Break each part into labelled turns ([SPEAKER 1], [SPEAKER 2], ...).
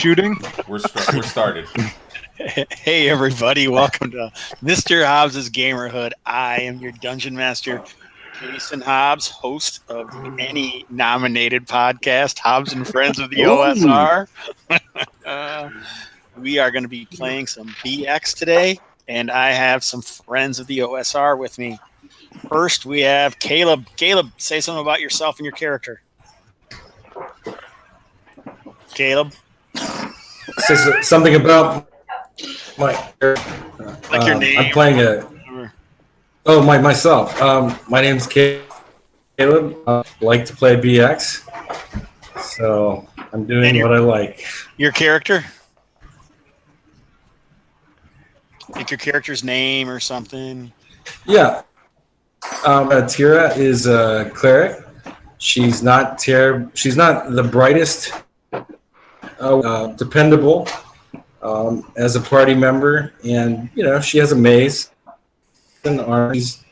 [SPEAKER 1] shooting?
[SPEAKER 2] We're started.
[SPEAKER 3] Hey everybody, welcome to Mr. Hobbs' Gamerhood. I am your Dungeon Master, Jason Hobbs, host of any nominated podcast, Hobbs and Friends of the OSR. We are going to be playing some BX today, and I have some friends of the OSR with me. First, we have Caleb. Caleb, say something about yourself and your character. Caleb?
[SPEAKER 4] Say something about my
[SPEAKER 3] Like your name.
[SPEAKER 4] I'm playing myself. My name's Caleb. I like to play BX, so I'm doing what I like.
[SPEAKER 3] Your character? Like your character's name or something?
[SPEAKER 4] Yeah. Tira is a cleric. She's not the brightest, dependable as a party member, and she has a mace and she's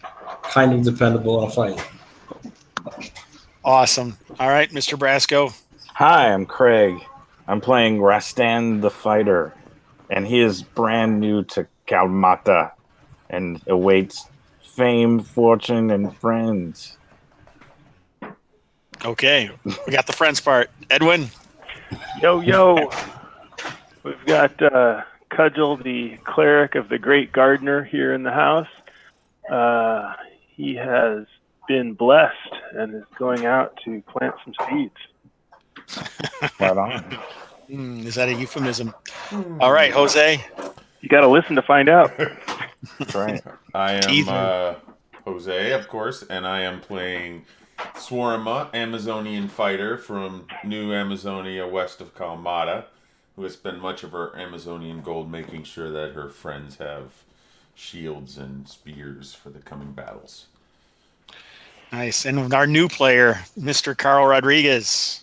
[SPEAKER 4] kind of dependable in a fight.
[SPEAKER 3] Awesome. All right, Mr. Brasco.
[SPEAKER 5] Hi, I'm Craig. I'm playing Rastan the Fighter, and he is brand new to Kalmatta and awaits fame, fortune, and friends.
[SPEAKER 3] Okay, we got the friends part. Edwin?
[SPEAKER 6] Yo. We've got Cudgel, the cleric of the Great Gardener, here in the house. He has been blessed and is going out to plant some seeds.
[SPEAKER 5] Right on.
[SPEAKER 3] Is that a euphemism? All right, Jose.
[SPEAKER 6] You got to listen to find out.
[SPEAKER 5] That's right.
[SPEAKER 2] I am Jose, of course, and I am playing Swarma, Amazonian fighter from New Amazonia west of Kalmatta, who has spent much of her Amazonian gold making sure that her friends have shields and spears for the coming battles.
[SPEAKER 3] Nice. And our new player, Mr. Carl Rodriguez.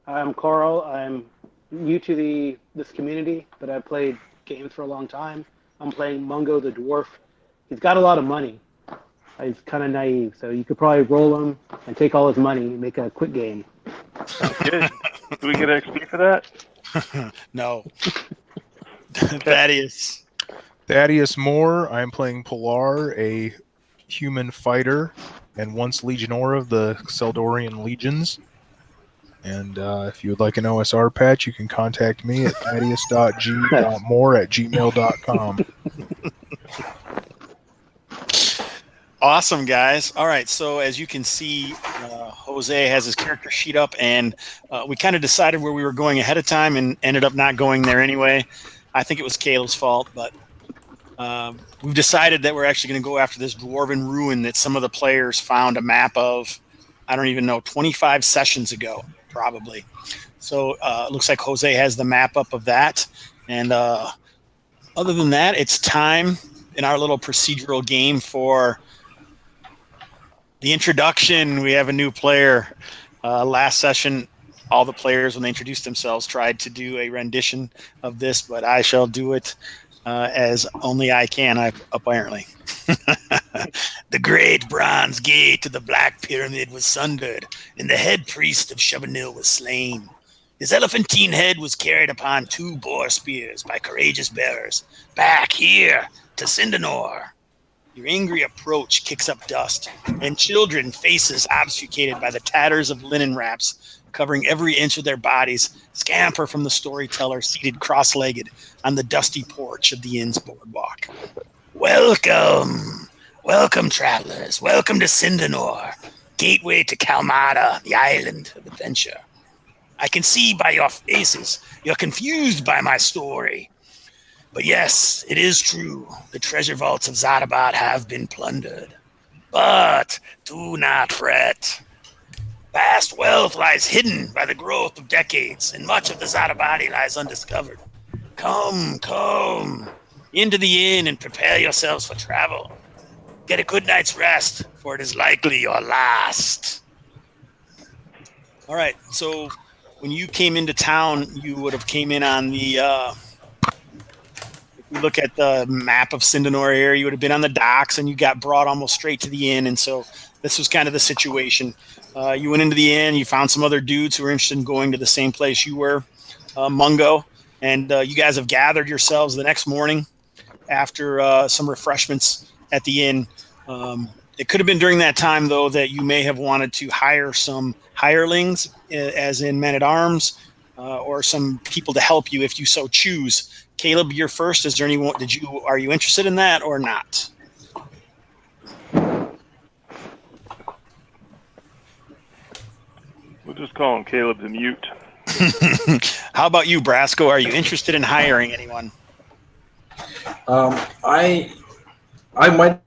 [SPEAKER 7] I'm Carl. I'm new to this community, but I've played games for a long time. I'm playing Mungo the Dwarf. He's got a lot of money. He's kind of naive, so you could probably roll him and take all his money and make a quick game.
[SPEAKER 6] Good. Do we get XP for that?
[SPEAKER 3] No. Thaddeus.
[SPEAKER 1] Thaddeus Moore. I'm playing Pilar, a human fighter and once Legionnaire of the Seldorian Legions. And if you would like an OSR patch, you can contact me at thaddeus.g.moore@gmail.com.
[SPEAKER 3] Awesome, guys. All right, so as you can see, Jose has his character sheet up, and we kind of decided where we were going ahead of time and ended up not going there anyway. I think it was Caleb's fault, but we've decided that we're actually going to go after this dwarven ruin that some of the players found a map of, I don't even know, 25 sessions ago, probably. So it looks like Jose has the map up of that. And other than that, it's time in our little procedural game for the introduction. We have a new player. Last session, all the players, when they introduced themselves, tried to do a rendition of this, but I shall do it as only I can, apparently. The great bronze gate to the Black Pyramid was sundered, and the head priest of Chevenil was slain. His elephantine head was carried upon 2 boar spears by courageous bearers, back here to Sindanor. Your angry approach kicks up dust, and children, faces obfuscated by the tatters of linen wraps covering every inch of their bodies, scamper from the storyteller seated cross-legged on the dusty porch of the inn's boardwalk. Welcome, travelers. Welcome to Sindanor, gateway to Kalmatta, the island of adventure. I can see by your faces you're confused by my story. But yes, it is true. The treasure vaults of Zadabat have been plundered. But do not fret. Vast wealth lies hidden by the growth of decades, and much of the Zadabati lies undiscovered. Come into the inn and prepare yourselves for travel. Get a good night's rest, for it is likely your last. All right, so when you came into town, you would have came in on the... if we look at the map of Sindanor here, you would have been on the docks, and you got brought almost straight to the inn, and so this was kind of the situation. You went into the inn, you found some other dudes who were interested in going to the same place you were. Mungo, and you guys have gathered yourselves the next morning after some refreshments at the inn. It could have been during that time, though, that you may have wanted to hire some hirelings, as in men-at-arms, or some people to help you if you so choose. Caleb, you're first. Is there anyone? Are you interested in that or not?
[SPEAKER 6] We'll just call him Caleb the Mute.
[SPEAKER 3] How about you, Brasco? Are you interested in hiring anyone?
[SPEAKER 4] I might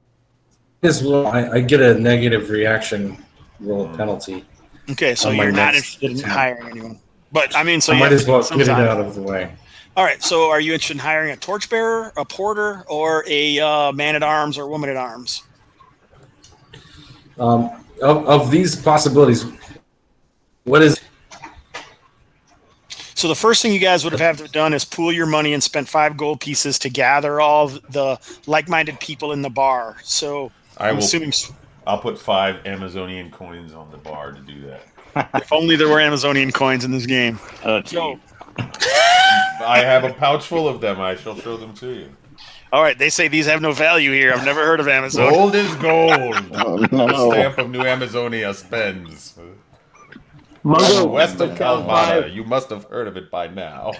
[SPEAKER 4] as well. I get a negative reaction roll penalty.
[SPEAKER 3] Okay, so
[SPEAKER 4] on my
[SPEAKER 3] you're not
[SPEAKER 4] next
[SPEAKER 3] interested in
[SPEAKER 4] attempt.
[SPEAKER 3] hiring anyone. But I mean, so
[SPEAKER 4] I
[SPEAKER 3] you
[SPEAKER 4] might
[SPEAKER 3] have
[SPEAKER 4] as well
[SPEAKER 3] some
[SPEAKER 4] get it
[SPEAKER 3] time.
[SPEAKER 4] out of the way.
[SPEAKER 3] All right. So, are you interested in hiring a torchbearer, a porter, or a man-at-arms or woman-at-arms?
[SPEAKER 4] Of these possibilities, what is?
[SPEAKER 3] So the first thing you guys would have had to have done is pool your money and spent 5 gold pieces to gather all the like-minded people in the bar. So I'm assuming
[SPEAKER 2] I'll put 5 Amazonian coins on the bar to do that.
[SPEAKER 3] if only there were Amazonian coins in this game.
[SPEAKER 5] Gee.
[SPEAKER 2] I have a pouch full of them. I shall show them to you.
[SPEAKER 3] All right. They say these have no value here. I've never heard of Amazon.
[SPEAKER 2] Gold is gold.
[SPEAKER 5] Oh,
[SPEAKER 2] The
[SPEAKER 5] no.
[SPEAKER 2] stamp of New Amazonia spends.
[SPEAKER 7] Mungo,
[SPEAKER 2] West of
[SPEAKER 7] count
[SPEAKER 2] Kalmatta.
[SPEAKER 7] 5.
[SPEAKER 2] You must have heard of it by now.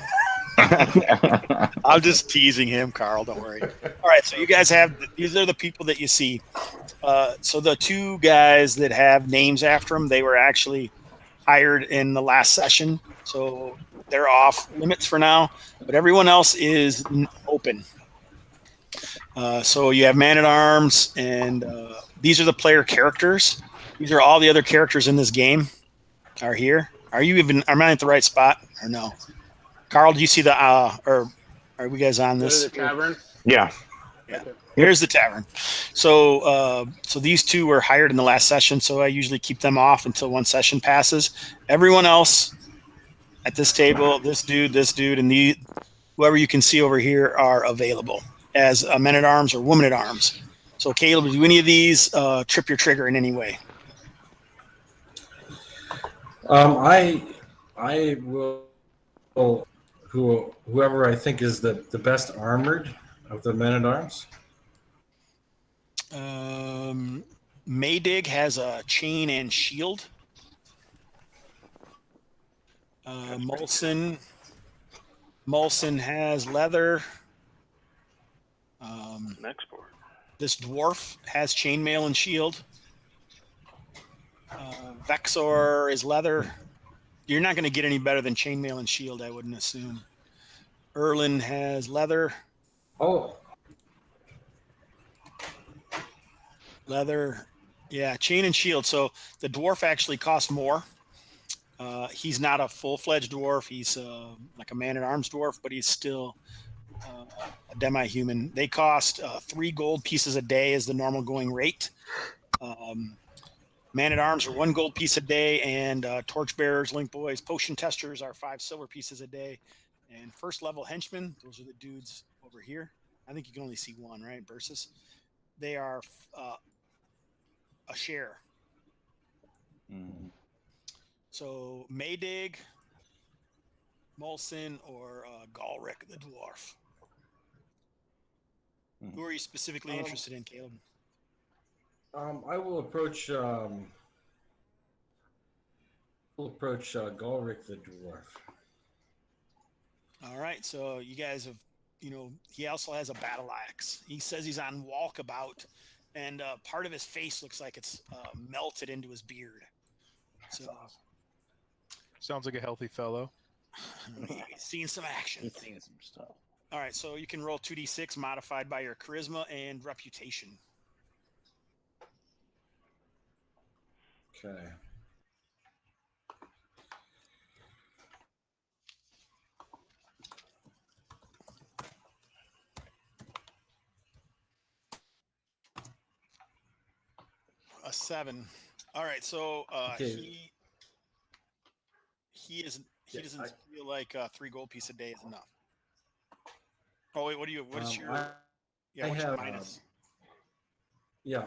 [SPEAKER 3] I'm just teasing him, Carl. Don't worry. All right. So you guys have these are the people that you see. So the 2 guys that have names after them, they were actually hired in the last session. So they're off limits for now, but everyone else is open. So you have man-at-arms, and these are the player characters. These are all the other characters in this game are here. Am I at the right spot or no? Carl, do you see the, or are we guys on
[SPEAKER 7] Go to
[SPEAKER 3] this?
[SPEAKER 7] the tavern.
[SPEAKER 5] Yeah.
[SPEAKER 3] Here's the tavern. So these 2 were hired in the last session, so I usually keep them off until one session passes. Everyone else at this table, this dude, and whoever you can see over here are available as a men-at-arms or woman-at-arms. So Caleb, do any of these trip your trigger in any way?
[SPEAKER 4] I will whoever I think is the best armored of the men-at-arms.
[SPEAKER 3] Maydig has a chain and shield. Molson has leather.
[SPEAKER 6] Next board.
[SPEAKER 3] This dwarf has chainmail and shield. Vexor is leather. You're not going to get any better than chainmail and shield, I wouldn't assume. Erlin has leather.
[SPEAKER 4] Oh,
[SPEAKER 3] Leather. Yeah, chain and shield. So the dwarf actually costs more. He's not a full-fledged dwarf. He's like a man-at-arms dwarf, but he's still a demi-human. They cost 3 gold pieces a day is the normal going rate. Man-at-arms are 1 gold piece a day, and torchbearers, link boys, potion testers are 5 silver pieces a day. And first-level henchmen, those are the dudes over here. I think you can only see one, right, Versus? They are a share.
[SPEAKER 5] Mm.
[SPEAKER 3] So Maydig, Molson, or Galric the dwarf. Who are you specifically interested in, Caleb?
[SPEAKER 4] I will approach Galric the dwarf.
[SPEAKER 3] All right, so you guys have, he also has a battle axe. He says he's on walkabout, and part of his face looks like it's melted into his beard. So
[SPEAKER 1] Sounds like a healthy fellow.
[SPEAKER 3] he's seen some action.
[SPEAKER 5] He's seen some stuff.
[SPEAKER 3] All right, so you can roll 2d6 modified by your charisma and reputation.
[SPEAKER 4] Okay.
[SPEAKER 3] A 7. All right, so
[SPEAKER 4] Okay.
[SPEAKER 3] he doesn't feel like 3 gold piece a day is enough. Oh wait, what is your
[SPEAKER 4] I
[SPEAKER 3] what's
[SPEAKER 4] have
[SPEAKER 3] your minus?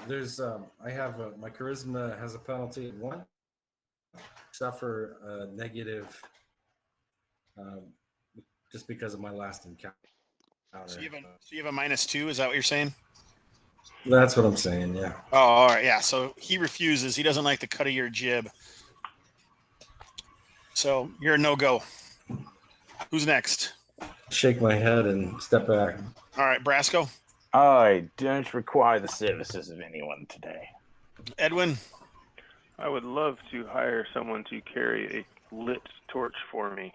[SPEAKER 4] there's I have my charisma has a penalty of 1. Suffer a negative just because of my last encounter.
[SPEAKER 3] So you have a -2. Is that what you're saying?
[SPEAKER 4] That's what I'm saying. Yeah.
[SPEAKER 3] Oh, all right. Yeah. So he refuses. He doesn't like the cut of your jib. So you're a no-go. Who's next?
[SPEAKER 4] Shake my head and step back.
[SPEAKER 3] All right, Brasco.
[SPEAKER 5] I don't require the services of anyone today.
[SPEAKER 3] Edwin.
[SPEAKER 6] I would love to hire someone to carry a lit torch for me.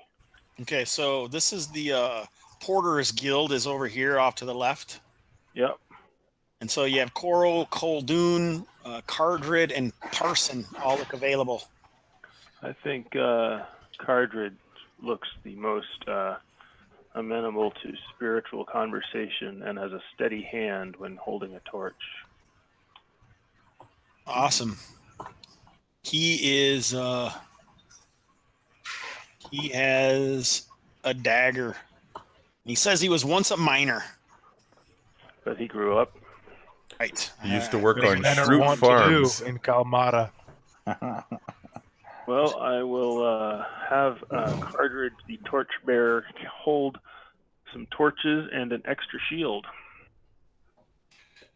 [SPEAKER 3] Okay, so this is the Porter's Guild is over here off to the left.
[SPEAKER 6] Yep.
[SPEAKER 3] And so you have Coral, Coldoon, Cardrid, and Parson all look available.
[SPEAKER 6] I think Cardrid looks the most amenable to spiritual conversation and has a steady hand when holding a torch.
[SPEAKER 3] Awesome. He is he has a dagger. He says he was once a miner.
[SPEAKER 6] But he grew up.
[SPEAKER 3] Right.
[SPEAKER 2] He used to work
[SPEAKER 1] Thing
[SPEAKER 2] on
[SPEAKER 1] men are
[SPEAKER 2] fruit
[SPEAKER 1] wont
[SPEAKER 2] farms.
[SPEAKER 1] to do in Kalmatta.
[SPEAKER 6] Well, I will have Cardrid, the torchbearer, hold some torches and an extra shield.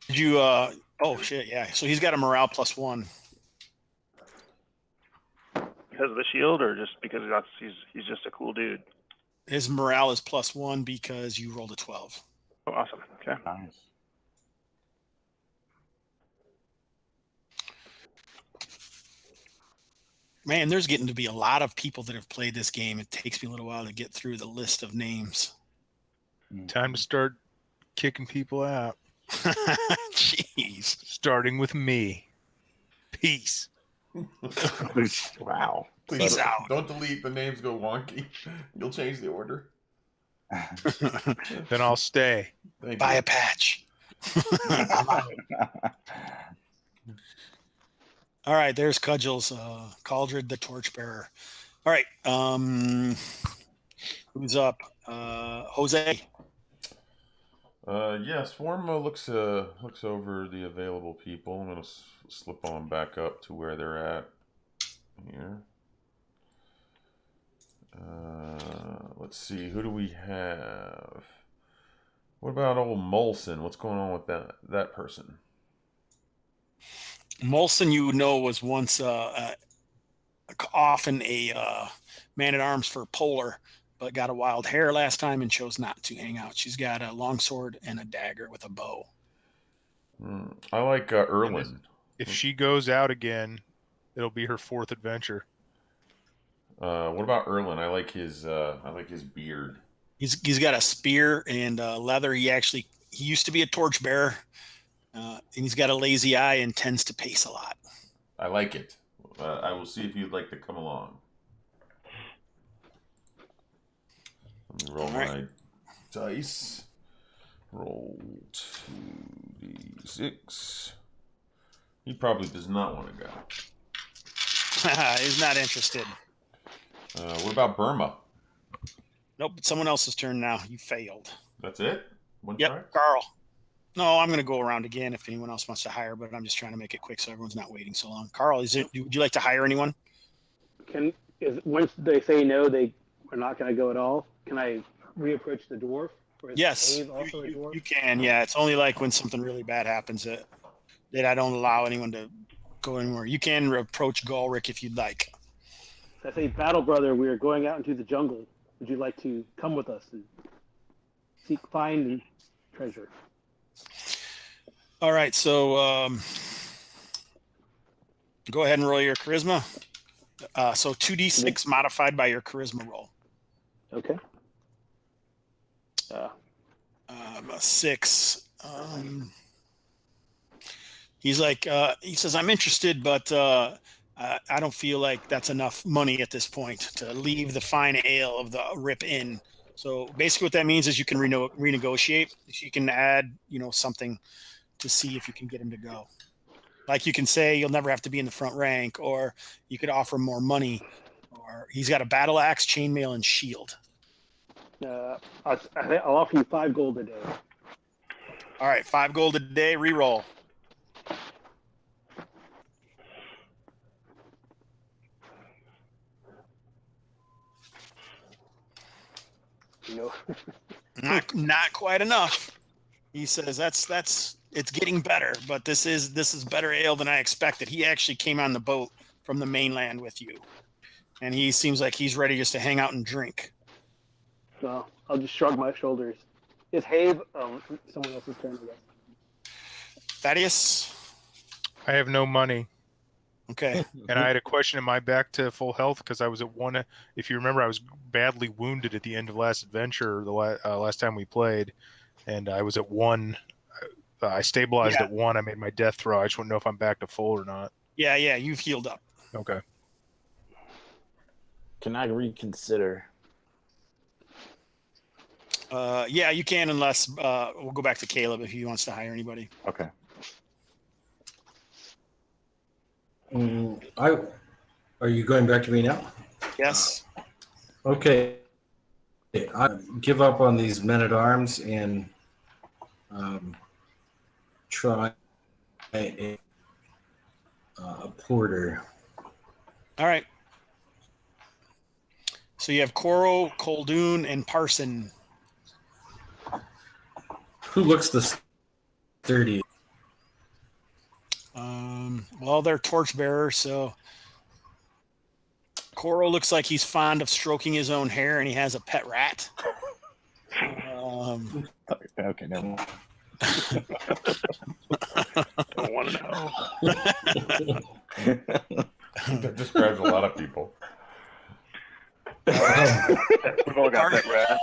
[SPEAKER 3] Did you oh shit, yeah. So he's got a morale +1.
[SPEAKER 6] Because of the shield, or just because he's just a cool dude?
[SPEAKER 3] His morale is +1 because you rolled a 12.
[SPEAKER 6] Oh, awesome. Okay.
[SPEAKER 5] Nice.
[SPEAKER 3] Man, there's getting to be a lot of people that have played this game. It takes me a little while to get through the list of names.
[SPEAKER 1] Time to start kicking people out.
[SPEAKER 3] Jeez.
[SPEAKER 1] Starting with me. Peace.
[SPEAKER 5] Wow.
[SPEAKER 3] Peace out.
[SPEAKER 2] Don't delete. The names go wonky. You'll change the order.
[SPEAKER 1] Then I'll stay.
[SPEAKER 2] Thank
[SPEAKER 3] Buy
[SPEAKER 2] you.
[SPEAKER 3] a patch. All right, there's Cudgels, Caldred the Torchbearer. All right, who's up? Jose.
[SPEAKER 2] Yeah, Swarma looks over the available people. I'm gonna slip on back up to where they're at here. Let's see, who do we have? What about old Molson? What's going on with that person?
[SPEAKER 3] Molson, you know, was once often a man-at-arms for Polar, but got a wild hair last time and chose not to hang out. She's got a longsword and a dagger with a bow.
[SPEAKER 2] I like Erlin.
[SPEAKER 1] If she goes out again, it'll be her 4th adventure.
[SPEAKER 2] What about Erlin? I like his beard.
[SPEAKER 3] He's got a spear and leather. He used to be a torchbearer, and he's got a lazy eye and tends to pace a lot.
[SPEAKER 2] I like it. I will see if you'd like to come along. Let me roll my dice. Roll 2d6. He probably does not want to go.
[SPEAKER 3] He's not interested.
[SPEAKER 2] What about Burma?
[SPEAKER 3] Nope, it's someone else's turn now. You failed.
[SPEAKER 2] That's it? One
[SPEAKER 3] Yep,
[SPEAKER 2] try?
[SPEAKER 3] Carl. No, I'm going to go around again if anyone else wants to hire, but I'm just trying to make it quick so everyone's not waiting so long. Carl, would you like to hire anyone?
[SPEAKER 7] Once they say no, they are not going to go at all. Can I reapproach the dwarf? Or is
[SPEAKER 3] Yes,
[SPEAKER 7] Dave also a dwarf?
[SPEAKER 3] you can. Yeah, it's only like when something really bad happens that I don't allow anyone to go anywhere. You can approach Galric if you'd like.
[SPEAKER 7] I say, battle brother, we are going out into the jungle. Would you like to come with us and find the treasure?
[SPEAKER 3] All right, so go ahead and roll your charisma. So 2d6 modified by your charisma roll.
[SPEAKER 7] Okay.
[SPEAKER 3] A 6. He's like, he says, I'm interested, but I don't feel like that's enough money at this point to leave the fine ale of the Rip Inn. So basically what that means is you can renegotiate. You can add, something to see if you can get him to go. Like you can say you'll never have to be in the front rank, or you could offer more money, or he's got a battle axe, chainmail, and shield.
[SPEAKER 7] I'll offer you 5 gold a day.
[SPEAKER 3] All right, 5 gold a day, reroll.
[SPEAKER 7] You know.
[SPEAKER 3] Not quite enough. He says it's getting better, but this is better ale than I expected. He actually came on the boat from the mainland with you, and he seems like he's ready just to hang out and drink.
[SPEAKER 7] So I'll just shrug my shoulders. Is Have someone else's turn? I guess.
[SPEAKER 3] Thaddeus.
[SPEAKER 1] I have no money.
[SPEAKER 3] Okay.
[SPEAKER 1] And I had a question. Am I back to full health? Because I was at 1. If you remember, I was badly wounded at the end of last adventure, the last time we played, and I was at 1. I stabilized at 1. I made my death throw. I just want to know if I'm back to full or not.
[SPEAKER 3] Yeah, you've healed up.
[SPEAKER 1] Okay.
[SPEAKER 5] Can I reconsider?
[SPEAKER 3] Yeah, you can, unless we'll go back to Caleb if he wants to hire anybody.
[SPEAKER 5] Okay.
[SPEAKER 4] Are you going back to me now?
[SPEAKER 3] Yes.
[SPEAKER 4] Okay. I give up on these men-at-arms and try a porter.
[SPEAKER 3] All right. So you have Coro, Coldoon, and Parson.
[SPEAKER 4] Who looks the sturdy?
[SPEAKER 3] Well, they're torchbearers, so Coro looks like he's fond of stroking his own hair, and he has a pet rat.
[SPEAKER 5] Okay, never mind.
[SPEAKER 6] Don't want to know.
[SPEAKER 2] That describes a lot of people.
[SPEAKER 6] We've all got that rat.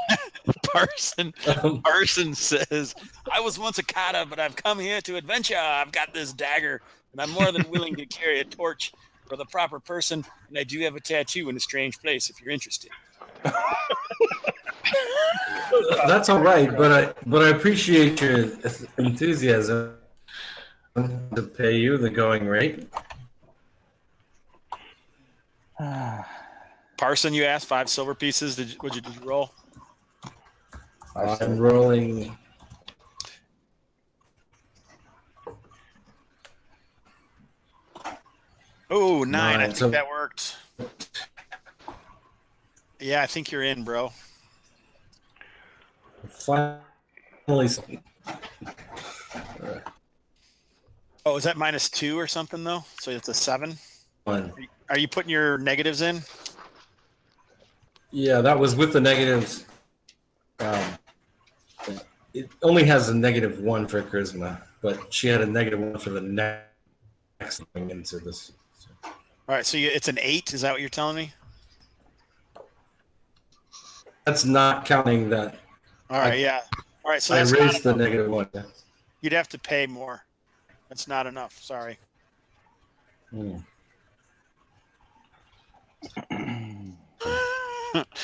[SPEAKER 3] Parson says, I was once a kata, but I've come here to adventure. I've got this dagger, and I'm more than willing to carry a torch for the proper person, and I do have a tattoo in a strange place if you're interested.
[SPEAKER 4] That's all right, but I appreciate your enthusiasm to pay you the going rate.
[SPEAKER 3] Parson, you asked 5 silver pieces. Did you roll?
[SPEAKER 4] I'm rolling.
[SPEAKER 3] Oh, 9. I
[SPEAKER 4] Nine,
[SPEAKER 3] think
[SPEAKER 4] so-
[SPEAKER 3] that worked. Yeah, I think you're in, bro.
[SPEAKER 4] Finally,
[SPEAKER 3] Oh, is that -2 or something, though? So it's a 7?
[SPEAKER 4] one.
[SPEAKER 3] Are you putting your negatives in?
[SPEAKER 4] Yeah, that was with the negatives. It only has a -1 for charisma, but she had a -1 for the next thing into this.
[SPEAKER 3] All right, so it's an 8. Is that what you're telling me?
[SPEAKER 4] That's not counting that.
[SPEAKER 3] All right, yeah. All right, so
[SPEAKER 4] I
[SPEAKER 3] that's
[SPEAKER 4] raised
[SPEAKER 3] not
[SPEAKER 4] the
[SPEAKER 3] enough.
[SPEAKER 4] -1.
[SPEAKER 3] You'd have to pay more. That's not enough. Sorry.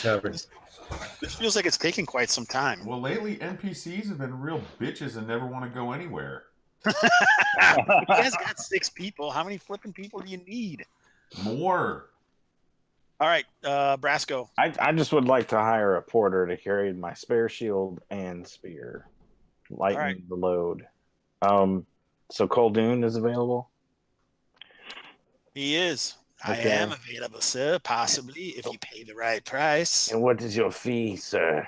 [SPEAKER 4] Covers.
[SPEAKER 3] This feels like it's taking quite some time.
[SPEAKER 2] Well, lately NPCs have been real bitches and never want to go anywhere.
[SPEAKER 3] You guys got 6 people. How many flipping people do you need?
[SPEAKER 2] More.
[SPEAKER 3] All right, Brasco.
[SPEAKER 5] I just would like to hire a porter to carry my spare shield and spear, lighten
[SPEAKER 3] right.
[SPEAKER 5] the load. So Coldoon is available?
[SPEAKER 3] He is. I
[SPEAKER 5] Okay.
[SPEAKER 3] am available, sir. Possibly, if you pay the right price.
[SPEAKER 5] And what is your fee, sir?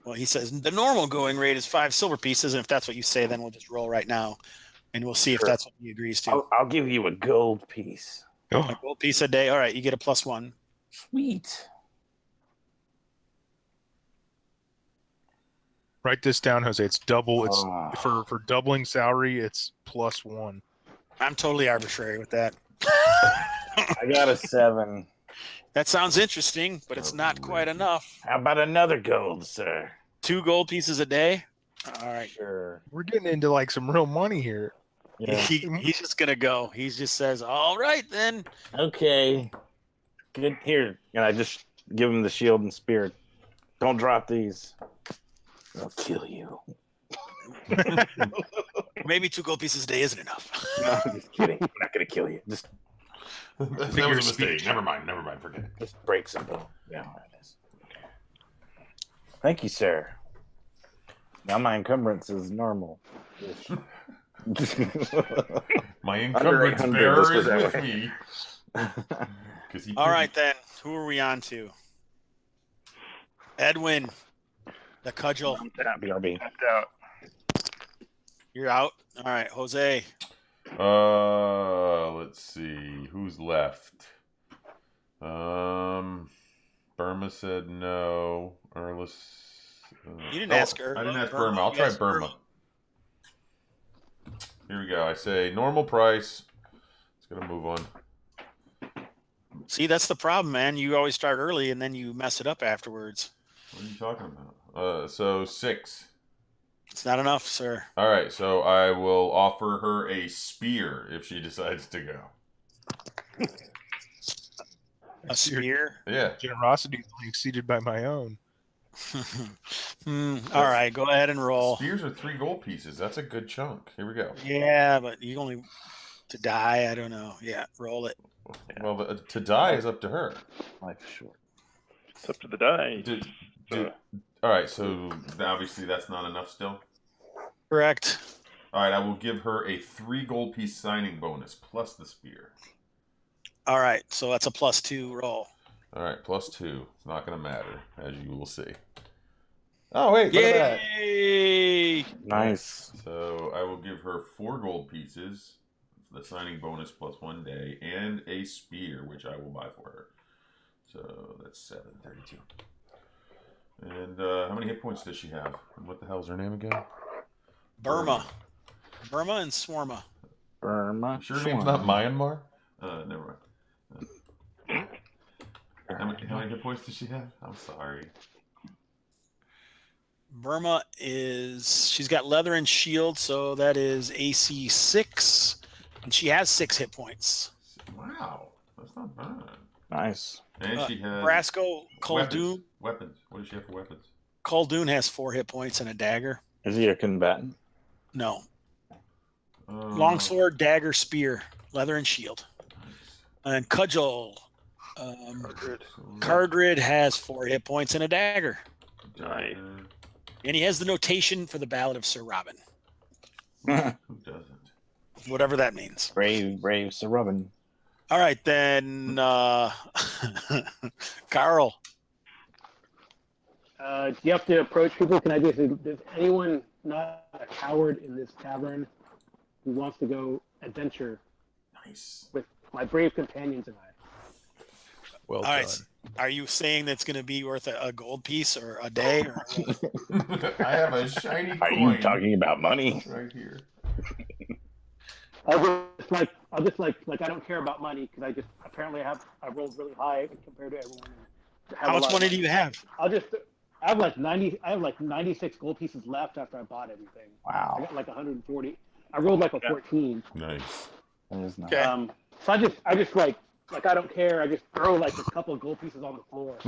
[SPEAKER 3] Well, he says the normal going rate is 5 silver pieces, and if that's what you say, then we'll just roll right now, and we'll see if
[SPEAKER 5] Sure.
[SPEAKER 3] that's what he agrees to.
[SPEAKER 5] I'll give you a gold piece.
[SPEAKER 3] A gold piece a day. All right, you get a +1.
[SPEAKER 5] Sweet.
[SPEAKER 1] Write this down, Jose. It's double. It's
[SPEAKER 5] Ah.
[SPEAKER 1] for doubling salary. It's +1.
[SPEAKER 3] I'm totally arbitrary with that.
[SPEAKER 5] I got a 7.
[SPEAKER 3] That sounds interesting, but it's not quite enough.
[SPEAKER 5] How about another gold, sir?
[SPEAKER 3] 2 gold pieces a day. All right.
[SPEAKER 5] Sure.
[SPEAKER 1] We're getting into like some real money here.
[SPEAKER 5] Yeah.
[SPEAKER 3] He's just gonna go. He just says, "All right, then."
[SPEAKER 5] Okay. Good. Here. And I just give him the shield and spear. Don't drop these. I'll kill you.
[SPEAKER 3] Maybe 2 gold pieces a day isn't enough.
[SPEAKER 5] No, I'm just kidding. I'm not going to kill you. Just
[SPEAKER 2] That was a
[SPEAKER 1] Figure
[SPEAKER 2] mistake.
[SPEAKER 1] speech.
[SPEAKER 2] Never mind. Forget it.
[SPEAKER 5] Just break some bone. Yeah, there it is. Thank you, sir. Now my encumbrance is normal.
[SPEAKER 2] My
[SPEAKER 5] Under
[SPEAKER 2] encumbrance
[SPEAKER 5] 800,
[SPEAKER 2] bearer
[SPEAKER 5] let's
[SPEAKER 2] is
[SPEAKER 5] put it
[SPEAKER 2] with
[SPEAKER 5] that
[SPEAKER 2] me. 'Cause he
[SPEAKER 3] All
[SPEAKER 2] couldn't-
[SPEAKER 3] right, then. Who are we on to? Edwin, the cudgel.
[SPEAKER 6] I'm tapped.
[SPEAKER 5] BRB.
[SPEAKER 6] Tapped out.
[SPEAKER 3] You're out. All right, Jose.
[SPEAKER 2] Let's see who's left. Burma said no. Erlis.
[SPEAKER 3] You didn't ask her.
[SPEAKER 2] I didn't ask
[SPEAKER 3] Burma.
[SPEAKER 2] Burma. I'll
[SPEAKER 3] You
[SPEAKER 2] try
[SPEAKER 3] asked
[SPEAKER 2] Burma. Here we go. I say normal price. It's gonna move on.
[SPEAKER 3] See, that's the problem, man. You always start early and then you mess it up afterwards.
[SPEAKER 2] What are you talking about? So 6.
[SPEAKER 3] It's not enough, sir.
[SPEAKER 2] All right. So I will offer her a spear if she decides to go.
[SPEAKER 3] A spear?
[SPEAKER 2] Yeah.
[SPEAKER 1] Generosity is only exceeded by my own.
[SPEAKER 3] All right, go ahead and roll.
[SPEAKER 2] Spears are 3 gold pieces. That's a good chunk. Here we go.
[SPEAKER 3] Yeah, but you only to die. I don't know. Yeah, roll it.
[SPEAKER 2] Well, to die is up to her.
[SPEAKER 5] Life's short.
[SPEAKER 6] It's up to the die.
[SPEAKER 2] All right, so obviously that's not enough still.
[SPEAKER 3] Correct.
[SPEAKER 2] All right, I will give her a 3 gold piece signing bonus plus the spear.
[SPEAKER 3] All right, so that's a +2 roll.
[SPEAKER 2] All right, +2. It's not going to matter, as you will see. Oh, wait, look at that.
[SPEAKER 3] Yay!
[SPEAKER 5] Nice.
[SPEAKER 2] So I will give her 4 gold pieces, the signing bonus plus 1 day, and a spear, which I will buy for her. So that's 732. And how many hit points does she have? And what the hell's her name again?
[SPEAKER 3] Burma and Swarma.
[SPEAKER 5] Burma.
[SPEAKER 2] You sure her name's not Myanmar? Never mind. How many hit points does she have? I'm sorry.
[SPEAKER 3] Burma she's got leather and shield, so that is AC 6, and she has 6 hit points.
[SPEAKER 2] Wow, that's not bad.
[SPEAKER 5] Nice.
[SPEAKER 2] And she has
[SPEAKER 3] Brasco Khaldun.
[SPEAKER 2] Weapons. What does she have for weapons?
[SPEAKER 3] Khaldun has 4 hit points and a dagger.
[SPEAKER 5] Is he a combatant?
[SPEAKER 3] No. Longsword, dagger, spear, leather and shield.
[SPEAKER 2] Nice.
[SPEAKER 3] And cudgel. Cardrid has 4 hit points and a dagger.
[SPEAKER 6] Nice.
[SPEAKER 3] And he has the notation for the Ballad of Sir Robin.
[SPEAKER 2] Who doesn't?
[SPEAKER 3] Whatever that means.
[SPEAKER 5] Brave Sir Robin.
[SPEAKER 3] All right, then, Carl.
[SPEAKER 7] Do you have to approach people? Can I just? Is anyone not a coward in this tavern who wants to go adventure
[SPEAKER 2] Nice.
[SPEAKER 7] with my brave companions and I?
[SPEAKER 1] Well
[SPEAKER 3] All
[SPEAKER 1] done.
[SPEAKER 3] right. Are you saying that's going to be worth a gold piece or a day? Or
[SPEAKER 2] I have a shiny
[SPEAKER 5] Are
[SPEAKER 2] coin
[SPEAKER 5] you talking about money?
[SPEAKER 2] right here.
[SPEAKER 7] I'll just like I don't care about money because I rolled really high compared to everyone.
[SPEAKER 3] how much money do you have?
[SPEAKER 7] I have like 96 gold pieces left after I bought everything. I
[SPEAKER 5] Wow.
[SPEAKER 7] got like 140. I rolled like a 14.
[SPEAKER 2] Nice.
[SPEAKER 5] That is nice.
[SPEAKER 3] Okay.
[SPEAKER 7] So I just like I don't care. I just throw like a couple of gold pieces on the floor.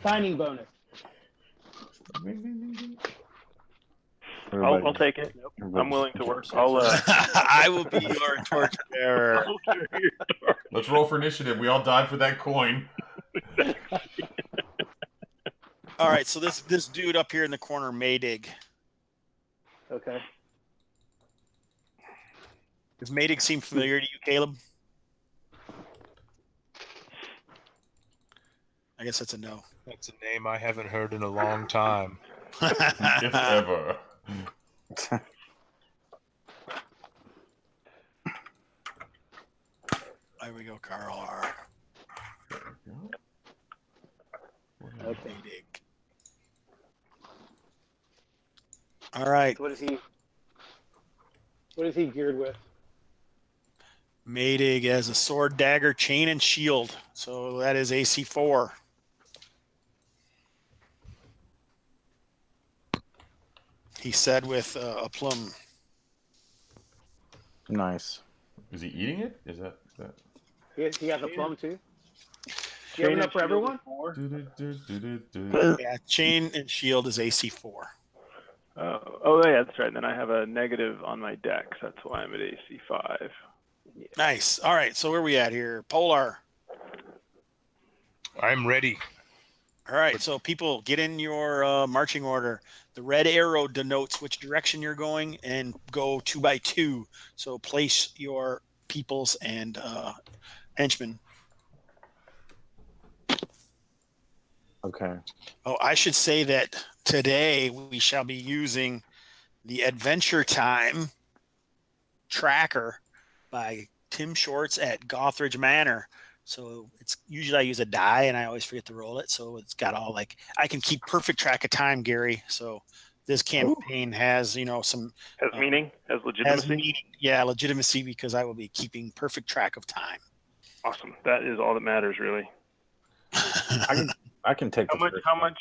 [SPEAKER 7] Signing bonus.
[SPEAKER 6] I'll take it. I'm willing to work. I'll
[SPEAKER 3] I will be your torchbearer.
[SPEAKER 2] Let's roll for initiative. We all died for that coin.
[SPEAKER 3] All right, so this dude up here in the corner, Maydig.
[SPEAKER 7] Okay.
[SPEAKER 3] Does Maydig seem familiar to you, Caleb? I guess that's a no.
[SPEAKER 1] That's a name I haven't heard in a long time.
[SPEAKER 2] If ever.
[SPEAKER 3] There we go, Carl.
[SPEAKER 7] Okay.
[SPEAKER 3] Maydig. All right,
[SPEAKER 7] So what is he geared with?
[SPEAKER 3] Maydig has a sword, dagger, chain, and shield. So that is AC 4. He said with a plum.
[SPEAKER 5] Nice.
[SPEAKER 2] Is he eating it? Is that?
[SPEAKER 7] He has a plum too. Do you have enough for everyone?
[SPEAKER 3] Yeah, chain and shield is AC 4.
[SPEAKER 6] Oh yeah, that's right. Then I have a negative on my dex. That's why I'm at AC 5.
[SPEAKER 3] Nice. All right, so where are we at here? Polar.
[SPEAKER 1] I'm ready.
[SPEAKER 3] All right, so people get in your marching order. The red arrow denotes which direction you're going, and go 2 by 2. So place your peoples and henchmen.
[SPEAKER 5] Okay.
[SPEAKER 3] Oh, I should say that today we shall be using the Adventure Time tracker by Tim Shorts at Gothridge Manor. So it's usually I use a die and I always forget to roll it. So it's got all like I can keep perfect track of time, Gary. So this campaign has some
[SPEAKER 6] Has meaning, has legitimacy.
[SPEAKER 3] legitimacy because I will be keeping perfect track of time.
[SPEAKER 6] Awesome. That is all that matters, really.
[SPEAKER 5] I can take
[SPEAKER 6] How much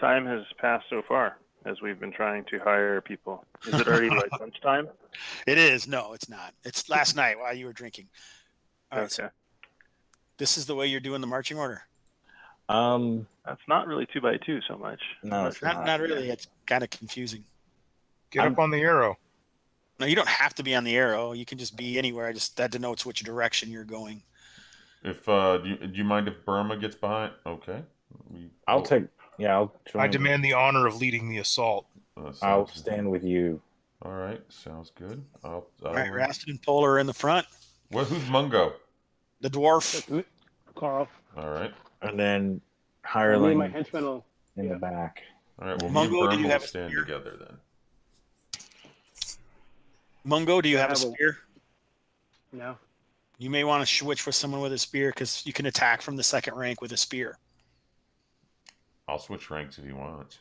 [SPEAKER 6] time has passed so far as we've been trying to hire people? Is it already like lunchtime?
[SPEAKER 3] It is. No, it's not. It's last night while you were drinking. All right.
[SPEAKER 6] Okay.
[SPEAKER 3] So this is the way you're doing the marching order?
[SPEAKER 6] That's not really 2x2 so much.
[SPEAKER 5] No, it's not.
[SPEAKER 3] Not really. It's kind of confusing.
[SPEAKER 1] Get up on the arrow.
[SPEAKER 3] No, you don't have to be on the arrow. You can just be anywhere. That denotes which direction you're going.
[SPEAKER 2] If do you mind if Burma gets behind? Okay.
[SPEAKER 5] I'll join.
[SPEAKER 1] I demand the honor of leading the assault.
[SPEAKER 5] I'll stand with you.
[SPEAKER 2] All right, sounds good.
[SPEAKER 3] All right, Rastin and Polar are in the front.
[SPEAKER 2] Who's Mungo?
[SPEAKER 3] The dwarf.
[SPEAKER 7] Carl.
[SPEAKER 2] All right.
[SPEAKER 5] And then
[SPEAKER 7] Me
[SPEAKER 5] hireling
[SPEAKER 7] and my henchman will.
[SPEAKER 5] in the back.
[SPEAKER 2] All right. Well,
[SPEAKER 3] Mungo,
[SPEAKER 2] me and
[SPEAKER 3] do you
[SPEAKER 2] Burma
[SPEAKER 3] have
[SPEAKER 2] will
[SPEAKER 3] a
[SPEAKER 2] stand
[SPEAKER 3] spear?
[SPEAKER 2] together then.
[SPEAKER 3] Mungo, do you have a
[SPEAKER 7] have a-
[SPEAKER 3] spear?
[SPEAKER 7] No.
[SPEAKER 3] You may want to switch with someone with a spear because you can attack from the second rank with a spear.
[SPEAKER 2] I'll switch ranks if he wants.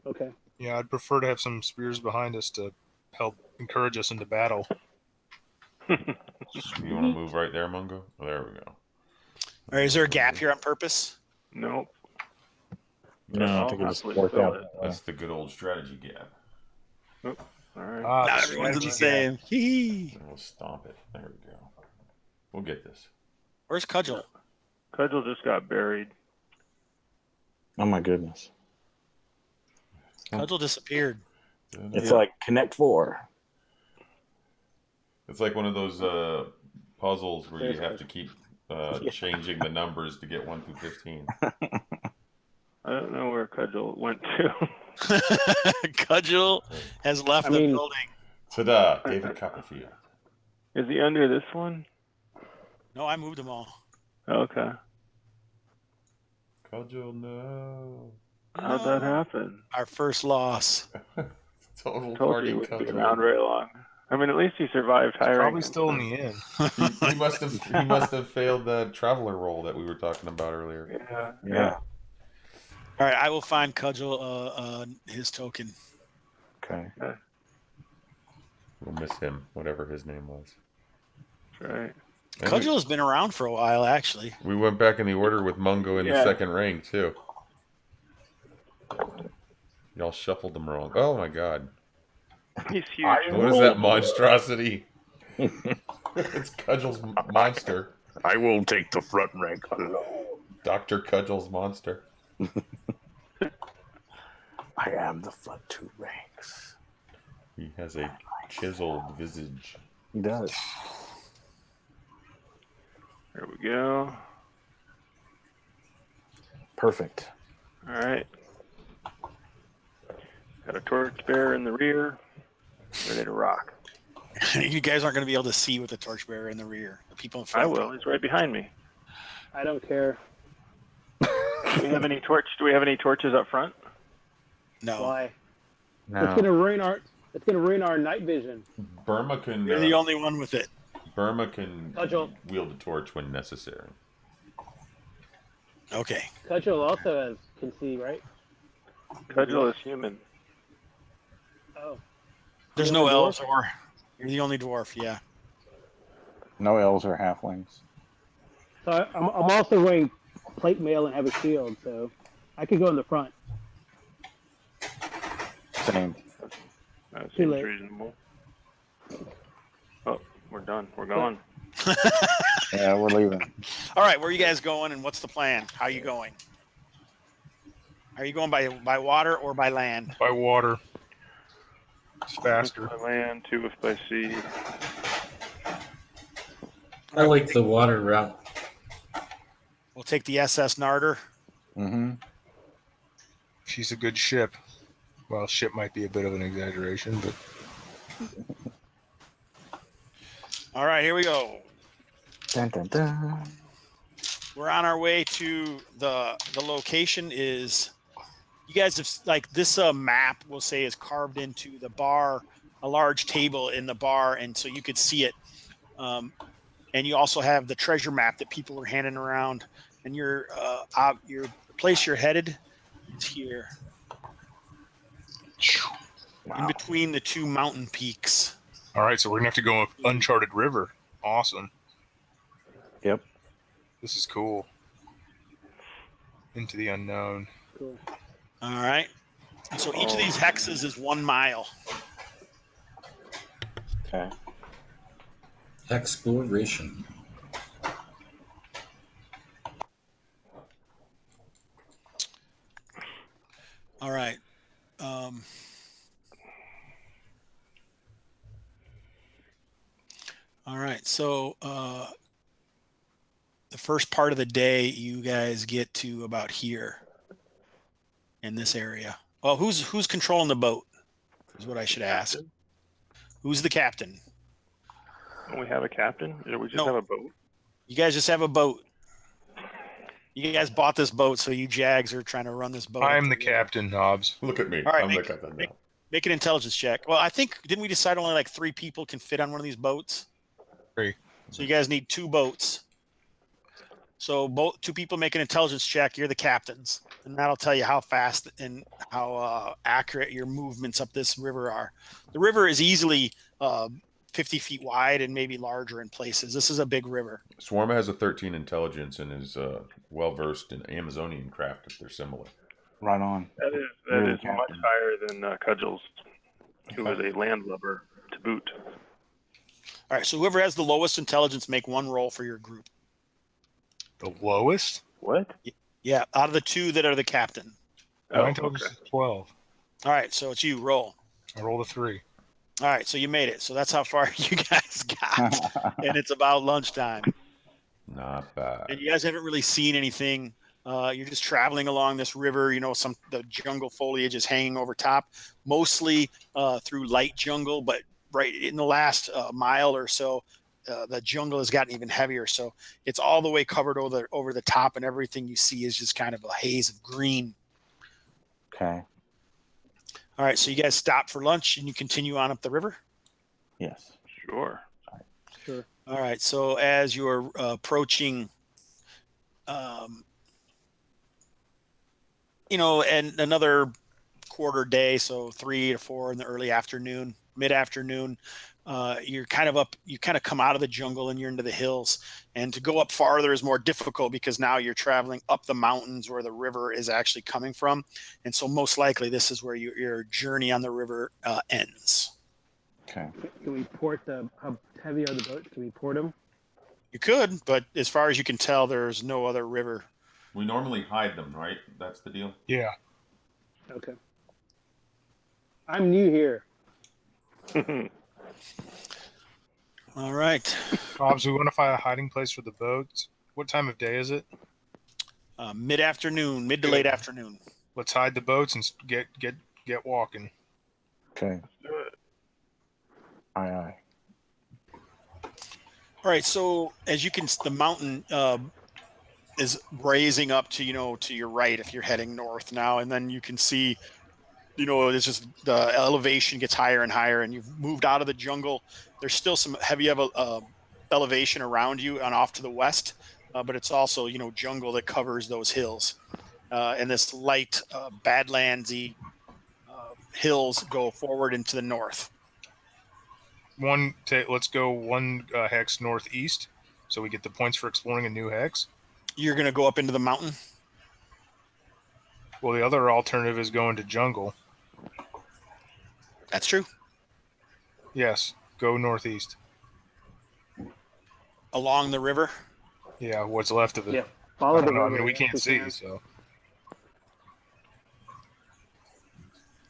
[SPEAKER 7] Okay.
[SPEAKER 1] Yeah, I'd prefer to have some spears behind us to help encourage us into battle.
[SPEAKER 2] You want to move right there, Mungo? Oh, there we go.
[SPEAKER 3] All right, is there a gap here on purpose?
[SPEAKER 6] Nope.
[SPEAKER 5] No, I think it just
[SPEAKER 6] happily
[SPEAKER 5] worked
[SPEAKER 6] fill
[SPEAKER 5] out.
[SPEAKER 6] it.
[SPEAKER 2] That's the good old strategy gap.
[SPEAKER 6] All right.
[SPEAKER 3] Not everyone's the same. Hee.
[SPEAKER 2] And we'll stomp it. There we go. We'll get this.
[SPEAKER 3] Where's Cudgel?
[SPEAKER 6] Cudgel just got buried.
[SPEAKER 5] Oh my goodness.
[SPEAKER 3] Cudgel disappeared.
[SPEAKER 5] It's like Connect 4.
[SPEAKER 2] It's like one of those puzzles where you have to keep changing the numbers to get 1 through 15.
[SPEAKER 6] I don't know where Cudgel went to.
[SPEAKER 3] Cudgel has left the building.
[SPEAKER 2] Ta-da! David Copperfield.
[SPEAKER 6] Is he under this one?
[SPEAKER 3] No, I moved them all.
[SPEAKER 6] Okay.
[SPEAKER 2] Cudgel, no.
[SPEAKER 6] How'd that happen?
[SPEAKER 3] Our first loss.
[SPEAKER 2] Total
[SPEAKER 6] Told
[SPEAKER 2] party
[SPEAKER 6] you he wouldn't be
[SPEAKER 2] Cudgel.
[SPEAKER 6] around very long. I mean, at least he survived hiring.
[SPEAKER 1] Probably still in the inn.
[SPEAKER 2] He must have failed that traveler role that we were talking about earlier.
[SPEAKER 6] Yeah.
[SPEAKER 3] All right, I will find Cudgel his token.
[SPEAKER 5] Okay.
[SPEAKER 2] We'll miss him, whatever his name was.
[SPEAKER 6] That's right.
[SPEAKER 2] And
[SPEAKER 3] Cudgel has been around for a while, actually.
[SPEAKER 2] we went back in the order with Mungo in the second ring, too. Y'all shuffled them wrong. Oh, my God.
[SPEAKER 6] He's huge.
[SPEAKER 2] What is that monstrosity? It's Cudgel's monster.
[SPEAKER 5] I will take the front rank alone.
[SPEAKER 2] Dr. Cudgel's monster.
[SPEAKER 5] I am the front 2 ranks.
[SPEAKER 2] He has a chiseled visage.
[SPEAKER 5] He does.
[SPEAKER 6] There we go.
[SPEAKER 5] Perfect.
[SPEAKER 6] All right. Got a torchbearer in the rear. Ready to rock.
[SPEAKER 3] You guys aren't going to be able to see with the torchbearer in the rear. The people in front.
[SPEAKER 6] I will. He's right behind me.
[SPEAKER 7] I don't care.
[SPEAKER 6] Do we have any torches up front?
[SPEAKER 3] No.
[SPEAKER 7] Why?
[SPEAKER 5] No.
[SPEAKER 7] It's gonna ruin our night vision.
[SPEAKER 2] Burma can
[SPEAKER 3] You're the only one with it.
[SPEAKER 2] Burma can
[SPEAKER 7] Cudgel.
[SPEAKER 2] wield a torch when necessary.
[SPEAKER 3] Okay.
[SPEAKER 7] Cudgel also can see, right?
[SPEAKER 6] Cudgel is human.
[SPEAKER 7] Oh.
[SPEAKER 3] There's
[SPEAKER 7] You're
[SPEAKER 3] no
[SPEAKER 7] the
[SPEAKER 3] elves
[SPEAKER 7] dwarf?
[SPEAKER 3] or you're the only dwarf, yeah.
[SPEAKER 5] No elves or halflings.
[SPEAKER 7] So I'm also wearing plate mail and have a shield, so I could go in the front.
[SPEAKER 5] Same.
[SPEAKER 6] That
[SPEAKER 7] Too
[SPEAKER 6] seems
[SPEAKER 7] late.
[SPEAKER 6] reasonable. Oh, we're done. We're gone.
[SPEAKER 5] Yeah, we're leaving.
[SPEAKER 3] All right, where are you guys going and what's the plan? How are you going? Are you going by water or by land?
[SPEAKER 1] By water. It's faster.
[SPEAKER 6] By land, 2 if by sea.
[SPEAKER 4] I like the water route.
[SPEAKER 3] We'll take the SS Narder.
[SPEAKER 5] Mm-hmm.
[SPEAKER 1] She's a good ship. Well, ship might be a bit of an exaggeration, but
[SPEAKER 3] All right, here we go.
[SPEAKER 5] Dun, dun, dun.
[SPEAKER 3] we're on our way to the location. Is you guys have like this map? We'll say is carved into the bar, a large table in the bar, and so you could see it. And you also have the treasure map that people are handing around. And your place you're headed is here, in between the two mountain peaks.
[SPEAKER 1] All right, so we're gonna have to go up uncharted river. Awesome.
[SPEAKER 5] Yep.
[SPEAKER 1] This is cool. Into the unknown.
[SPEAKER 7] Cool.
[SPEAKER 3] All right. And so each of these hexes is 1 mile.
[SPEAKER 5] Okay.
[SPEAKER 4] Exploration.
[SPEAKER 3] All right. All right. So the first part of the day, you guys get to about here in this area. Well, who's controlling the boat? Is what I should ask. Who's the captain?
[SPEAKER 6] Don't we have a captain? Or we just
[SPEAKER 3] No.
[SPEAKER 6] have a boat?
[SPEAKER 3] You guys just have a boat. You guys bought this boat, so you jags are trying to run this boat.
[SPEAKER 1] I'm the captain, Hobbs.
[SPEAKER 2] Look at me.
[SPEAKER 3] All right,
[SPEAKER 2] I'm the captain now.
[SPEAKER 3] Make an intelligence check. Well, I think, didn't we decide only like 3 people can fit on one of these boats?
[SPEAKER 1] 3.
[SPEAKER 3] So you guys need 2 boats. So 2 people make an intelligence check. You're the captains, and that'll tell you how fast and how accurate your movements up this river are. The river is easily 50 feet wide and maybe larger in places. This is a big river.
[SPEAKER 2] Swarma has a 13 intelligence and is well versed in Amazonian craft if they're similar.
[SPEAKER 5] Right on.
[SPEAKER 6] That is much higher than Cudgel's, who is a landlubber to boot.
[SPEAKER 3] All right, so whoever has the lowest intelligence, make 1 roll for your group.
[SPEAKER 1] The lowest?
[SPEAKER 6] What?
[SPEAKER 3] Yeah, out of the 2 that are the captain.
[SPEAKER 1] My intelligence is 12.
[SPEAKER 3] All right, so it's you. Roll.
[SPEAKER 1] I rolled a 3.
[SPEAKER 3] All right, so you made it. So that's how far you guys got, and it's about lunchtime.
[SPEAKER 2] Not bad.
[SPEAKER 3] And you guys haven't really seen anything. You're just traveling along this river. You know, the jungle foliage is hanging over top, mostly through light jungle. But right in the last mile or so, the jungle has gotten even heavier. So it's all the way covered over the top, and everything you see is just kind of a haze of green.
[SPEAKER 5] Okay.
[SPEAKER 3] All right, so you guys stop for lunch and you continue on up the river?
[SPEAKER 5] Yes.
[SPEAKER 6] Sure.
[SPEAKER 7] Sure.
[SPEAKER 3] All right, so as you're approaching, and another quarter day, so 3 to 4 in the early afternoon, mid-afternoon, you kind of come out of the jungle and you're into the hills. And to go up farther is more difficult because now you're traveling up the mountains where the river is actually coming from. And so most likely this is where your journey on the river ends.
[SPEAKER 5] Okay.
[SPEAKER 7] Can we port how heavy are the boats? Can we port them?
[SPEAKER 3] You could, but as far as you can tell, there's no other river.
[SPEAKER 2] We normally hide them, right? That's the deal?
[SPEAKER 1] Yeah.
[SPEAKER 7] Okay. I'm new here.
[SPEAKER 3] All right.
[SPEAKER 1] Hobbs, we want to find a hiding place for the boats. What time of day is it?
[SPEAKER 3] Mid-afternoon, mid to late afternoon.
[SPEAKER 1] Let's hide the boats and get walking.
[SPEAKER 5] Okay.
[SPEAKER 6] Do it.
[SPEAKER 5] Aye, aye.
[SPEAKER 3] All right. So as you can, the mountain is raising up to your right if you're heading north now, and then you can see, it's just the elevation gets higher and higher, and you've moved out of the jungle. There's still some heavy elevation around you and off to the west, but it's also jungle that covers those hills, and this light badlandsy hills go forward into the north.
[SPEAKER 1] Let's go 1 hex northeast, so we get the points for exploring a new hex.
[SPEAKER 3] You're going to go up into the mountain?
[SPEAKER 1] Well, the other alternative is going to jungle.
[SPEAKER 3] That's true.
[SPEAKER 1] Yes, go northeast.
[SPEAKER 3] Along the river?
[SPEAKER 1] Yeah, what's left of it.
[SPEAKER 7] Yeah.
[SPEAKER 1] I
[SPEAKER 7] Follow
[SPEAKER 1] don't
[SPEAKER 7] the
[SPEAKER 1] know. I
[SPEAKER 7] river
[SPEAKER 1] mean, we
[SPEAKER 7] if
[SPEAKER 1] can't see,
[SPEAKER 7] can.
[SPEAKER 1] so.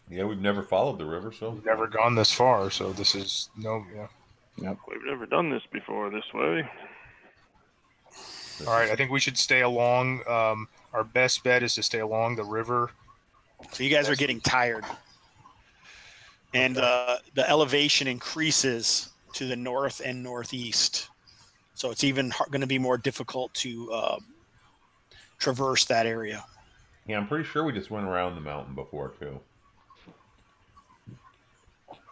[SPEAKER 2] Yeah, we've never followed the river, so.
[SPEAKER 1] We've never gone this far, so this is yeah.
[SPEAKER 6] We've never done this before this way.
[SPEAKER 1] All right, I think we should stay along. Our best bet is to stay along the river.
[SPEAKER 3] So you guys are getting tired. And the elevation increases to the north and northeast. So it's even going to be more difficult to traverse that area.
[SPEAKER 2] Yeah, I'm pretty sure we just went around the mountain before too.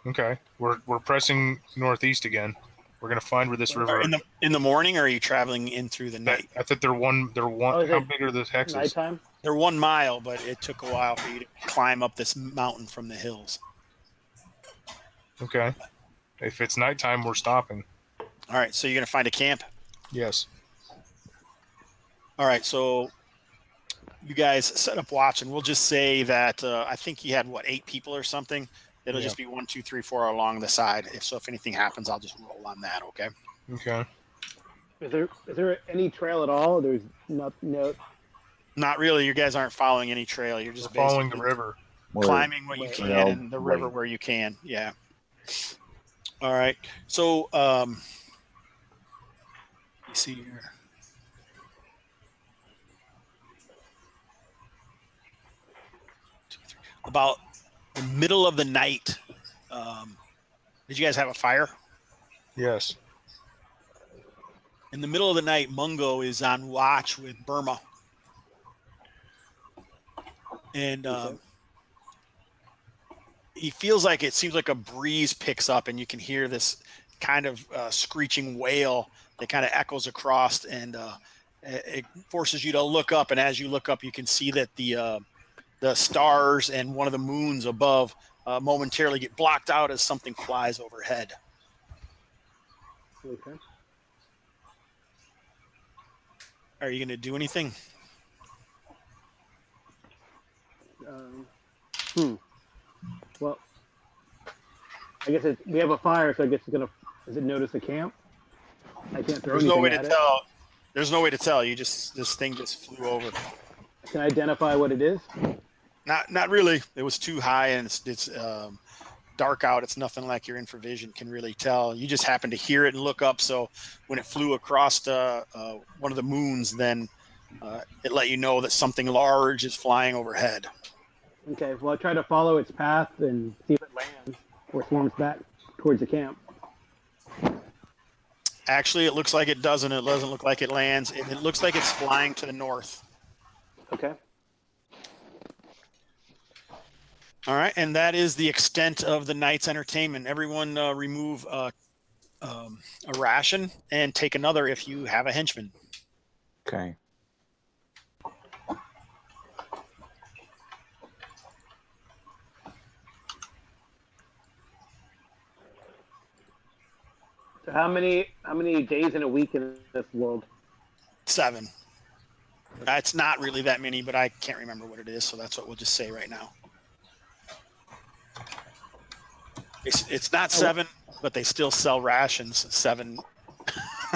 [SPEAKER 1] Okay, we're pressing northeast again. We're gonna find where this river.
[SPEAKER 3] In the morning, or are you traveling in through the night?
[SPEAKER 1] I thought they're one.
[SPEAKER 7] Oh, is
[SPEAKER 1] How
[SPEAKER 7] it
[SPEAKER 1] big are the hexes?
[SPEAKER 7] nighttime?
[SPEAKER 3] They're 1 mile, but it took a while for you to climb up this mountain from the hills.
[SPEAKER 1] Okay. If it's nighttime, we're stopping.
[SPEAKER 3] All right, so you're going to find a camp?
[SPEAKER 1] Yes.
[SPEAKER 3] All right, so you guys set up watch, and we'll just say that I think you had, 8 people or something? It'll
[SPEAKER 1] Yeah.
[SPEAKER 3] just be 1, 2, 3, 4 along the side. If anything happens, I'll just roll on that, okay?
[SPEAKER 1] Okay.
[SPEAKER 7] Is there any trail at all? There's no.
[SPEAKER 3] Not really. You guys aren't following any trail. You're
[SPEAKER 1] We're
[SPEAKER 3] just
[SPEAKER 1] following the
[SPEAKER 3] basically
[SPEAKER 1] river.
[SPEAKER 3] climbing what you
[SPEAKER 7] Right.
[SPEAKER 3] can
[SPEAKER 5] Well,
[SPEAKER 3] and the river
[SPEAKER 5] right.
[SPEAKER 3] where you can. Yeah. All right. So, let's see here. About the middle of the night, did you guys have a fire?
[SPEAKER 1] Yes.
[SPEAKER 3] In the middle of the night, Mungo is on watch with Burma. And he feels like it seems like a breeze picks up, and you can hear this kind of screeching wail that kind of echoes across, and it forces you to look up. And as you look up, you can see that the stars and one of the moons above momentarily get blocked out as something flies overhead.
[SPEAKER 7] Okay.
[SPEAKER 3] Are you going to do anything?
[SPEAKER 7] Well, I guess we have a fire, so I guess it's gonna. Does it notice the camp? I can't throw
[SPEAKER 3] There's
[SPEAKER 7] anything
[SPEAKER 3] no way to
[SPEAKER 7] at it.
[SPEAKER 3] tell. There's no way to tell. This thing just flew over.
[SPEAKER 7] Can I identify what it is?
[SPEAKER 3] Not really. It was too high, and it's dark out. It's nothing like your infravision can really tell. You just happen to hear it and look up. So when it flew across one of the moons, then it let you know that something large is flying overhead.
[SPEAKER 7] Okay. Well, I try to follow its path and see if it lands or swarms back towards the camp.
[SPEAKER 3] Actually, it looks like it doesn't. It doesn't look like it lands. It looks like it's flying to the north.
[SPEAKER 7] Okay.
[SPEAKER 3] All right, and that is the extent of the night's entertainment. Everyone remove a ration and take another if you have a henchman.
[SPEAKER 5] Okay.
[SPEAKER 7] So how many days in a week in this world?
[SPEAKER 3] 7. It's not really that many, but I can't remember what it is, so that's what we'll just say right now. It's not 7, but they still sell rations 7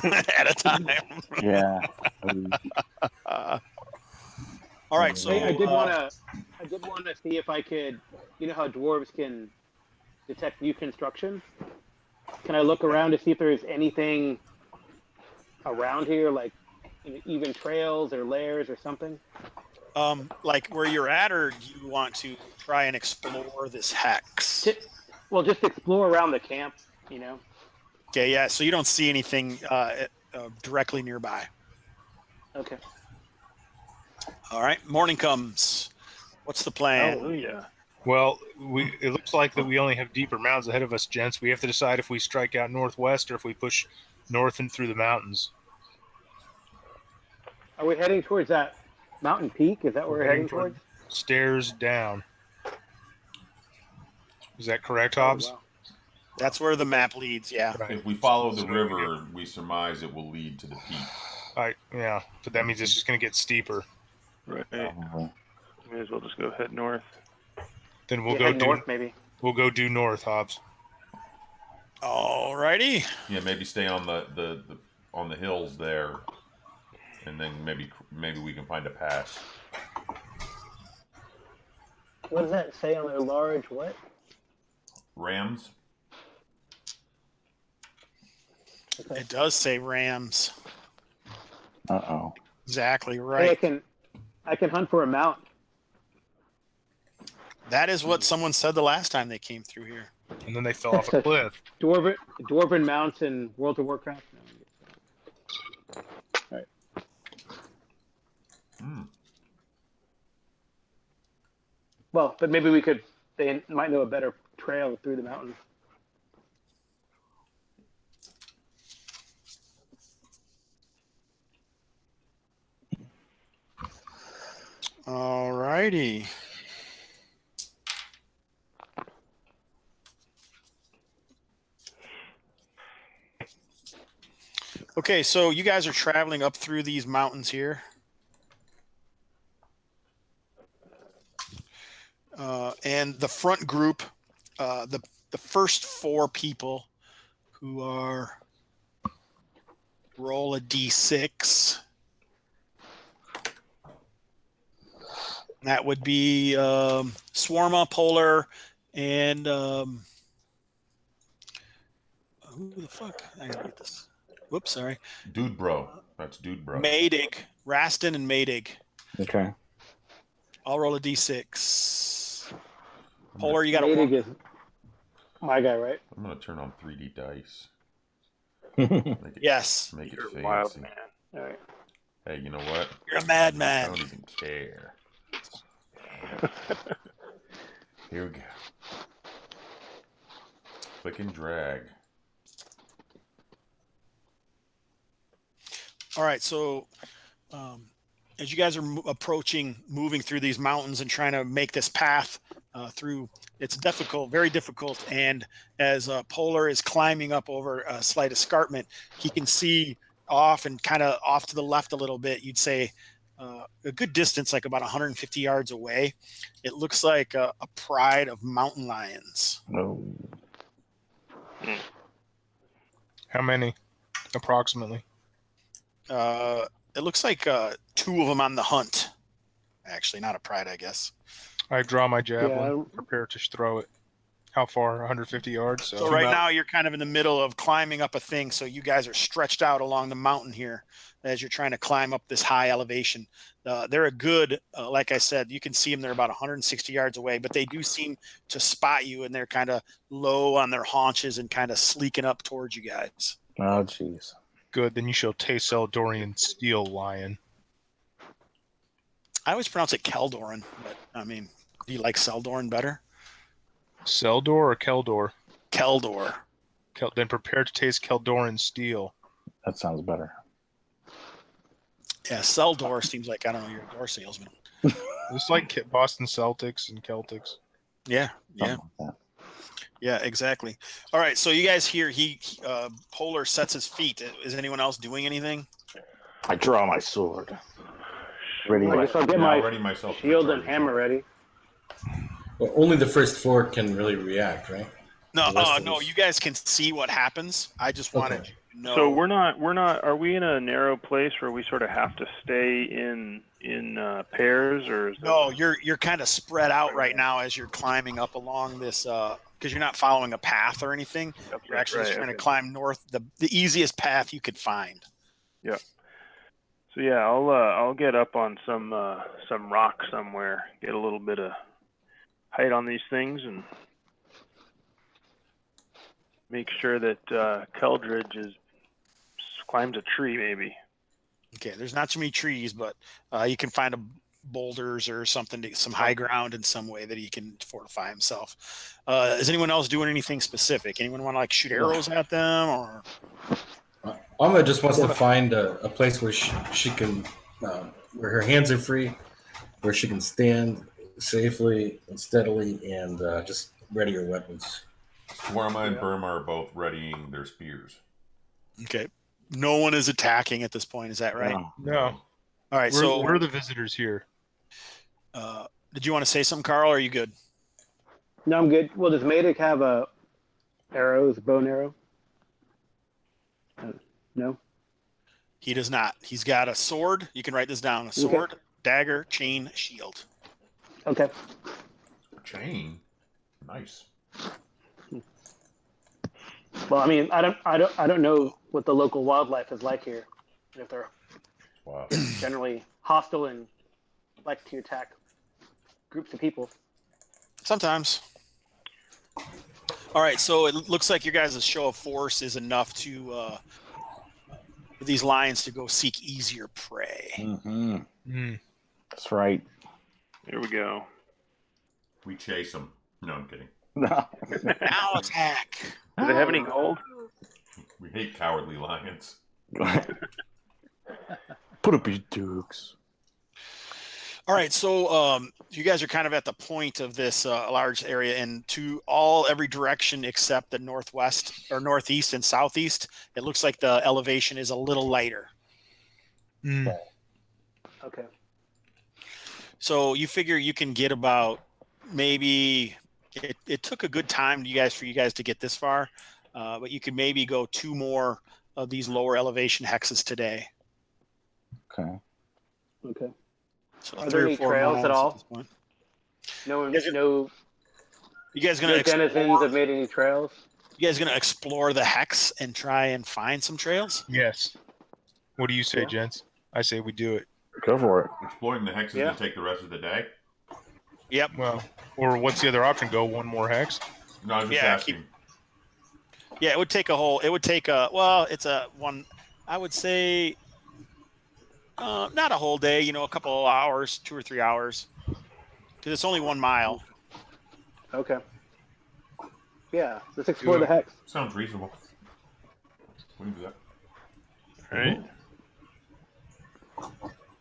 [SPEAKER 3] at a time.
[SPEAKER 5] Yeah.
[SPEAKER 3] All right, so
[SPEAKER 7] Hey, I did want to see if I could. You know how dwarves can detect new construction? Can I look around to see if there's anything around here, like even trails or lairs or something?
[SPEAKER 3] like where you're at, or do you want to try and explore this hex?
[SPEAKER 7] Just explore around the camp, you know.
[SPEAKER 3] Okay, yeah. So you don't see anything directly nearby.
[SPEAKER 7] Okay.
[SPEAKER 3] All right. Morning comes. What's the plan?
[SPEAKER 6] Hallelujah.
[SPEAKER 1] Well, it looks like that we only have deeper mountains ahead of us, gents. We have to decide if we strike out northwest or if we push north and through the mountains.
[SPEAKER 7] Are we heading towards that mountain peak? Is that what we're heading towards?
[SPEAKER 1] Stairs down. Is that correct, Hobbs?
[SPEAKER 7] Oh, wow.
[SPEAKER 3] That's where the map leads. Yeah.
[SPEAKER 1] Right.
[SPEAKER 2] If we follow the river, we surmise it will lead to the peak.
[SPEAKER 1] Yeah, but that means it's just going to get steeper.
[SPEAKER 6] Right.
[SPEAKER 5] Uh,
[SPEAKER 6] May as well just go head north.
[SPEAKER 1] Then we'll
[SPEAKER 7] Yeah,
[SPEAKER 1] go
[SPEAKER 7] head north, maybe.
[SPEAKER 1] We'll go due north, Hobbs.
[SPEAKER 3] All righty.
[SPEAKER 2] Yeah, maybe stay on the on the hills there, and then maybe we can find a pass.
[SPEAKER 7] What does that say on their large what?
[SPEAKER 2] Rams.
[SPEAKER 7] Okay.
[SPEAKER 3] It does say Rams.
[SPEAKER 5] Uh-oh.
[SPEAKER 3] Exactly
[SPEAKER 7] Hey,
[SPEAKER 3] right.
[SPEAKER 7] I can hunt for a mount.
[SPEAKER 3] That is what someone said the last time they came through here.
[SPEAKER 1] And then they fell off a cliff.
[SPEAKER 7] Dwarven mounts in World of Warcraft.
[SPEAKER 2] Hmm.
[SPEAKER 7] Well, but maybe we could. They might know a better trail through the mountain.
[SPEAKER 3] All righty. Okay, so you guys are traveling up through these mountains here. And the front group, the first 4 people who are roll a d6. That would be Swarma, Polar, and who the fuck? I gotta get this. Whoops, sorry.
[SPEAKER 2] Dude bro. That's dude bro.
[SPEAKER 3] Maydig, Rastin and Maydig.
[SPEAKER 5] Okay.
[SPEAKER 3] I'll roll a d6. Polar, you got a
[SPEAKER 7] Maydig
[SPEAKER 3] 1.
[SPEAKER 7] is my guy, right?
[SPEAKER 2] I'm gonna turn on 3D dice.
[SPEAKER 3] Yes.
[SPEAKER 2] Make it
[SPEAKER 6] You're a
[SPEAKER 2] fancy.
[SPEAKER 6] wild man.
[SPEAKER 7] All right.
[SPEAKER 2] Hey, you know what?
[SPEAKER 3] You're a
[SPEAKER 2] I
[SPEAKER 3] madman.
[SPEAKER 2] don't even care. Here we go. Click and drag.
[SPEAKER 3] All right, so as you guys are moving through these mountains and trying to make this path through, it's difficult, very difficult. And as Polar is climbing up over a slight escarpment, he can see off and kind of off to the left a little bit. You'd say a good distance, like about 150 yards away. It looks like a pride of mountain lions.
[SPEAKER 5] No.
[SPEAKER 1] How many, approximately?
[SPEAKER 3] It looks like 2 of them on the hunt. Actually, not a pride, I guess.
[SPEAKER 1] I draw my javelin,
[SPEAKER 7] Yeah.
[SPEAKER 1] prepare to throw it. How far? 150 yards.
[SPEAKER 3] So right now you're kind of in the middle of climbing up a thing. So you guys are stretched out along the mountain here as you're trying to climb up this high elevation. They're a good, like I said, you can see them. They're about 160 yards away, but they do seem to spot you, and they're kind of low on their haunches and kind of sleeking up towards you guys.
[SPEAKER 5] Oh, jeez.
[SPEAKER 1] Good. Then you shall taste Seldorian steel, lion.
[SPEAKER 3] I always pronounce it Keldoran, but I mean, do you like Seldorn better?
[SPEAKER 1] Seldor or Keldor?
[SPEAKER 3] Keldor.
[SPEAKER 1] Then prepare to taste Keldoran steel.
[SPEAKER 5] That sounds better.
[SPEAKER 3] Yeah, Seldor seems like, I don't know, you're a door salesman.
[SPEAKER 1] It's like Boston Celtics and Celtics.
[SPEAKER 3] Yeah, yeah.
[SPEAKER 5] Something like that.
[SPEAKER 3] Yeah, exactly. All right, so you guys hear Polar sets his feet. Is anyone else doing anything?
[SPEAKER 5] I draw my sword. Ready
[SPEAKER 7] I
[SPEAKER 5] my
[SPEAKER 7] guess I'll get
[SPEAKER 2] Now
[SPEAKER 7] my
[SPEAKER 2] ready myself for
[SPEAKER 7] shield and
[SPEAKER 2] charge.
[SPEAKER 7] hammer ready.
[SPEAKER 4] Well, only the first 4 can really react, right?
[SPEAKER 3] No,
[SPEAKER 4] The rest of
[SPEAKER 3] no,
[SPEAKER 4] us-
[SPEAKER 3] you guys can see what happens. I just wanted
[SPEAKER 4] Okay.
[SPEAKER 3] you to know.
[SPEAKER 6] So we're not. Are we in a narrow place where we sort of have to stay in pairs, or is
[SPEAKER 3] No, you're kind of spread out right now as you're climbing up along this because you're not following a path or anything. You're actually just trying to climb north, the easiest path you could find.
[SPEAKER 6] Yeah. So yeah, I'll get up on some rock somewhere, get a little bit of height on these things, and make sure that Keldridge climbs a tree, maybe.
[SPEAKER 3] Okay, there's not too many trees, but you can find boulders or something, some high ground in some way that he can fortify himself. Is anyone else doing anything specific? Anyone want to like shoot arrows at them, or?
[SPEAKER 4] Alma just wants to find a place where she can, where her hands are free, where she can stand safely and steadily, and just ready her weapons.
[SPEAKER 2] Swarma and Burma are both readying their spears.
[SPEAKER 3] Okay, no one is attacking at this point. Is that right?
[SPEAKER 1] No.
[SPEAKER 3] All right. So
[SPEAKER 1] We're the visitors here.
[SPEAKER 3] did you want to say something, Carl? Or are you good?
[SPEAKER 7] No, I'm good. Well, does Madik have arrows, bow and arrow? No.
[SPEAKER 3] He does not. He's got a sword. You can write this down: a sword, dagger, chain, shield.
[SPEAKER 7] Okay.
[SPEAKER 2] Chain, nice.
[SPEAKER 7] Well, I mean, I don't know what the local wildlife is like here. If they're
[SPEAKER 2] Wow.
[SPEAKER 7] generally hostile and like to attack groups of people.
[SPEAKER 3] Sometimes. All right, so it looks like your guys' show of force is enough to for these lions to go seek easier prey.
[SPEAKER 5] Mm-hmm.
[SPEAKER 1] Mm.
[SPEAKER 5] That's right.
[SPEAKER 6] Here we go.
[SPEAKER 2] We chase them. No, I'm kidding.
[SPEAKER 5] No.
[SPEAKER 3] Now attack.
[SPEAKER 6] Do they have any gold?
[SPEAKER 2] We hate cowardly lions.
[SPEAKER 5] Put up your dukes.
[SPEAKER 3] All right, so you guys are kind of at the point of this large area, and to every direction except the northwest or northeast and southeast, it looks like the elevation is a little lighter.
[SPEAKER 7] Okay.
[SPEAKER 3] So you figure you can get about maybe it took a good time for you guys to get this far, but you could maybe go 2 more of these lower elevation hexes today.
[SPEAKER 5] Okay.
[SPEAKER 7] Okay.
[SPEAKER 3] So
[SPEAKER 7] Are
[SPEAKER 3] 3
[SPEAKER 7] there
[SPEAKER 3] or
[SPEAKER 7] any
[SPEAKER 3] 4
[SPEAKER 7] trails
[SPEAKER 3] miles
[SPEAKER 7] at all?
[SPEAKER 3] this point.
[SPEAKER 7] No,
[SPEAKER 3] Yes,
[SPEAKER 7] no,
[SPEAKER 3] You guys
[SPEAKER 7] no
[SPEAKER 3] gonna
[SPEAKER 7] denizens have made any trails.
[SPEAKER 3] You guys gonna explore the hex and try and find some trails?
[SPEAKER 1] Yes. What do you say,
[SPEAKER 7] Yeah.
[SPEAKER 1] gents? I say we do it.
[SPEAKER 5] Go for it.
[SPEAKER 2] Exploring the hex is
[SPEAKER 7] Yeah.
[SPEAKER 2] going to take the rest of the day.
[SPEAKER 3] Yep.
[SPEAKER 1] Well, or what's the other option? Go one more hex?
[SPEAKER 2] No, I was just
[SPEAKER 3] Yeah,
[SPEAKER 2] asking.
[SPEAKER 3] Yeah, it would take a whole. It would take a. Well, it's a one. I would say, not a whole day. A couple of hours, 2 or 3 hours, because it's only 1 mile.
[SPEAKER 7] Okay. Yeah, let's explore the hex.
[SPEAKER 2] Sounds reasonable. We can do that.
[SPEAKER 6] All right.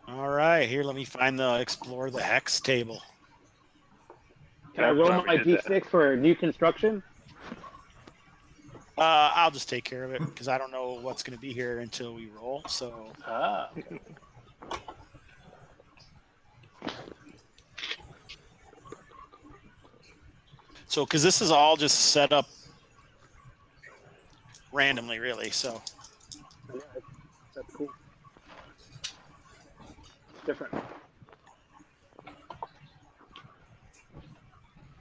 [SPEAKER 3] All right, here. Let me find the explore the hex table.
[SPEAKER 7] Can I
[SPEAKER 6] That's
[SPEAKER 7] roll
[SPEAKER 6] why
[SPEAKER 7] my
[SPEAKER 6] we did that.
[SPEAKER 7] D6 for new construction?
[SPEAKER 3] I'll just take care of it because I don't know what's going to be here until we roll. So
[SPEAKER 7] Ah. Okay.
[SPEAKER 3] because this is all just set up randomly, really. So
[SPEAKER 7] Yeah, that's cool. Different.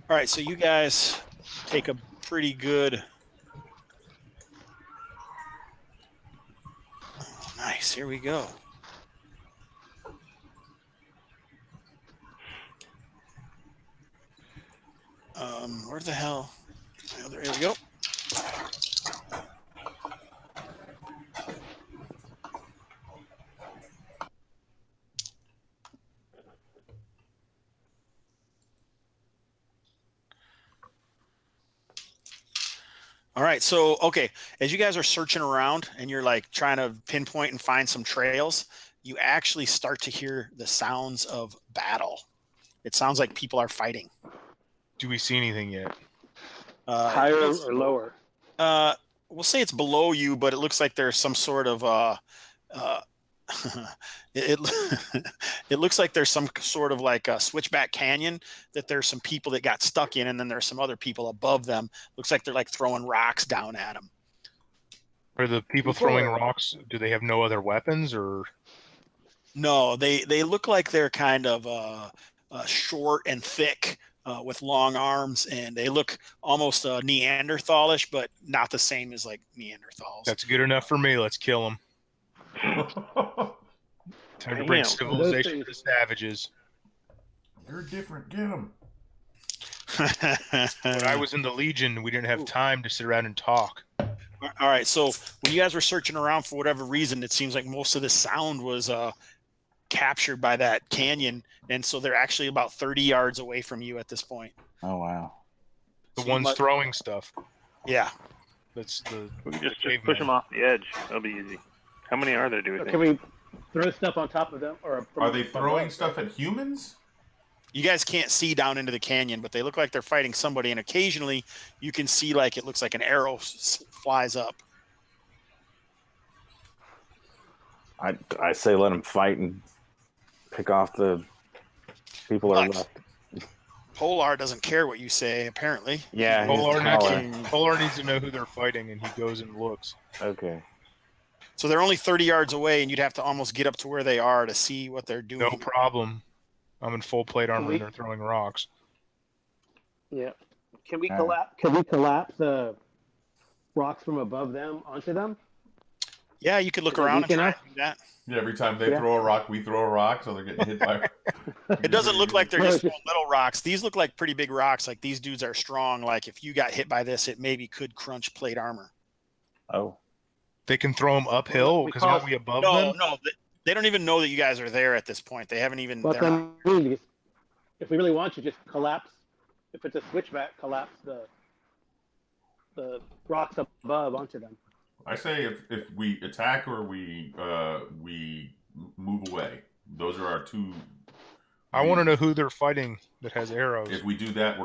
[SPEAKER 3] all right, so you guys take a pretty good. Oh, nice. Here we go. Where the hell? Oh, there we go. All right, so okay, as you guys are searching around and you're like trying to pinpoint and find some trails, you actually start to hear the sounds of battle. It sounds like people are fighting.
[SPEAKER 1] Do we see anything yet?
[SPEAKER 7] Higher or lower?
[SPEAKER 3] We'll say it's below you, but it looks like there's some sort of it it looks like there's some sort of like a switchback canyon that there's some people that got stuck in, and then there's some other people above them. Looks like they're like throwing rocks down at them.
[SPEAKER 1] Are the people throwing rocks, do they have no other weapons or?
[SPEAKER 3] No, they look like they're kind of short and thick with long arms, and they look almost Neanderthalish, but not the same as like Neanderthals.
[SPEAKER 1] That's good enough for me. Let's kill them. Time to bring
[SPEAKER 6] Damn.
[SPEAKER 1] civilization to the savages.
[SPEAKER 2] You're different. Get them.
[SPEAKER 1] When I was in the Legion, we didn't have time to sit around and talk.
[SPEAKER 3] All right, so when you guys were searching around for whatever reason, it seems like most of the sound was captured by that canyon, and so they're actually about 30 yards away from you at this point.
[SPEAKER 5] Oh wow.
[SPEAKER 1] The
[SPEAKER 3] So you
[SPEAKER 1] ones
[SPEAKER 3] must-
[SPEAKER 1] throwing stuff.
[SPEAKER 3] Yeah.
[SPEAKER 1] That's the.
[SPEAKER 6] We can just
[SPEAKER 1] caveman.
[SPEAKER 6] push them off the edge. That'll be easy. How many are there, do we
[SPEAKER 7] Or
[SPEAKER 6] think?
[SPEAKER 7] can we throw stuff on top of them? Or
[SPEAKER 2] Are they throwing stuff at humans?
[SPEAKER 3] You guys can't see down into the canyon, but they look like they're fighting somebody, and occasionally you can see like it looks like an arrow flies up.
[SPEAKER 5] I say let them fight and pick off the people that are
[SPEAKER 3] But-
[SPEAKER 5] left.
[SPEAKER 3] Polar doesn't care what you say, apparently.
[SPEAKER 5] Yeah, he's
[SPEAKER 1] Polar
[SPEAKER 5] taller.
[SPEAKER 1] needs, Polar needs to know who they're fighting, and he goes and looks.
[SPEAKER 5] Okay.
[SPEAKER 3] So they're only 30 yards away, and you'd have to almost get up to where they are to see what they're doing.
[SPEAKER 1] No problem. I'm in full plate armor,
[SPEAKER 7] we-
[SPEAKER 1] and they're throwing rocks.
[SPEAKER 7] Yeah. Can we
[SPEAKER 5] Uh.
[SPEAKER 7] collapse? Can we collapse the rocks from above them onto them?
[SPEAKER 3] Yeah, you could look
[SPEAKER 7] Is it
[SPEAKER 3] around and
[SPEAKER 7] weak
[SPEAKER 3] try
[SPEAKER 7] enough?
[SPEAKER 3] and do that.
[SPEAKER 2] Yeah, every time they
[SPEAKER 7] Yeah.
[SPEAKER 2] throw a rock, we throw a rock, so they're getting hit by.
[SPEAKER 3] It doesn't look like they're
[SPEAKER 7] No,
[SPEAKER 3] just
[SPEAKER 7] it's
[SPEAKER 3] throwing little rocks. These look like pretty big rocks. Like these dudes are strong. Like if you got hit by this, it maybe could crunch plate armor.
[SPEAKER 5] Oh.
[SPEAKER 1] They can throw them uphill
[SPEAKER 7] We
[SPEAKER 1] because
[SPEAKER 7] call
[SPEAKER 1] aren't
[SPEAKER 7] it-
[SPEAKER 1] we above
[SPEAKER 3] No,
[SPEAKER 1] them?
[SPEAKER 3] no, they don't even know that you guys are there at this point. They haven't even.
[SPEAKER 7] But
[SPEAKER 3] they're not-
[SPEAKER 7] then, if we really want to, just collapse if it's a switchback, collapse the rocks above onto them.
[SPEAKER 2] I say if we attack or we move away. Those are our two.
[SPEAKER 1] I want to know who they're fighting that has arrows.
[SPEAKER 2] If we do that,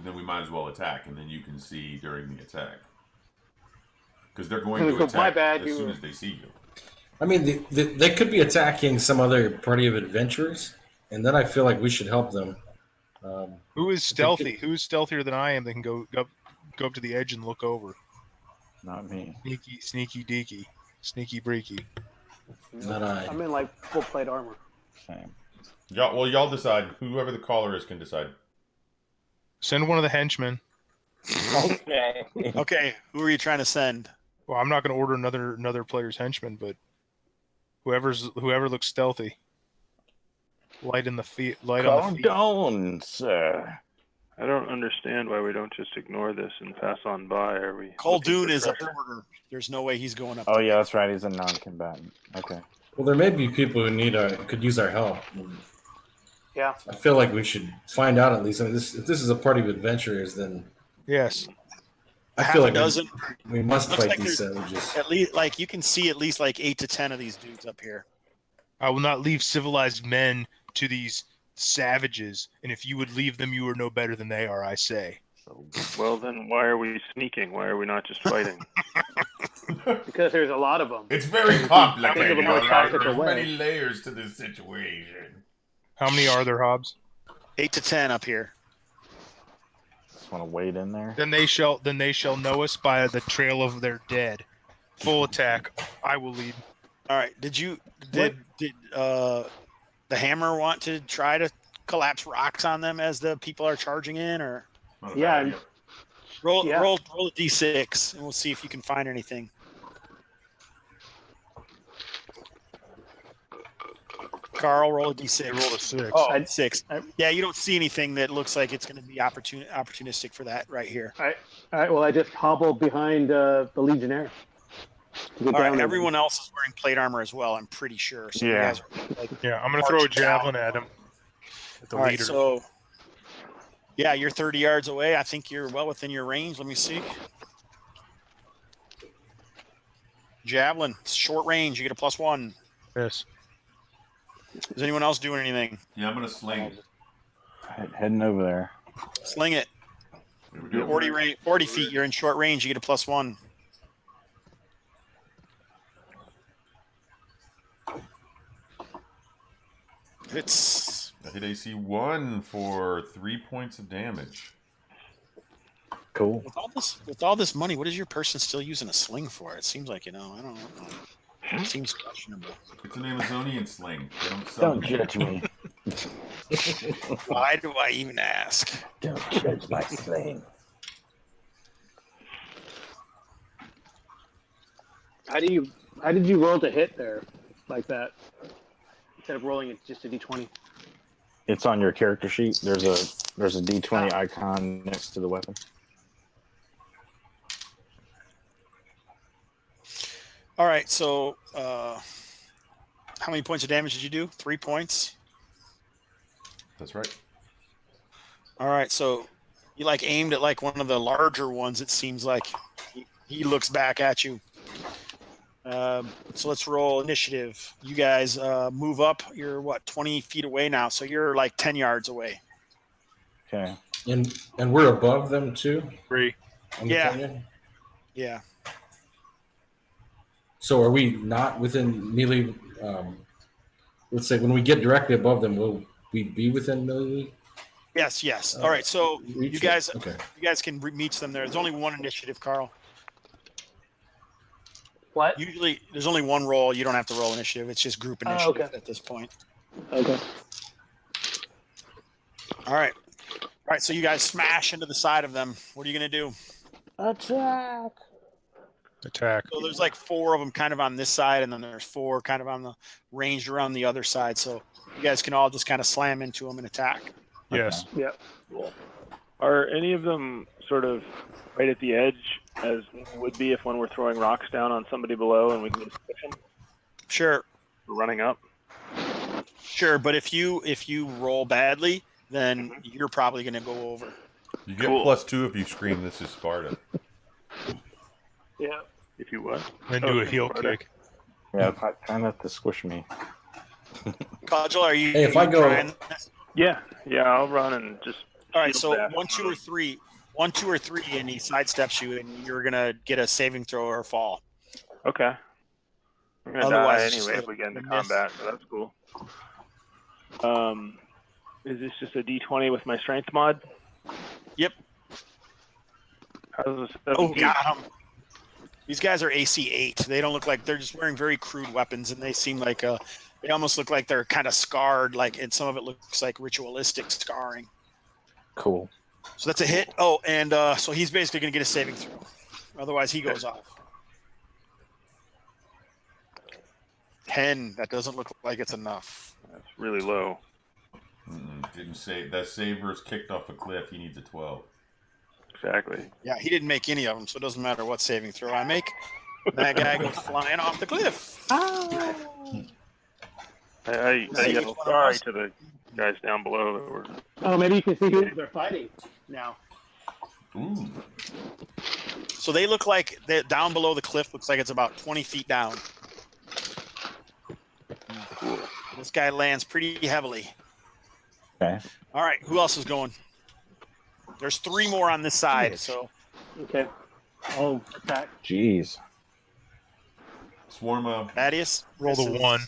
[SPEAKER 2] then we might as well attack, and then you can see during the attack because they're going to attack as soon as they see you.
[SPEAKER 4] I mean, they could be attacking some other party of adventurers, and then I feel like we should help them.
[SPEAKER 1] Who is stealthy? Who is stealthier than I am that can go up to the edge and look over?
[SPEAKER 5] Not me.
[SPEAKER 1] Sneaky deaky. Sneaky breaky.
[SPEAKER 4] Not I.
[SPEAKER 7] I'm in like full plate armor.
[SPEAKER 5] Same.
[SPEAKER 2] Y'all decide. Whoever the caller is can decide.
[SPEAKER 1] Send one of the henchmen.
[SPEAKER 5] Okay.
[SPEAKER 3] Okay, who are you trying to send?
[SPEAKER 1] Well, I'm not going to order another player's henchman, but whoever looks stealthy. Light on the feet.
[SPEAKER 5] Calm down, sir.
[SPEAKER 6] I don't understand why we don't just ignore this and pass on by. Are we?
[SPEAKER 3] Khaldun is a porter. There's no way he's going up.
[SPEAKER 5] Oh yeah, that's right. He's a non-combatant. Okay.
[SPEAKER 4] Well, there may be people who could use our help.
[SPEAKER 7] Yeah.
[SPEAKER 4] I feel like we should find out at least. I mean, if this is a party of adventurers, then
[SPEAKER 1] Yes.
[SPEAKER 4] I feel like
[SPEAKER 3] dozen.
[SPEAKER 4] we must
[SPEAKER 3] Looks
[SPEAKER 4] fight
[SPEAKER 3] like
[SPEAKER 4] these savages.
[SPEAKER 3] At least, like you can see at least like 8 to 10 of these dudes up here.
[SPEAKER 1] I will not leave civilized men to these savages, and if you would leave them, you are no better than they are, I say.
[SPEAKER 6] Well, then why are we sneaking? Why are we not just fighting?
[SPEAKER 7] Because there's a lot of them.
[SPEAKER 2] It's very complicated.
[SPEAKER 7] Think of a more
[SPEAKER 2] all right?
[SPEAKER 7] tactical
[SPEAKER 2] There's
[SPEAKER 7] way.
[SPEAKER 2] many layers to this situation.
[SPEAKER 1] How many are there, Hobbs?
[SPEAKER 3] 8 to 10 up here.
[SPEAKER 5] Just want to wade in there.
[SPEAKER 1] Then they shall know us by the trail of their dead. Full attack. I will lead.
[SPEAKER 3] All right. Did the hammer want to try to collapse rocks on them as the people are charging in, or
[SPEAKER 7] Yeah.
[SPEAKER 3] roll
[SPEAKER 7] Yeah.
[SPEAKER 3] roll a d6 and we'll see if you can find anything. Carl, roll a d6.
[SPEAKER 1] Roll a 6.
[SPEAKER 3] Oh, 6. Yeah, you don't see anything that looks like it's going to be opportunistic for that right here.
[SPEAKER 7] All right. Well, I just hobbled behind the Legionnaire.
[SPEAKER 3] All right, everyone else is wearing plate armor as well, I'm pretty sure. So you
[SPEAKER 5] Yeah.
[SPEAKER 3] guys are like,
[SPEAKER 1] Yeah, I'm going to throw a javelin at him. At the
[SPEAKER 3] all right,
[SPEAKER 1] leader.
[SPEAKER 3] so yeah, you're 30 yards away. I think you're well within your range. Let me see. Javelin, short range. You get a +1.
[SPEAKER 1] Yes.
[SPEAKER 3] Is anyone else doing anything?
[SPEAKER 2] Yeah, I'm gonna sling.
[SPEAKER 5] Heading over there.
[SPEAKER 3] Sling it.
[SPEAKER 2] Here we go.
[SPEAKER 3] 40 feet. You're in short range. You get a +1. It's
[SPEAKER 2] I hit AC 1 for 3 points of damage.
[SPEAKER 5] Cool.
[SPEAKER 3] with all this money. What is your person still using a sling for? It seems like I don't know. It seems questionable.
[SPEAKER 2] It's an Amazonian sling. They don't sell
[SPEAKER 5] Don't
[SPEAKER 2] them.
[SPEAKER 5] judge me.
[SPEAKER 3] Why do I even ask?
[SPEAKER 5] Don't judge my sling.
[SPEAKER 7] How did you roll to hit there like that instead of rolling it just a d20?
[SPEAKER 5] It's on your character sheet. There's a D20 icon next to the weapon.
[SPEAKER 3] All right, so how many points of damage did you do? 3 points.
[SPEAKER 2] That's right.
[SPEAKER 3] All right, so you like aimed at like one of the larger ones. It seems like he looks back at you. So let's roll initiative. You guys move up. You're 20 feet away now, so you're like 10 yards away.
[SPEAKER 5] Okay.
[SPEAKER 4] And we're above them too.
[SPEAKER 1] 3.
[SPEAKER 4] On the
[SPEAKER 3] Yeah.
[SPEAKER 4] canyon?
[SPEAKER 3] Yeah.
[SPEAKER 4] So are we not within melee? Let's say when we get directly above them, will we be within melee?
[SPEAKER 3] Yes. All right, so
[SPEAKER 4] Reach
[SPEAKER 3] you guys,
[SPEAKER 4] it. Okay.
[SPEAKER 3] you guys can meet them there. There's only one initiative, Carl.
[SPEAKER 7] What?
[SPEAKER 3] Usually, there's only one roll. You don't have to roll initiative. It's just group initiative
[SPEAKER 7] okay.
[SPEAKER 3] at this point.
[SPEAKER 7] Okay.
[SPEAKER 3] All right. So you guys smash into the side of them. What are you going to do?
[SPEAKER 5] Attack.
[SPEAKER 1] Attack.
[SPEAKER 3] So there's like 4 of them kind of on this side, and then there's 4 kind of on the ranged around the other side. So you guys can all just kind of slam into them and attack.
[SPEAKER 1] Yes.
[SPEAKER 7] Yeah.
[SPEAKER 6] Are any of them sort of right at the edge, as would be if one were throwing rocks down on somebody below and we can just push them?
[SPEAKER 3] Sure.
[SPEAKER 6] We're running up.
[SPEAKER 3] Sure, but if you roll badly, then you're probably going to go over.
[SPEAKER 2] You get
[SPEAKER 6] Cool.
[SPEAKER 2] +2 if you scream, "This is Sparta."
[SPEAKER 6] Yeah. If you what?
[SPEAKER 1] And do a heel kick.
[SPEAKER 5] Yeah, try not to squish me.
[SPEAKER 3] Cudgel, are you?
[SPEAKER 4] Hey, if I go-
[SPEAKER 3] trying this?
[SPEAKER 6] Yeah. I'll run and just.
[SPEAKER 3] All right,
[SPEAKER 6] shield
[SPEAKER 3] so
[SPEAKER 6] back.
[SPEAKER 3] 1, 2, or 3. 1, 2, or 3, and he sidesteps you, and you're gonna get a saving throw or fall.
[SPEAKER 6] Okay. I'm gonna
[SPEAKER 3] Otherwise,
[SPEAKER 6] die
[SPEAKER 3] it's just
[SPEAKER 6] anyway
[SPEAKER 3] a-
[SPEAKER 6] if we get into
[SPEAKER 3] a miss.
[SPEAKER 6] combat, so that's cool. Is this just a D20 with my strength mod?
[SPEAKER 3] Yep.
[SPEAKER 6] How's this?
[SPEAKER 3] Oh, got him. These guys are AC 8. They don't look like they're just wearing very crude weapons, and they seem like they almost look like they're kind of scarred. Like, and some of it looks like ritualistic scarring.
[SPEAKER 5] Cool.
[SPEAKER 3] So that's a hit. Oh, and so he's basically going to get a saving throw. Otherwise, he goes off. 10. That doesn't look like it's enough.
[SPEAKER 6] That's really low.
[SPEAKER 2] Didn't say that Saber's kicked off a cliff. He needs a 12.
[SPEAKER 6] Exactly.
[SPEAKER 3] Yeah, he didn't make any of them, so it doesn't matter what saving throw I make. That guy goes flying off the cliff.
[SPEAKER 6] I feel sorry to the guys down below that were.
[SPEAKER 7] Oh, maybe you can see who they're fighting now.
[SPEAKER 2] Ooh.
[SPEAKER 3] So they look like down below the cliff looks like it's about 20 feet down.
[SPEAKER 6] Cool.
[SPEAKER 3] This guy lands pretty heavily.
[SPEAKER 5] Okay.
[SPEAKER 3] All right, who else is going? There's 3 more on this side, so
[SPEAKER 7] Okay. I'll attack.
[SPEAKER 5] Jeez.
[SPEAKER 2] Swarma.
[SPEAKER 3] Thaddeus,
[SPEAKER 1] Roll the
[SPEAKER 3] misses.
[SPEAKER 1] 1.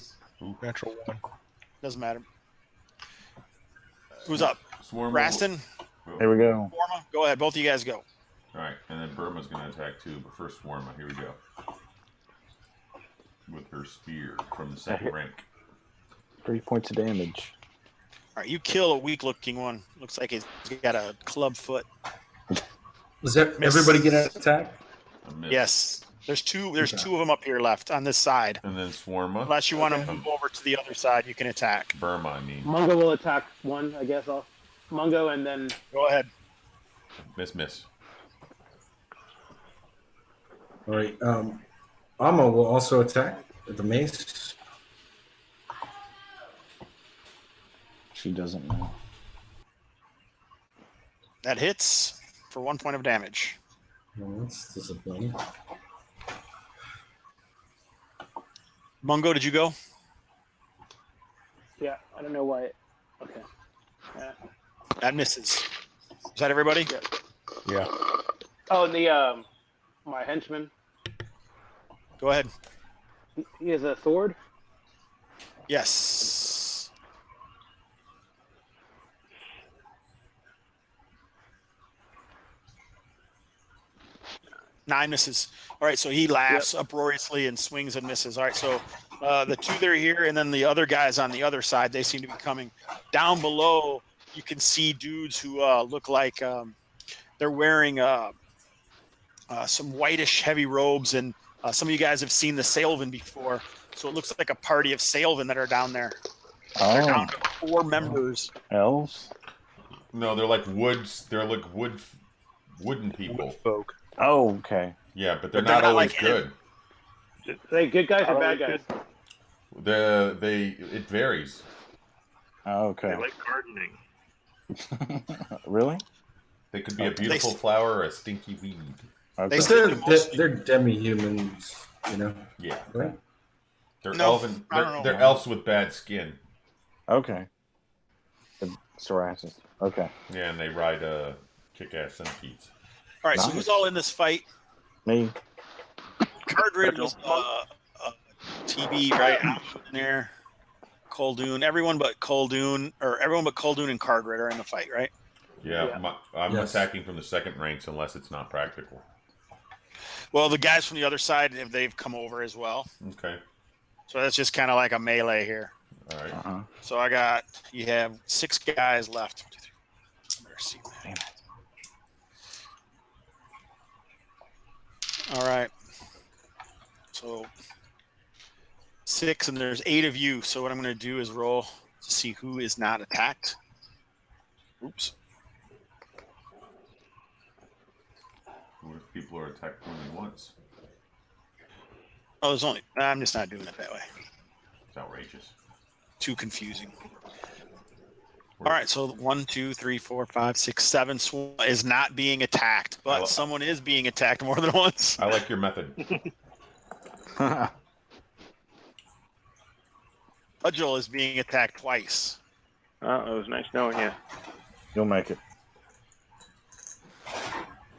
[SPEAKER 2] Ooh.
[SPEAKER 1] Natural 1.
[SPEAKER 3] Doesn't matter. Who's up?
[SPEAKER 2] Swarma.
[SPEAKER 3] Raston,
[SPEAKER 5] Here we go.
[SPEAKER 3] Forma, go ahead. Both of you guys go.
[SPEAKER 2] All right, and then Burma's going to attack too, but first Swarma. Here we go. With her spear from the second rank.
[SPEAKER 5] 3 points of damage.
[SPEAKER 3] All right, you kill a weak-looking one. Looks like he's got a club foot.
[SPEAKER 4] Does everybody get an attack?
[SPEAKER 2] A miss.
[SPEAKER 3] Yes, there's two. There's 2 of them up here left on this side.
[SPEAKER 2] And then Swarma.
[SPEAKER 3] Unless you want to move over to the other side, you can attack.
[SPEAKER 2] Burma, I mean.
[SPEAKER 7] Mungo will attack one, I guess. Mungo, and then
[SPEAKER 3] Go ahead.
[SPEAKER 2] Miss.
[SPEAKER 4] All right. Amma will also attack with the mace.
[SPEAKER 5] She doesn't know.
[SPEAKER 3] That hits for 1 point of damage.
[SPEAKER 4] Well, that's disappointing.
[SPEAKER 3] Mungo, did you go?
[SPEAKER 7] yeah, I don't know why. Okay.
[SPEAKER 3] That misses. Is that everybody?
[SPEAKER 1] Yeah.
[SPEAKER 7] Oh, and the my henchman.
[SPEAKER 3] Go ahead.
[SPEAKER 7] He has a sword.
[SPEAKER 3] Yes. Nine misses. All right, so he laughs uproariously and swings and misses. All right, so the 2 that are here, and then the other guys on the other side, they seem to be coming. Down below, you can see dudes who look like they're wearing some whitish heavy robes, and some of you guys have seen the Sailven before, so it looks like a party of Sailven that are down there. They're down to 4 members.
[SPEAKER 5] Elves?
[SPEAKER 2] No, they're like woods. They're like wooden people.
[SPEAKER 1] Folk.
[SPEAKER 5] Oh, okay.
[SPEAKER 2] Yeah, but they're
[SPEAKER 3] But they're
[SPEAKER 2] not
[SPEAKER 3] not
[SPEAKER 2] always
[SPEAKER 3] like
[SPEAKER 2] good.
[SPEAKER 7] Are they good guys or
[SPEAKER 6] Oh,
[SPEAKER 7] bad
[SPEAKER 6] good.
[SPEAKER 7] guys?
[SPEAKER 2] It varies.
[SPEAKER 5] Oh,
[SPEAKER 6] I
[SPEAKER 5] okay.
[SPEAKER 6] like gardening.
[SPEAKER 5] Really?
[SPEAKER 2] They could be a beautiful flower or a stinky weed.
[SPEAKER 5] Okay.
[SPEAKER 3] They seem to mostly-
[SPEAKER 4] They're demi-humans, you know.
[SPEAKER 2] Yeah,
[SPEAKER 4] Right?
[SPEAKER 2] they're
[SPEAKER 3] No,
[SPEAKER 2] elven.
[SPEAKER 3] I don't know.
[SPEAKER 2] They're elves with bad skin.
[SPEAKER 5] Okay. The psoriasis. Okay.
[SPEAKER 2] Yeah, and they ride kick-ass centipedes.
[SPEAKER 3] All right, so
[SPEAKER 5] Nice.
[SPEAKER 3] who's all in this fight?
[SPEAKER 5] Me.
[SPEAKER 3] Cardrid was TB right out in there. Coldoon, everyone but Coldoon and Cardrid are in the fight, right?
[SPEAKER 2] Yeah,
[SPEAKER 7] Yeah.
[SPEAKER 2] I'm
[SPEAKER 4] Yes.
[SPEAKER 2] attacking from the second ranks unless it's not practical.
[SPEAKER 3] Well, the guys from the other side, they've come over as well.
[SPEAKER 2] Okay.
[SPEAKER 3] So that's just kind of like a melee here.
[SPEAKER 2] All right.
[SPEAKER 5] Uh-huh.
[SPEAKER 3] So you have 6 guys left. 1, 2, 3. I better see that.
[SPEAKER 5] Damn it.
[SPEAKER 3] All right. So 6, and there's 8 of you. So what I'm going to do is roll to see who is not attacked. Oops.
[SPEAKER 2] What if people are attacked more than once?
[SPEAKER 3] Oh, there's only. I'm just not doing it that way.
[SPEAKER 2] It's outrageous.
[SPEAKER 3] Too confusing. All right, so 1, 2, 3, 4, 5, 6, 7 is not being attacked, but someone is being attacked more than once.
[SPEAKER 2] I like your method.
[SPEAKER 3] Cudgel is being attacked twice.
[SPEAKER 6] Oh, it was nice knowing you.
[SPEAKER 5] You'll make it.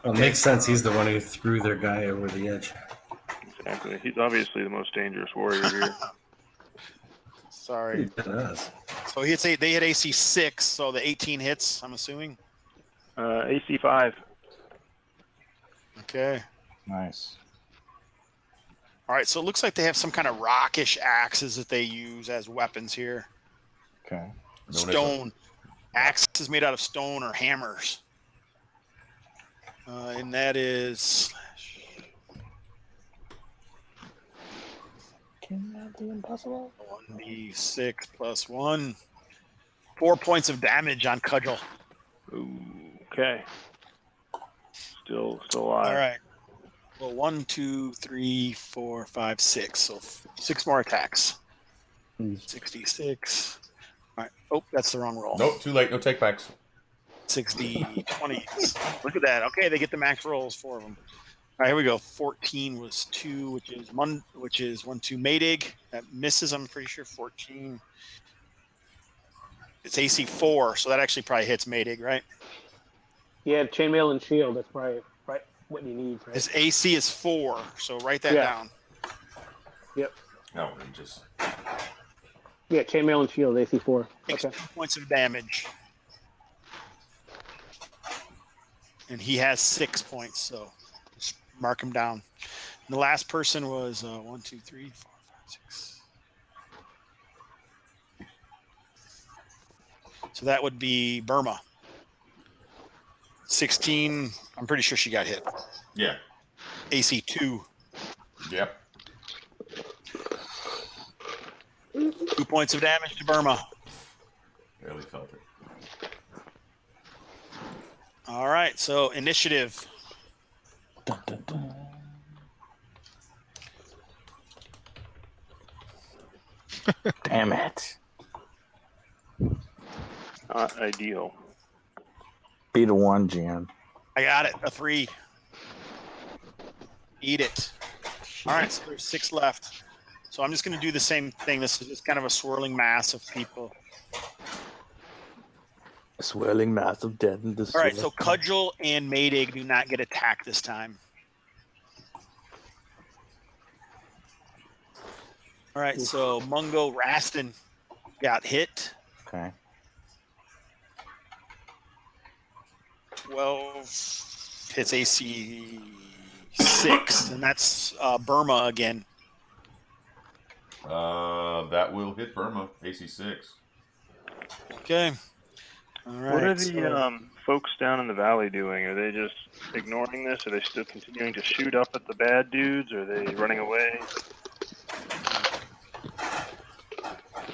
[SPEAKER 4] Well, it makes sense. He's the one who threw their guy over the edge.
[SPEAKER 6] Exactly. He's obviously the most dangerous warrior here.
[SPEAKER 3] Sorry.
[SPEAKER 4] It does.
[SPEAKER 3] So they hit AC 6, so the 18 hits, I'm assuming.
[SPEAKER 6] AC 5.
[SPEAKER 3] Okay.
[SPEAKER 5] Nice.
[SPEAKER 3] All right, so it looks like they have some kind of rockish axes that they use as weapons here.
[SPEAKER 5] Okay.
[SPEAKER 3] Stone. Axes made out of stone or hammers. And that is...
[SPEAKER 5] Can that be impossible?
[SPEAKER 3] 1d6 plus 1. 4 points of damage on Cudgel.
[SPEAKER 6] Ooh, okay. Still alive.
[SPEAKER 3] All right. Well, 1, 2, 3, 4, 5, 6. So 6 more attacks. 66. All right. Oh, that's the wrong roll.
[SPEAKER 2] Nope, too late. No take backs.
[SPEAKER 3] 60, 20s. Look at that. Okay, they get the max rolls, 4 of them. All right, here we go. 14 was 2, which is 1, 2 Maydig. That misses, I'm pretty sure. 14. It's AC 4, so that actually probably hits Maydig, right?
[SPEAKER 7] Yeah, chainmail and shield. That's probably right what you need. Right?
[SPEAKER 3] His AC is 4, so write that down.
[SPEAKER 7] Yep.
[SPEAKER 2] Outrageous.
[SPEAKER 7] Yeah, chainmail and shield. AC 4.
[SPEAKER 3] Takes
[SPEAKER 7] Okay.
[SPEAKER 3] 2 points of damage. And he has 6 points, so just mark him down. And the last person was 1, 2, 3, 4, 5, 6. So that would be Burma. 16. I'm pretty sure she got hit.
[SPEAKER 2] Yeah.
[SPEAKER 3] AC 2.
[SPEAKER 2] Yep.
[SPEAKER 3] 2 points of damage to Burma.
[SPEAKER 2] Barely felt it.
[SPEAKER 3] All right, so initiative.
[SPEAKER 5] Dun, dun, dun. Damn it.
[SPEAKER 6] Not ideal.
[SPEAKER 5] Beat a 1, Jan.
[SPEAKER 3] I got it. A 3. Eat it. All right, so there's 6 left. So I'm just going to do the same thing. This is just kind of a swirling mass of people.
[SPEAKER 5] A swirling mass of death and
[SPEAKER 3] All right, so Cudgel and Maydig do not get attacked this time. All right, so Mungo Rastin got hit.
[SPEAKER 5] Okay.
[SPEAKER 3] 12 hits AC 6, and that's Burma again.
[SPEAKER 2] That will hit Burma. AC 6.
[SPEAKER 3] Okay. All right.
[SPEAKER 6] What are the folks down in the valley doing? Are they just ignoring this? Are they still continuing to shoot up at the bad dudes? Are they running away?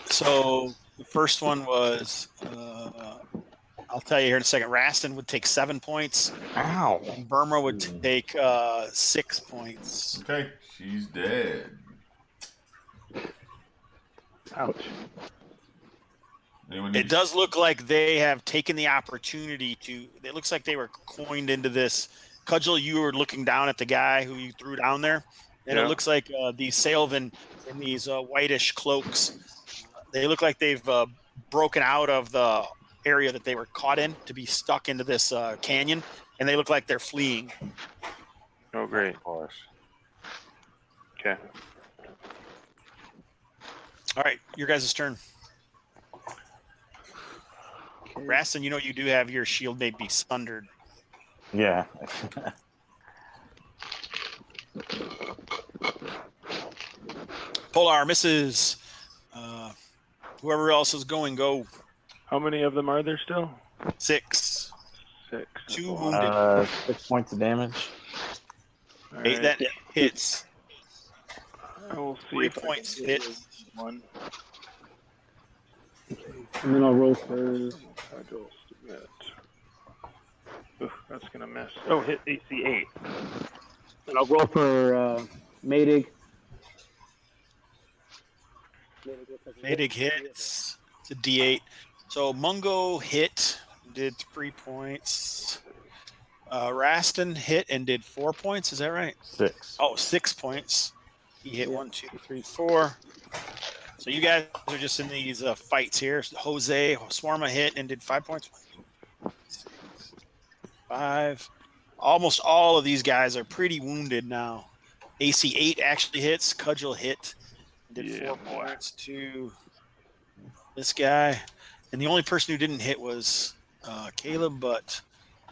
[SPEAKER 3] So the first one was, I'll tell you here in a second, Rastin would take 7 points.
[SPEAKER 5] Ow.
[SPEAKER 3] And Burma would take 6 points.
[SPEAKER 2] Okay, she's dead.
[SPEAKER 6] Ouch.
[SPEAKER 2] Anyone
[SPEAKER 3] It
[SPEAKER 2] need-
[SPEAKER 3] does look like they have taken the opportunity to. It looks like they were coined into this. Cudgel, you were looking down at the guy who you threw down there, and
[SPEAKER 6] Yeah.
[SPEAKER 3] it looks like these Sailven in these whitish cloaks. They look like they've broken out of the area that they were caught in to be stuck into this canyon, and they look like they're fleeing.
[SPEAKER 6] Oh, great.
[SPEAKER 5] Of course.
[SPEAKER 6] Okay.
[SPEAKER 3] All right, your guys' turn. Rastin, you know you do have your shield may be sundered.
[SPEAKER 5] Yeah.
[SPEAKER 3] Polar misses. Whoever else is going, go.
[SPEAKER 6] How many of them are there still?
[SPEAKER 3] 6.
[SPEAKER 6] 6.
[SPEAKER 3] 2 wounded.
[SPEAKER 5] 6 points of damage.
[SPEAKER 6] All
[SPEAKER 3] 8
[SPEAKER 6] right.
[SPEAKER 3] that hits.
[SPEAKER 6] I will see
[SPEAKER 3] 3
[SPEAKER 6] if I
[SPEAKER 3] points
[SPEAKER 6] can
[SPEAKER 3] hit.
[SPEAKER 6] one.
[SPEAKER 7] And then I'll roll for.
[SPEAKER 6] Cudgel submit. Oof, that's gonna miss. Oh, hit AC 8.
[SPEAKER 7] And I'll roll for Maydig.
[SPEAKER 3] Maydig hits. It's a D8. So Mungo hit, did 3 points. Raston hit and did 4 points. Is that right?
[SPEAKER 5] 6.
[SPEAKER 3] Oh, 6 points. He hit
[SPEAKER 7] Yeah.
[SPEAKER 3] 1, 2, 3, 4. So you guys are just in these fights here. Jose Swarma hit and did 5 points. 1, 2, 3, 6, 5. Almost all of these guys are pretty wounded now. AC 8 actually hits. Cudgel hit and did
[SPEAKER 6] Yeah,
[SPEAKER 3] 4
[SPEAKER 6] boy.
[SPEAKER 3] points to this guy. And the only person who didn't hit was Caleb, but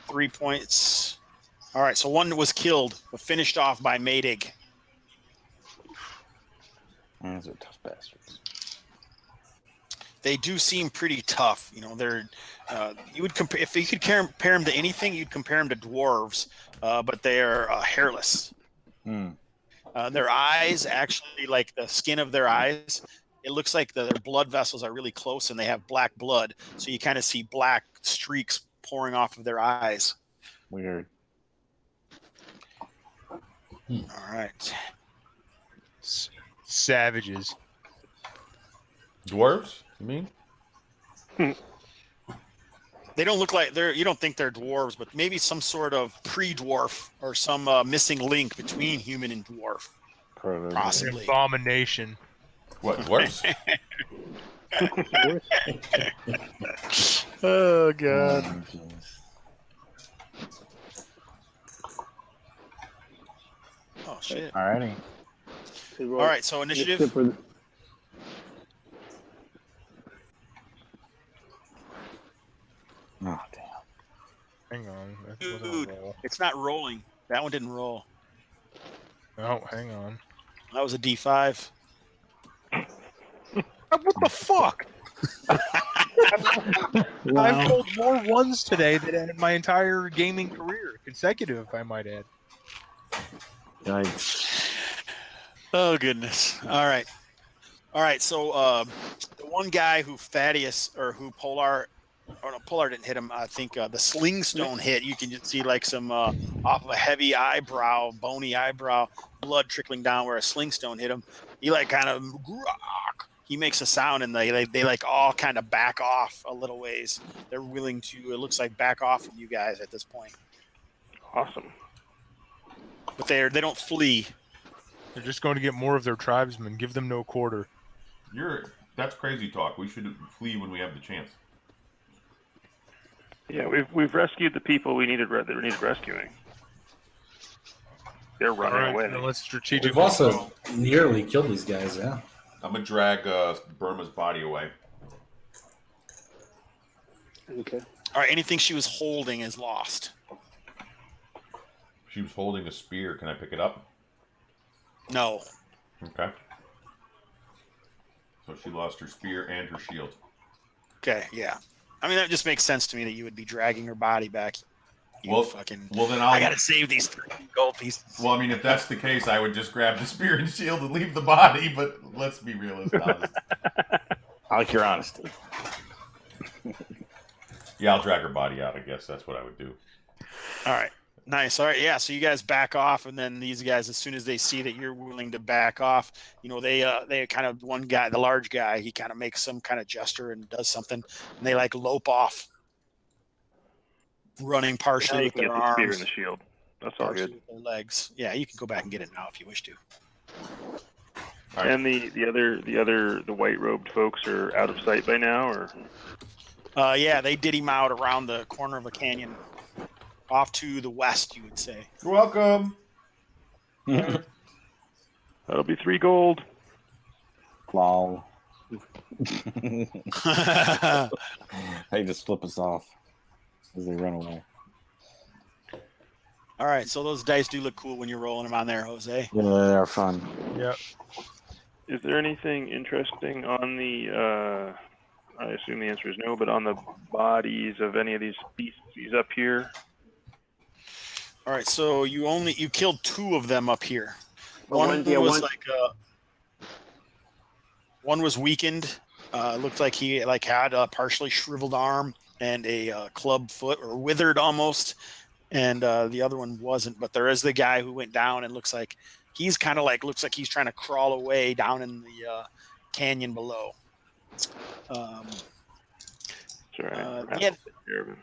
[SPEAKER 3] 3 points. All right, so one was killed, but finished off by Maydig.
[SPEAKER 5] Those are tough bastards.
[SPEAKER 3] They do seem pretty tough. You know, they're you would compare if you could compare them to anything, you'd compare them to dwarves, but they are hairless. Their eyes, actually, like the skin of their eyes, it looks like their blood vessels are really close, and they have black blood. So you kind of see black streaks pouring off of their eyes.
[SPEAKER 5] Weird.
[SPEAKER 3] All right.
[SPEAKER 1] Savages.
[SPEAKER 2] Dwarves, you mean?
[SPEAKER 3] They don't look like they're. You don't think they're dwarves, but maybe some sort of pre-dwarf or some missing link between human and dwarf.
[SPEAKER 5] Proto.
[SPEAKER 3] Possibly.
[SPEAKER 1] Abomination.
[SPEAKER 2] What, dwarves?
[SPEAKER 3] Oh god.
[SPEAKER 5] jeez.
[SPEAKER 3] Oh shit.
[SPEAKER 5] Alrighty.
[SPEAKER 3] All right. So initiative.
[SPEAKER 7] Except for
[SPEAKER 5] Oh damn.
[SPEAKER 1] Hang on. That wasn't a
[SPEAKER 3] Dude,
[SPEAKER 1] roll.
[SPEAKER 3] it's not rolling. That one didn't roll.
[SPEAKER 1] Oh, hang on.
[SPEAKER 3] That was a D5.
[SPEAKER 1] What the fuck? I've rolled more ones today than in my entire gaming career, consecutive, I might add.
[SPEAKER 5] Yikes.
[SPEAKER 3] Oh goodness. All right. So the one guy who Thaddeus or who Polar, oh no, Polar didn't hit him. I think the sling stone hit. You can just see like some off of a heavy eyebrow, bony eyebrow, blood trickling down where a sling stone hit him. He like kind of he makes a sound, and they like all kind of back off a little ways. They're willing to. It looks like back off from you guys at this point,
[SPEAKER 6] Awesome.
[SPEAKER 3] but they don't flee.
[SPEAKER 1] They're just going to get more of their tribesmen. Give them no quarter.
[SPEAKER 2] That's crazy talk. We should flee when we have the chance.
[SPEAKER 6] Yeah, we've rescued the people we needed rescuing. They're running away.
[SPEAKER 1] Now let's strategically.
[SPEAKER 4] We've also nearly killed these guys, yeah.
[SPEAKER 2] I'm gonna drag Burma's body away.
[SPEAKER 7] okay.
[SPEAKER 3] All right, anything she was holding is lost.
[SPEAKER 2] She was holding a spear. Can I pick it up?
[SPEAKER 3] No.
[SPEAKER 2] Okay. So she lost her spear and her shield.
[SPEAKER 3] Okay, yeah. I mean, that just makes sense to me that you would be dragging her body back.
[SPEAKER 2] Well,
[SPEAKER 3] Fucking.
[SPEAKER 2] well then
[SPEAKER 3] I gotta save these 3 gold pieces.
[SPEAKER 2] Well, I mean, if that's the case, I would just grab the spear and shield and leave the body. But let's be realistic. Honest.
[SPEAKER 5] I like your honesty.
[SPEAKER 2] Yeah, I'll drag her body out. I guess that's what I would do.
[SPEAKER 3] All right, nice. All right, yeah. So you guys back off, and then these guys, as soon as they see that you're willing to back off, you know, they kind of one guy, the large guy, he kind of makes some kind of gesture and does something, and they like lope off, running
[SPEAKER 6] Now
[SPEAKER 3] partially
[SPEAKER 6] you
[SPEAKER 3] with
[SPEAKER 6] can
[SPEAKER 3] their
[SPEAKER 6] get the spear
[SPEAKER 3] arms,
[SPEAKER 6] and the shield. That's all
[SPEAKER 3] partially
[SPEAKER 6] good.
[SPEAKER 3] with their legs. Yeah, you can go back and get it now if you wish to.
[SPEAKER 2] All right.
[SPEAKER 6] And the white robed folks are out of sight by now, or
[SPEAKER 3] Yeah, they did him out around the corner of a canyon, off to the west, you would say.
[SPEAKER 2] You're welcome.
[SPEAKER 6] that'll be 3 gold.
[SPEAKER 5] Lol. They just flip us off as they run away.
[SPEAKER 3] All right, so those dice do look cool when you're rolling them on there, Jose.
[SPEAKER 5] Yeah, they're fun.
[SPEAKER 1] Yep.
[SPEAKER 6] Is there anything interesting on the? I assume the answer is no, but on the bodies of any of these species up here?
[SPEAKER 3] All right, so you killed 2 of them up here. One was weakened. Looked like he had a partially shriveled arm and a club foot, or withered almost. And the other one wasn't. But there is the guy who went down, and looks like he's kind of like looks like he's trying to crawl away down in the canyon below.
[SPEAKER 6] That's all right.
[SPEAKER 3] Yeah.
[SPEAKER 6] I'll take care of him.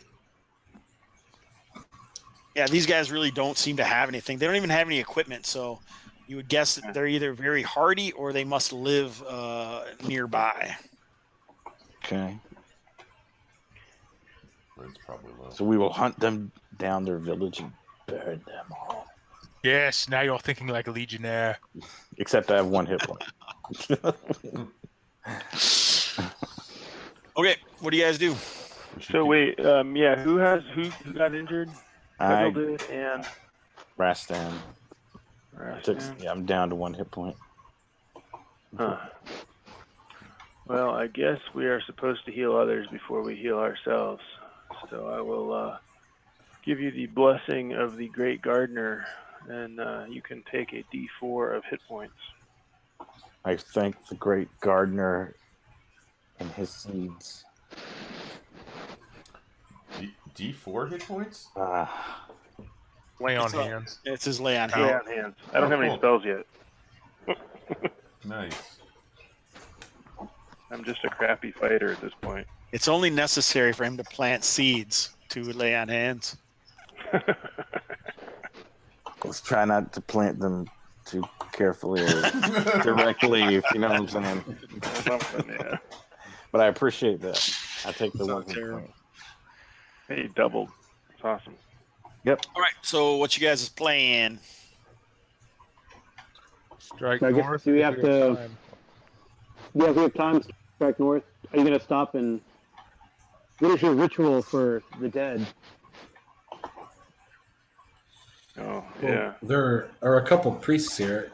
[SPEAKER 3] Yeah, these guys really don't seem to have anything. They don't even have any equipment, so you would guess that they're either very hardy or they must live nearby.
[SPEAKER 5] Okay.
[SPEAKER 2] It's probably low.
[SPEAKER 5] So we will hunt them down their village and burn them all.
[SPEAKER 1] Yes, now you're thinking like a legionnaire.
[SPEAKER 5] Except I have 1 hit point.
[SPEAKER 3] Okay, what do you guys do?
[SPEAKER 6] So wait, who got injured?
[SPEAKER 5] I
[SPEAKER 6] Cudgel did, and
[SPEAKER 5] Rastan.
[SPEAKER 6] Rastan.
[SPEAKER 5] I'm down to 1 hit point.
[SPEAKER 6] Huh. Well, I guess we are supposed to heal others before we heal ourselves. So I will give you the blessing of the Great Gardener, and you can take a D4 of hit points.
[SPEAKER 5] I thank the great gardener and his seeds.
[SPEAKER 2] D4 hit points?
[SPEAKER 1] Lay on
[SPEAKER 3] It's
[SPEAKER 1] hands.
[SPEAKER 3] It's his lay on
[SPEAKER 6] Lay
[SPEAKER 3] hand.
[SPEAKER 6] on hands. I don't have any spells yet.
[SPEAKER 2] Nice.
[SPEAKER 6] I'm just a crappy fighter at this point.
[SPEAKER 3] It's only necessary for him to plant seeds to lay on hands.
[SPEAKER 5] Let's try not to plant them too carefully or directly, if you know what I'm saying.
[SPEAKER 6] Something, yeah.
[SPEAKER 5] But I appreciate that. I take the 1 hit
[SPEAKER 3] terrible.
[SPEAKER 5] point.
[SPEAKER 6] Hey, doubled. It's awesome.
[SPEAKER 5] Yep.
[SPEAKER 3] All right, so what you guys is playing?
[SPEAKER 1] Strike
[SPEAKER 7] So I guess
[SPEAKER 1] north.
[SPEAKER 7] do we
[SPEAKER 1] if
[SPEAKER 7] have
[SPEAKER 1] have
[SPEAKER 7] to-
[SPEAKER 1] time.
[SPEAKER 7] Yeah, if we have time, strike north. Are you going to stop and... What is your ritual for the dead?
[SPEAKER 6] Oh,
[SPEAKER 4] Well,
[SPEAKER 6] yeah.
[SPEAKER 4] there are a couple priests here.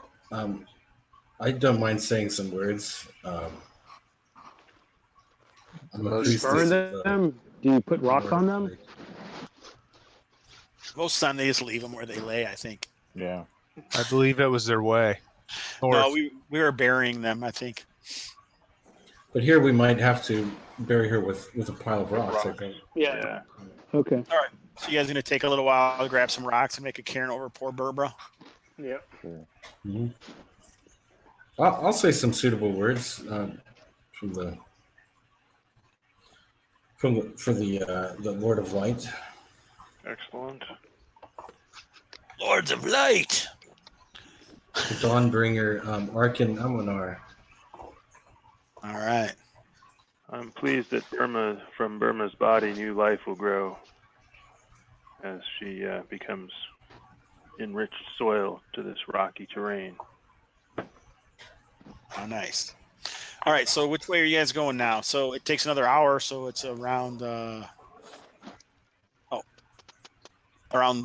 [SPEAKER 4] I don't mind saying some words. I'm a priest.
[SPEAKER 7] Burn them? Do you put rocks on them?
[SPEAKER 3] Most of the time, they just leave them where they lay, I think.
[SPEAKER 5] Yeah.
[SPEAKER 1] I believe it was their way.
[SPEAKER 3] No, we were burying them, I think.
[SPEAKER 4] But here we might have to bury her with a pile of rocks, I think.
[SPEAKER 6] Yeah.
[SPEAKER 7] Okay.
[SPEAKER 3] All right, so you guys going to take a little while to grab some rocks and make a cairn over poor Berbera?
[SPEAKER 6] Yep.
[SPEAKER 4] Mhm. I'll say some suitable words for the Lord of Light.
[SPEAKER 6] Excellent.
[SPEAKER 3] Lords of Light!
[SPEAKER 4] The Dawnbringer, Arkin Amunar.
[SPEAKER 3] All right.
[SPEAKER 6] I'm pleased that from Burma's body, new life will grow as she becomes enriched soil to this rocky terrain.
[SPEAKER 3] Oh, nice. All right, so which way are you guys going now? So it takes another hour, so it's around around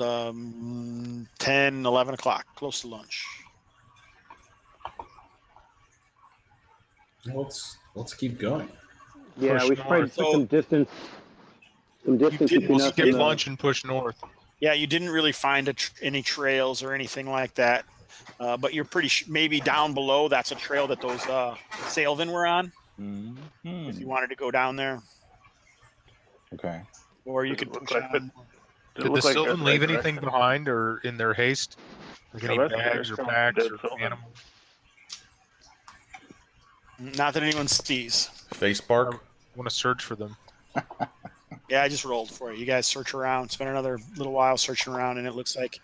[SPEAKER 3] 10, 11 o'clock, close to lunch.
[SPEAKER 4] Let's keep going.
[SPEAKER 7] Yeah,
[SPEAKER 1] Push
[SPEAKER 7] we should probably
[SPEAKER 1] north.
[SPEAKER 7] put some distance. Some distance
[SPEAKER 3] didn't
[SPEAKER 7] between us
[SPEAKER 1] Skip
[SPEAKER 7] and the...
[SPEAKER 1] lunch and push north.
[SPEAKER 3] Yeah, you didn't really find any trails or anything like that, but you're pretty maybe down below. That's a trail that those Sailvin were on. If you wanted to go down there,
[SPEAKER 5] Okay.
[SPEAKER 3] or you
[SPEAKER 6] Does it
[SPEAKER 3] could
[SPEAKER 6] look
[SPEAKER 3] push
[SPEAKER 6] like
[SPEAKER 3] on.
[SPEAKER 1] Did the
[SPEAKER 6] look like
[SPEAKER 1] Sylvan
[SPEAKER 6] the
[SPEAKER 1] leave
[SPEAKER 6] right
[SPEAKER 1] anything
[SPEAKER 6] direction?
[SPEAKER 1] behind or in their haste? Like any
[SPEAKER 6] No, that's
[SPEAKER 1] bags
[SPEAKER 6] fair.
[SPEAKER 1] or
[SPEAKER 6] Some
[SPEAKER 1] packs
[SPEAKER 6] dead
[SPEAKER 1] or
[SPEAKER 6] Sylvan.
[SPEAKER 1] animals?
[SPEAKER 3] Not that anyone sees.
[SPEAKER 2] Face bark?
[SPEAKER 1] I want to search for them.
[SPEAKER 3] Yeah, I just rolled for you. You guys search around, spend another little while searching around, and it looks like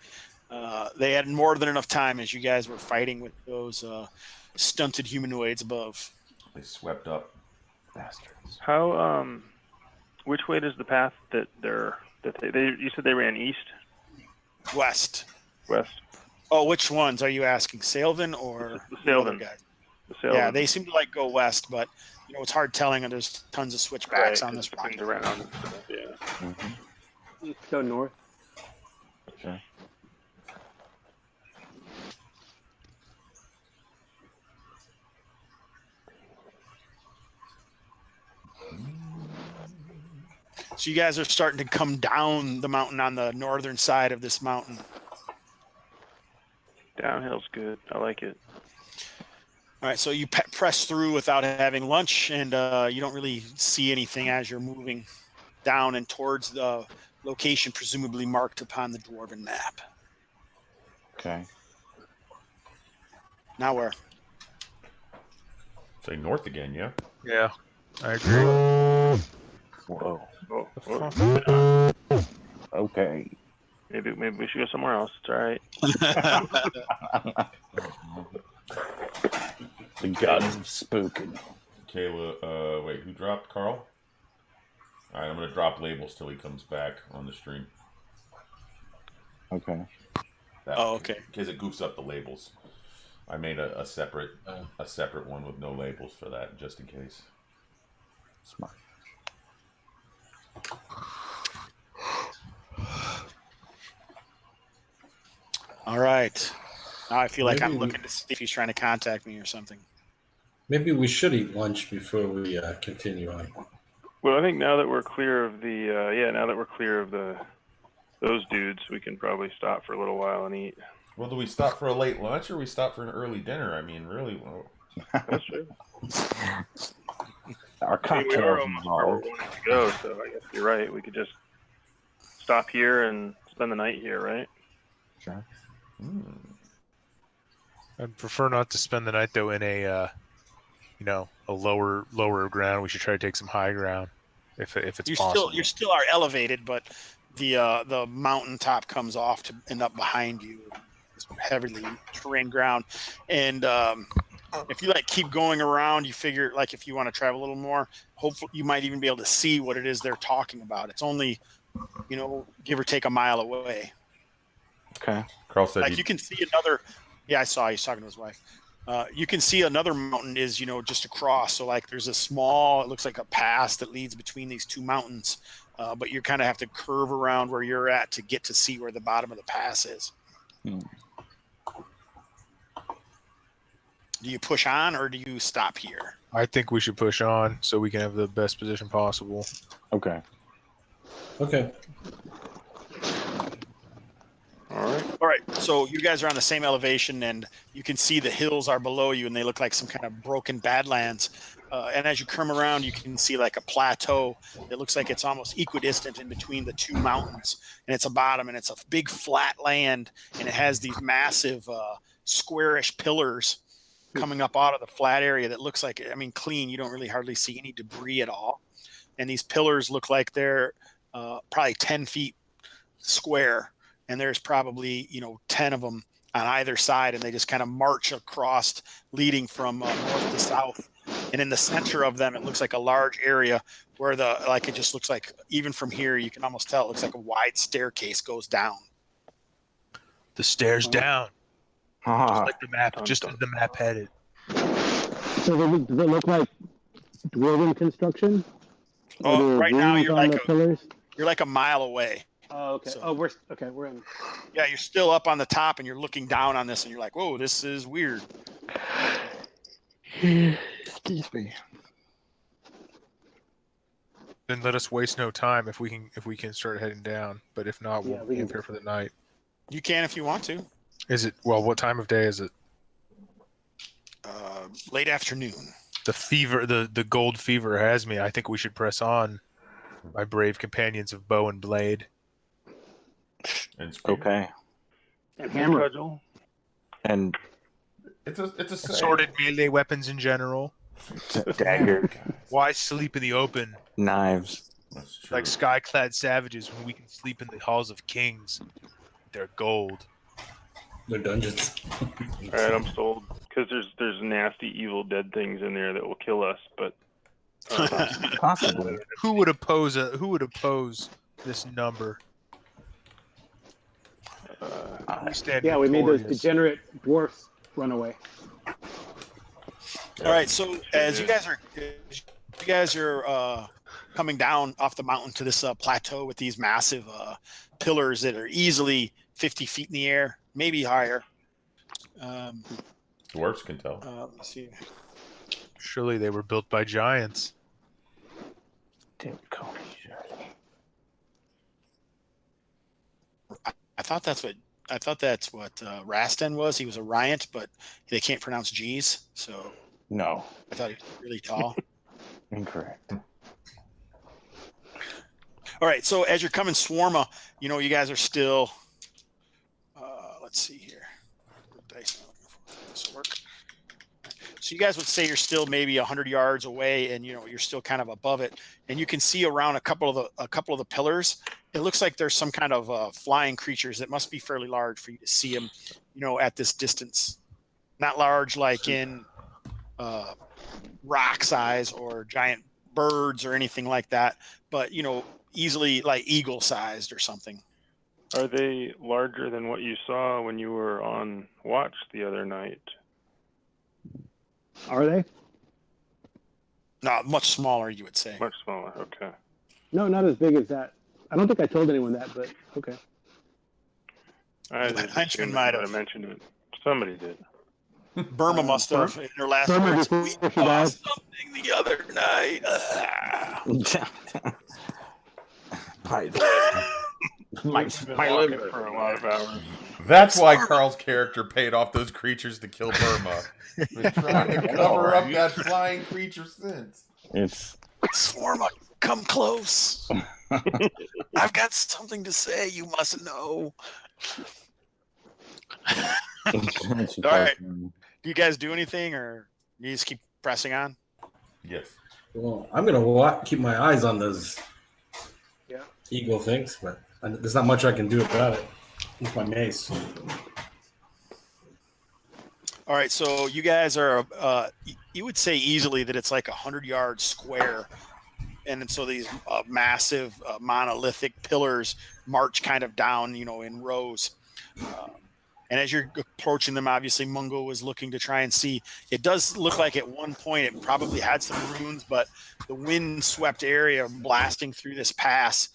[SPEAKER 3] they had more than enough time as you guys were fighting with those stunted humanoids above.
[SPEAKER 2] They swept up.
[SPEAKER 5] Bastards.
[SPEAKER 6] How which way does the path that they you said they ran east,
[SPEAKER 3] West.
[SPEAKER 6] west?
[SPEAKER 3] Oh, which ones are you asking? Sailvin or
[SPEAKER 6] The
[SPEAKER 3] the other
[SPEAKER 6] Sailvin.
[SPEAKER 3] guys?
[SPEAKER 6] The sail.
[SPEAKER 3] Yeah, they seem to like go west, but it's hard telling, and there's tons of switchbacks on this rock.
[SPEAKER 6] around. Yeah.
[SPEAKER 7] Let's go north.
[SPEAKER 5] Okay.
[SPEAKER 3] So you guys are starting to come down the mountain on the northern side of this mountain.
[SPEAKER 6] Downhill's good. I like it.
[SPEAKER 3] All right, so you press through without having lunch, and you don't really see anything as you're moving down and towards the location presumably marked upon the dwarven map.
[SPEAKER 5] Okay.
[SPEAKER 3] Now where?
[SPEAKER 2] Say north again, yeah?
[SPEAKER 1] Yeah, I agree.
[SPEAKER 5] Whoa.
[SPEAKER 6] Oh,
[SPEAKER 1] The
[SPEAKER 6] oh,
[SPEAKER 1] fuck?
[SPEAKER 5] Okay.
[SPEAKER 6] maybe we should go somewhere else. It's all right.
[SPEAKER 5] The gods have spoken.
[SPEAKER 2] Kayla, wait, who dropped Carl? All right, I'm gonna drop labels till he comes back on the stream.
[SPEAKER 5] Okay.
[SPEAKER 3] Okay.
[SPEAKER 2] In case it goofs up the labels. I made a separate one with no labels for that, just in case.
[SPEAKER 5] Smart.
[SPEAKER 3] All right. Now I feel like
[SPEAKER 4] Maybe
[SPEAKER 3] I'm looking to see if he's trying to contact me or something.
[SPEAKER 4] Maybe we should eat lunch before we continue on.
[SPEAKER 6] Well, I think now that we're clear of those dudes, we can probably stop for a little while and eat.
[SPEAKER 2] Well, do we stop for a late lunch or we stop for an early dinner? I mean, really? Well,
[SPEAKER 6] That's true.
[SPEAKER 5] Our
[SPEAKER 6] I mean, we are
[SPEAKER 5] cocktails
[SPEAKER 6] almost where we're
[SPEAKER 5] involved.
[SPEAKER 6] wanting to go, so I guess you're right. We could just stop here and spend the night here, right?
[SPEAKER 5] Sure.
[SPEAKER 1] I'd prefer not to spend the night though in a lower ground. We should try to take some high ground if it's possible.
[SPEAKER 3] You still are elevated, but the mountaintop comes off to end up behind you. It's heavily terrain ground, and if you keep going around, you figure if you want to travel a little more, hopefully you might even be able to see what it is they're talking about. It's only give or take a mile away.
[SPEAKER 5] Okay.
[SPEAKER 2] Carl said
[SPEAKER 3] You can see another. Yeah, I saw he's talking to his wife. You can see another mountain is just across. So there's a small, it looks like a pass that leads between these two mountains, but you kind of have to curve around where you're at to get to see where the bottom of the pass is.
[SPEAKER 5] Hmm.
[SPEAKER 3] Do you push on or do you stop here?
[SPEAKER 1] I think we should push on so we can have the best position possible.
[SPEAKER 5] Okay.
[SPEAKER 4] Okay.
[SPEAKER 3] All right. So you guys are on the same elevation, and you can see the hills are below you, and they look like some kind of broken badlands. And as you come around, you can see a plateau. It looks like it's almost equidistant in between the two mountains, and it's a bottom, and it's a big flat land, and it has these massive squarish pillars coming up out of the flat area that looks like, clean. You don't really hardly see any debris at all. And these pillars look like they're probably 10 feet square. And there's probably 10 of them on either side, and they just kind of march across, leading from north to south. And in the center of them, it looks like a large area where it just looks like, even from here, you can almost tell it looks like a wide staircase goes down.
[SPEAKER 1] The stairs down, just like the map, just as the map headed.
[SPEAKER 7] So does it look like dwarven construction?
[SPEAKER 3] Right now you're
[SPEAKER 7] pillars.
[SPEAKER 3] you're like a mile away.
[SPEAKER 7] Oh, okay.
[SPEAKER 3] So-
[SPEAKER 7] We're in.
[SPEAKER 3] Yeah, you're still up on the top, and you're looking down on this, and you're like, "Whoa, this is weird."
[SPEAKER 5] Excuse me.
[SPEAKER 1] Then let us waste no time if we can start heading down. But if not,
[SPEAKER 7] Yeah,
[SPEAKER 1] we'll
[SPEAKER 7] we can
[SPEAKER 1] camp here for the night.
[SPEAKER 3] You can if you want to.
[SPEAKER 1] Is it what time of day is it?
[SPEAKER 3] Late afternoon.
[SPEAKER 1] The fever, the gold fever has me. I think we should press on, my brave companions of bow and blade.
[SPEAKER 2] and spear.
[SPEAKER 5] Okay.
[SPEAKER 7] And hammer.
[SPEAKER 6] Cudgel.
[SPEAKER 5] And
[SPEAKER 2] It's a
[SPEAKER 1] Assorted melee weapons in general.
[SPEAKER 5] dagger,
[SPEAKER 1] Why sleep in the open
[SPEAKER 5] knives.
[SPEAKER 2] That's true.
[SPEAKER 1] like sky-clad savages when we can sleep in the halls of kings? They're gold.
[SPEAKER 4] They're dungeons.
[SPEAKER 6] All right, I'm sold because there's nasty, evil, dead things in there that will kill us. But
[SPEAKER 5] Possibly.
[SPEAKER 1] Who would oppose this number? We stand
[SPEAKER 7] Yeah, we made those
[SPEAKER 1] victorious.
[SPEAKER 7] degenerate dwarfs run away.
[SPEAKER 3] All right, so as you guys are coming down off the mountain to this plateau with these massive pillars that are easily 50 feet in the air, maybe higher.
[SPEAKER 2] Dwarfs can tell.
[SPEAKER 3] Let me see.
[SPEAKER 1] Surely they were built by giants.
[SPEAKER 5] Didn't call me Shirley.
[SPEAKER 3] I thought that's what Rastan was. He was a Ryant, but they can't pronounce G's, so
[SPEAKER 5] No.
[SPEAKER 3] I thought he was really tall.
[SPEAKER 5] Incorrect.
[SPEAKER 3] All right, so as you're coming Swarma, you guys are still. Let's see here. What dice am I looking for? This will work. So you guys would say you're still maybe 100 yards away, and you're still kind of above it, and you can see around a couple of the pillars. It looks like there's some kind of flying creatures that must be fairly large for you to see them, at this distance. Not large like in rock size or giant birds or anything like that, but easily like eagle sized or something.
[SPEAKER 6] Are they larger than what you saw when you were on watch the other night?
[SPEAKER 7] Are they?
[SPEAKER 3] No, much smaller, you would say.
[SPEAKER 6] Much smaller. Okay.
[SPEAKER 7] No, not as big as that. I don't think I told anyone that, but okay.
[SPEAKER 6] I
[SPEAKER 3] The
[SPEAKER 6] just
[SPEAKER 3] henchman
[SPEAKER 6] assumed
[SPEAKER 3] might
[SPEAKER 6] I
[SPEAKER 3] have.
[SPEAKER 6] mentioned it. Somebody did.
[SPEAKER 3] Burma must have in her last
[SPEAKER 7] Burma
[SPEAKER 3] words.
[SPEAKER 7] before
[SPEAKER 3] We
[SPEAKER 7] she
[SPEAKER 3] saw
[SPEAKER 7] died."
[SPEAKER 3] something the other night.
[SPEAKER 5] By the way, my
[SPEAKER 6] We've been
[SPEAKER 5] my
[SPEAKER 6] walking
[SPEAKER 5] liver.
[SPEAKER 6] for a lot of hours.
[SPEAKER 2] That's why Carl's character paid off those creatures to kill Burma. He was trying to cover up that flying creature since.
[SPEAKER 5] It's
[SPEAKER 3] Swarma, come close. I've got something to say. You must know. All right. Do you guys do anything, or you just keep pressing on?
[SPEAKER 2] Yes.
[SPEAKER 4] Well, I'm gonna keep my eyes on those
[SPEAKER 7] Yeah.
[SPEAKER 4] eagle things, but there's not much I can do about it with my mace.
[SPEAKER 3] All right, so you guys are, you would say easily that it's like 100-yard square. And so these massive monolithic pillars march kind of down, in rows. And as you're approaching them, obviously Mungo was looking to try and see. It does look like at one point it probably had some runes, but the wind-swept area blasting through this pass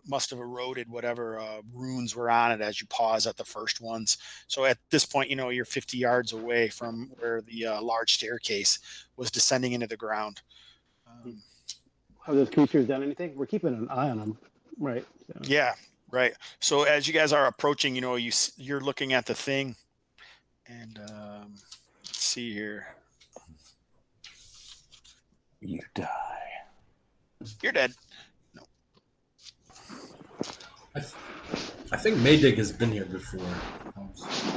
[SPEAKER 3] must have eroded whatever runes were on it as you pause at the first ones. So at this point, you're 50 yards away from where the large staircase was descending into the ground.
[SPEAKER 7] Have those creatures done anything? We're keeping an eye on them, right? So.
[SPEAKER 3] Yeah, right. So as you guys are approaching, you're looking at the thing, and let's see here.
[SPEAKER 5] You die.
[SPEAKER 3] You're dead.
[SPEAKER 4] I think Maydig has been here before.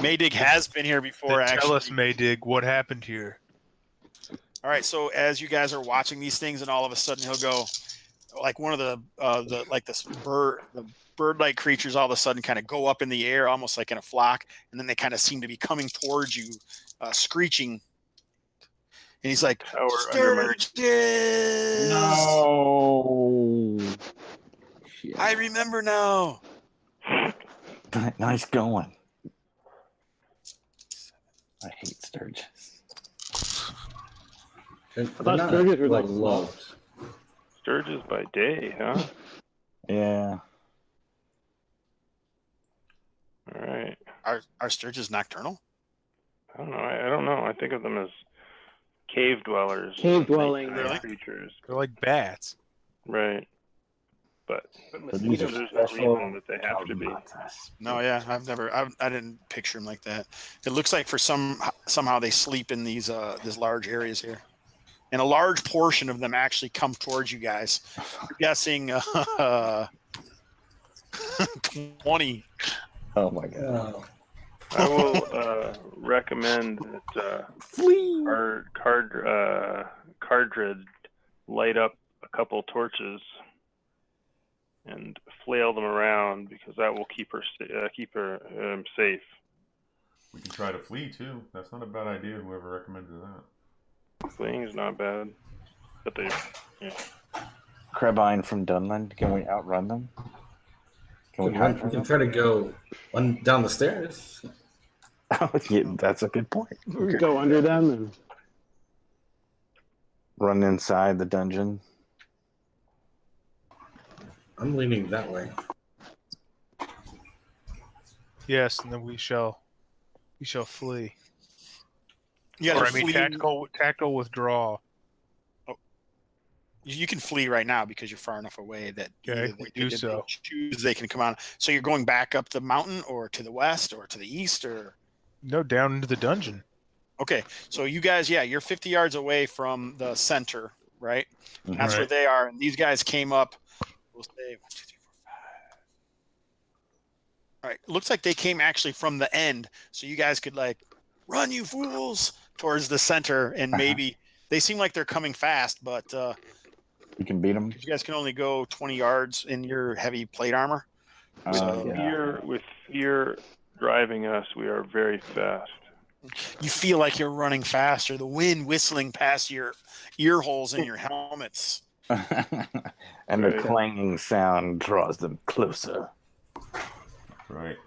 [SPEAKER 3] Maydig has been here before.
[SPEAKER 1] Then
[SPEAKER 3] Actually,
[SPEAKER 1] tell us, Maydig, what happened here?
[SPEAKER 3] All right. So as you guys are watching these things, and all of a sudden he'll go, like one of the like this bird-like creatures, all of a sudden kind of go up in the air, almost like in a flock, and then they kind of seem to be coming towards you, screeching. And he's like, Sturgis!
[SPEAKER 5] No. Shit.
[SPEAKER 3] I remember now.
[SPEAKER 5] Nice going. I hate Sturgis.
[SPEAKER 7] I thought Sturgis were like
[SPEAKER 4] loved.
[SPEAKER 6] Sturgis by day, huh?
[SPEAKER 5] Yeah.
[SPEAKER 6] All right.
[SPEAKER 3] Are Sturgis nocturnal?
[SPEAKER 6] I don't know. I don't know. I think of them as cave dwellers.
[SPEAKER 7] Cave-dwelling,
[SPEAKER 6] nighttime
[SPEAKER 3] yeah.
[SPEAKER 6] creatures.
[SPEAKER 1] They're like bats.
[SPEAKER 6] Right. But
[SPEAKER 5] These are
[SPEAKER 6] there's no
[SPEAKER 5] special
[SPEAKER 6] reason that they have to be.
[SPEAKER 5] Kalmatas.
[SPEAKER 3] No, yeah, I didn't picture them like that. It looks like somehow they sleep in these large areas here, and a large portion of them actually come towards you guys. I'm guessing 20.
[SPEAKER 5] Oh my god.
[SPEAKER 6] I will recommend that
[SPEAKER 5] Flee.
[SPEAKER 6] our Cardred light up a couple torches and flail them around, because that will keep her safe.
[SPEAKER 2] We can try to flee too. That's not a bad idea. Whoever recommended that.
[SPEAKER 6] Fleeing is not bad, but they. Yeah.
[SPEAKER 5] Krebine from Dunland. Can we outrun them? Can we hide
[SPEAKER 4] We
[SPEAKER 5] from
[SPEAKER 4] can
[SPEAKER 5] them?
[SPEAKER 4] try to go down the stairs.
[SPEAKER 5] Yeah, that's a good point.
[SPEAKER 7] Go under them and
[SPEAKER 5] Run inside the dungeon.
[SPEAKER 4] I'm leaning that way.
[SPEAKER 1] Yes, and then we shall flee.
[SPEAKER 3] You
[SPEAKER 1] Or
[SPEAKER 3] guys
[SPEAKER 1] I
[SPEAKER 3] are
[SPEAKER 1] mean,
[SPEAKER 3] fleeing.
[SPEAKER 1] tactical withdraw.
[SPEAKER 3] You can flee right now because you're far enough away that
[SPEAKER 1] Okay, we do so.
[SPEAKER 3] they can come on. So you're going back up the mountain, or to the west, or to the east, or
[SPEAKER 1] No, down into the dungeon.
[SPEAKER 3] okay. So you guys, you're 50 yards away from the center, right?
[SPEAKER 5] Mhm.
[SPEAKER 3] That's where
[SPEAKER 1] Right.
[SPEAKER 3] they are, and these guys came up. We'll say 1, 2, 3, 4, 5. All right. Looks like they came actually from the end, so you guys could like run, you fools, towards the center, and maybe they seem like they're coming fast, but
[SPEAKER 5] You can beat them.
[SPEAKER 3] you guys can only go 20 yards in your heavy plate armor.
[SPEAKER 6] With fear driving us, we are very fast.
[SPEAKER 3] You feel like you're running faster. The wind whistling past your ear holes in your helmets.
[SPEAKER 5] And the clanging sound draws them closer.
[SPEAKER 2] Right.